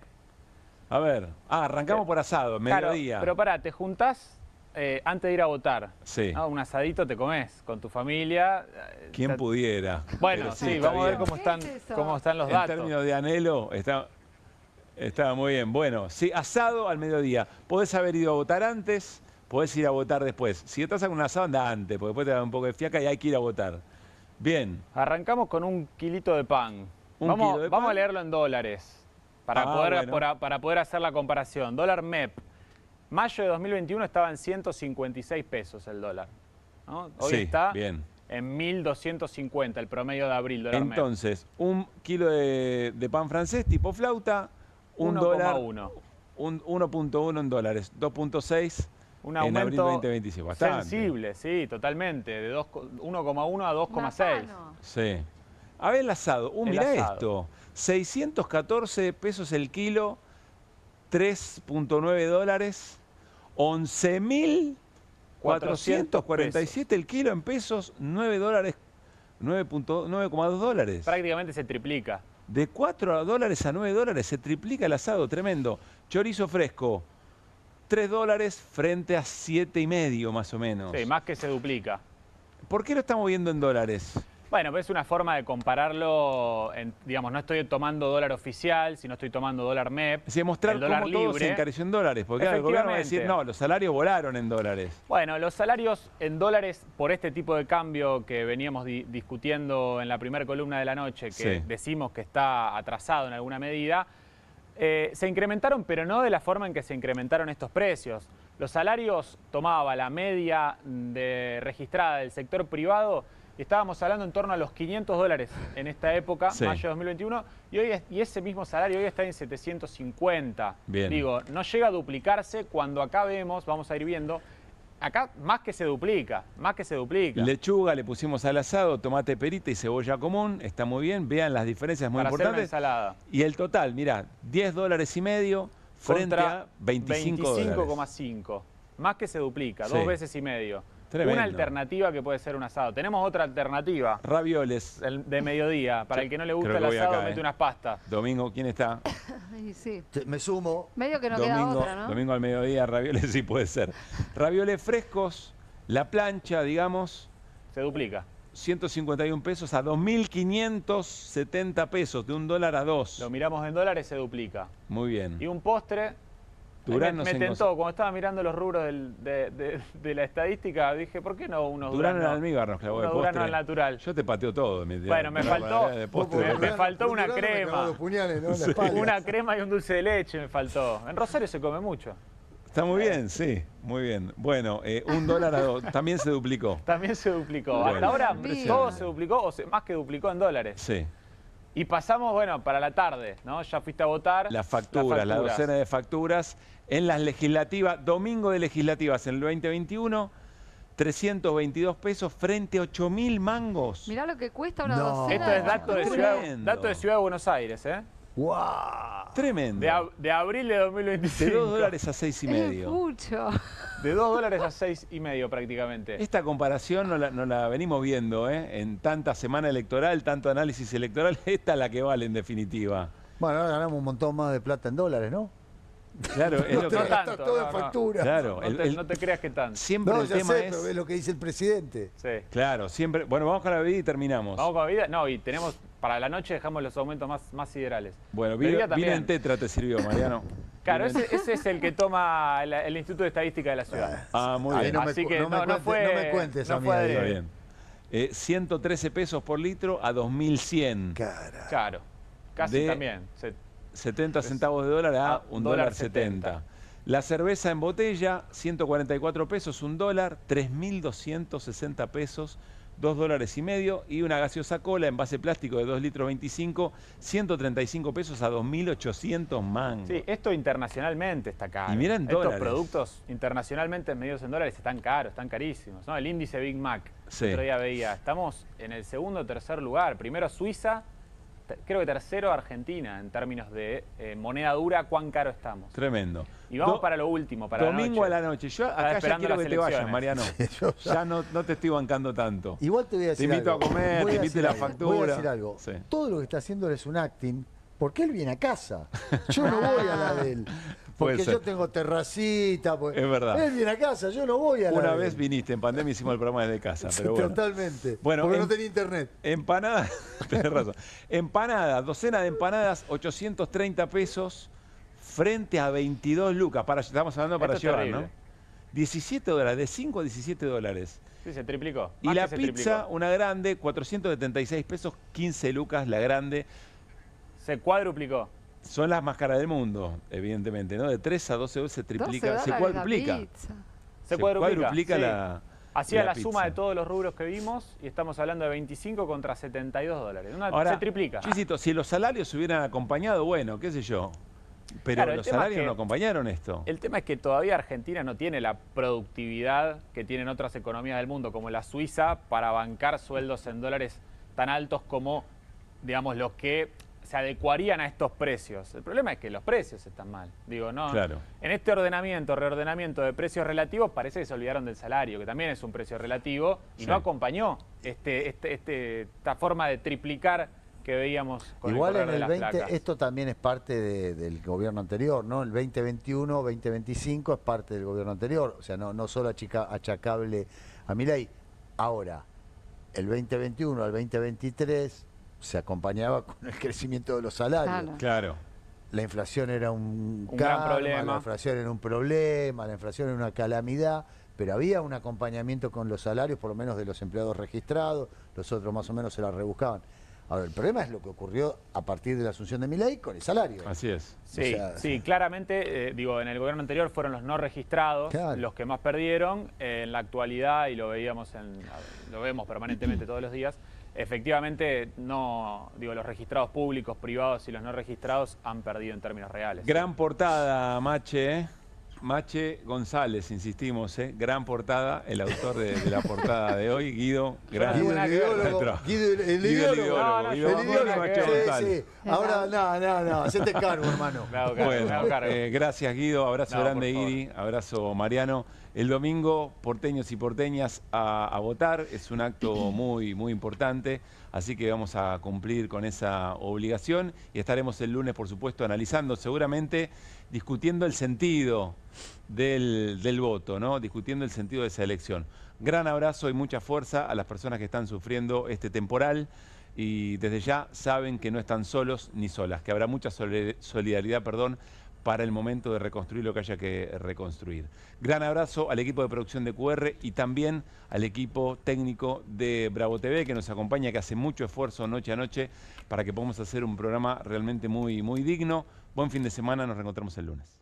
A ver. Arrancamos por asado, mediodía. Claro, pero pará, te juntás antes de ir a votar. Sí. ¿No? Un asadito te comes con tu familia. ¿Quién pudiera? Bueno, Pero sí, está vamos a ver bien. cómo están los En datos. términos de anhelo, está muy bien. Bueno, sí, asado al mediodía. Podés haber ido a votar antes, podés ir a votar después. Si estás con un asado, anda antes, porque después te da un poco de fiaca y hay que ir a votar. Bien. Arrancamos con un kilito de pan. ¿Un kilo de Vamos pan? a leerlo en dólares para poder hacer la comparación. Dólar MEP. Mayo de 2021 estaba en 156 pesos el dólar, ¿no? Hoy Sí, está bien. en 1.250 el promedio de abril, dólar MEP. Entonces, un kilo de pan francés tipo flauta, un dólar, 1.1 en dólares, 2.6 un en abril aumento 2025. Bastante. sensible, sí, totalmente, de 1,1 a 2,6. Sí. A ver el asado. El Mirá asado. esto. 614 pesos el kilo, 3.9 dólares, 11.447 el kilo en pesos, 9 dólares, 9.2 dólares. Prácticamente se triplica. De 4 dólares a 9 dólares se triplica el asado, tremendo. Chorizo fresco, 3 dólares frente a 7,5 más o menos. Sí, más que se duplica. ¿Por qué lo estamos viendo en dólares? Bueno, es una forma de compararlo, digamos, no estoy tomando dólar oficial, sino estoy tomando dólar MEP. Es mostrar el dólar cómo todo se libre. encareció en dólares, porque claro, el gobierno va a decir, no, los salarios volaron en dólares. Bueno, los salarios en dólares por este tipo de cambio que veníamos discutiendo en la primera columna de la noche, que Sí. decimos que está atrasado en alguna medida, se incrementaron, pero no de la forma en que se incrementaron estos precios. Los salarios tomaba la media registrada del sector privado y estábamos hablando en torno a los 500 dólares en esta época, Sí. mayo de 2021, y ese mismo salario hoy está en 750. Bien. Digo, no llega a duplicarse cuando acá vemos, vamos a ir viendo, acá más que se duplica, más que se duplica. Lechuga le pusimos al asado, tomate perita y cebolla común, está muy bien, vean las diferencias muy Para hacer una importantes. ensalada. Y el total, mirá, 10 dólares y medio frente Contra a 25 dólares. 25,5. Más que se duplica, Sí. 2 veces y medio. Tremendo. Una alternativa que puede ser un asado. Tenemos otra alternativa. Ravioles. De mediodía. Para el que no le gusta Creo el que voy asado, acá, mete unas pastas. Domingo, ¿quién está? Ay, sí. Me sumo. Medio que no queda otra, ¿no? Domingo al mediodía, ravioles sí puede ser. Ravioles frescos, la plancha, digamos. Se duplica. 151 pesos a 2.570 pesos, de $1 a 2. Lo miramos en dólares, se duplica. Muy bien. Y un postre. Duraznos Me en tentó, cuando estaba mirando los rubros de la estadística, dije, ¿por qué no unos Durano en duraznos? almíbar nos clavó de Unos duraznos postre. al natural. Yo te pateo todo. Bueno, me faltó una crema. Una crema y un dulce de leche me faltó. En Rosario se come mucho. Está muy bien, sí, muy bien. Bueno, $1 a 2, también se duplicó. También se duplicó. Bueno, Hasta ahora impresionante. todo se duplicó, más que duplicó en dólares. Sí. Y pasamos, bueno, para la tarde, ¿no? Ya fuiste a votar. Las facturas, la docena de facturas. En las legislativas, domingo de legislativas en el 2021, 322 pesos frente a 8.000 mangos. Mirá lo que cuesta una No. docena. Esto es dato de, Tremendo. Ciudad de Buenos Aires, ¿eh? ¡Wow! Tremendo. De abril de 2025. De $2 a 6,5. Es mucho. De $2 a 6,5 prácticamente. Esta comparación no la venimos viendo, en tanta semana electoral, tanto análisis electoral. Esta es la que vale en definitiva. Bueno, ahora ganamos un montón más de plata en dólares, ¿no? Claro, es lo que... No tanto, todo en factura. Claro, no te creas que tanto. Siempre no, el ya tema sé, es... pero ves lo que dice el presidente. Sí. Claro, siempre... Bueno, vamos con la bebida y terminamos. Vamos con la bebida. No, y tenemos... Para la noche dejamos los aumentos más siderales. Bueno, vino en tetra te sirvió, Mariano. Claro, ese es el que toma el Instituto de Estadística de la ciudad. Ah, muy bien. Así que no me cuentes a mí. Está bien. 113 pesos por litro a 2.100. Claro, casi también. 70 centavos de dólar a $1.70. La cerveza en botella, 144 pesos, $1, 3.260 pesos, $2.50. Y una gaseosa cola en base plástico de 2 litros 25, 135 pesos a 2.800 mangos. Sí, esto internacionalmente está caro. Y mira en dólares. Estos productos internacionalmente medidos en dólares están caros, están carísimos, ¿no? El índice Big Mac, el otro día veía, estamos en el segundo o tercer lugar. Primero Suiza, creo que tercero Argentina en términos de moneda dura, cuán caro estamos. Tremendo. Y vamos para lo último, para domingo la noche. a la noche. Yo acá ya quiero que te vayas, Mariano. Ya no te estoy bancando tanto. Igual te voy a decir algo. Te invito a comer, te invito a la factura. Voy a decir algo. Sí. Todo lo que está haciendo es un acting, porque él viene a casa. Yo no voy a la de él. Porque yo tengo terracita. Es verdad. Él viene a casa, yo no voy a la Una de vez él. viniste, en pandemia hicimos el programa desde casa. Pero bueno. Totalmente. Bueno, porque no tenía internet. Empanadas, tenés razón. Empanadas, docena de empanadas, 830 pesos frente a 22 lucas. Estamos hablando para llevar, ¿no? $17, de 5 a $17. Sí, se triplicó. Y la pizza, una grande, 476 pesos, 15 lucas la grande. Se cuadruplicó. Son las más caras del mundo, evidentemente, ¿no? De 3 a 12 se triplica, se cuadruplica. Se cuadruplica sí. Hacía la pizza. Suma de todos los rubros que vimos y estamos hablando de 25 contra $72. Ahora, se triplica. Chisito, si los salarios se hubieran acompañado, bueno, qué sé yo. Pero claro, los salarios no acompañaron esto. El tema es que todavía Argentina no tiene la productividad que tienen otras economías del mundo, como la Suiza, para bancar sueldos en dólares tan altos como, digamos, los que se adecuarían a estos precios. El problema es que los precios están mal. Digo, no. Claro. En este reordenamiento de precios relativos parece que se olvidaron del salario, que también es un precio relativo, y no acompañó esta forma de triplicar que veíamos con igual el en el de 20, las placas. esto también es parte del gobierno anterior, ¿no? El 2021, 2025 es parte del gobierno anterior, o sea, no solo achacable a Milei. Ahora, el 2021 al 2023 se acompañaba con el crecimiento de los salarios. Claro. La inflación era un gran problema. La inflación era un problema, la inflación era una calamidad, pero había un acompañamiento con los salarios, por lo menos de los empleados registrados, los otros más o menos se la rebuscaban. Ahora, el problema es lo que ocurrió a partir de la asunción de Milei con el salario. Así es. Sí, sí, claramente, en el gobierno anterior fueron los no registrados los que más perdieron. En la actualidad, y lo vemos permanentemente todos los días, efectivamente los registrados públicos, privados y los no registrados han perdido en términos reales. Gran portada, Mache. Mache González, insistimos, gran portada, el autor de la portada de hoy, Guido. Guido el ideólogo. Sí. Ahora, no, hacete cargo, hermano. Bueno, gracias, Guido, abrazo grande, Iri, abrazo, Mariano. El domingo, porteños y porteñas a votar, es un acto muy, muy importante, así que vamos a cumplir con esa obligación y estaremos el lunes, por supuesto, analizando, seguramente discutiendo el sentido del voto, ¿no? Discutiendo el sentido de esa elección. Gran abrazo y mucha fuerza a las personas que están sufriendo este temporal y desde ya saben que no están solos ni solas, que habrá mucha solidaridad, para el momento de reconstruir lo que haya que reconstruir. Gran abrazo al equipo de producción de QR y también al equipo técnico de Bravo TV que nos acompaña, que hace mucho esfuerzo noche a noche para que podamos hacer un programa realmente muy, muy digno. Buen fin de semana, nos reencontramos el lunes.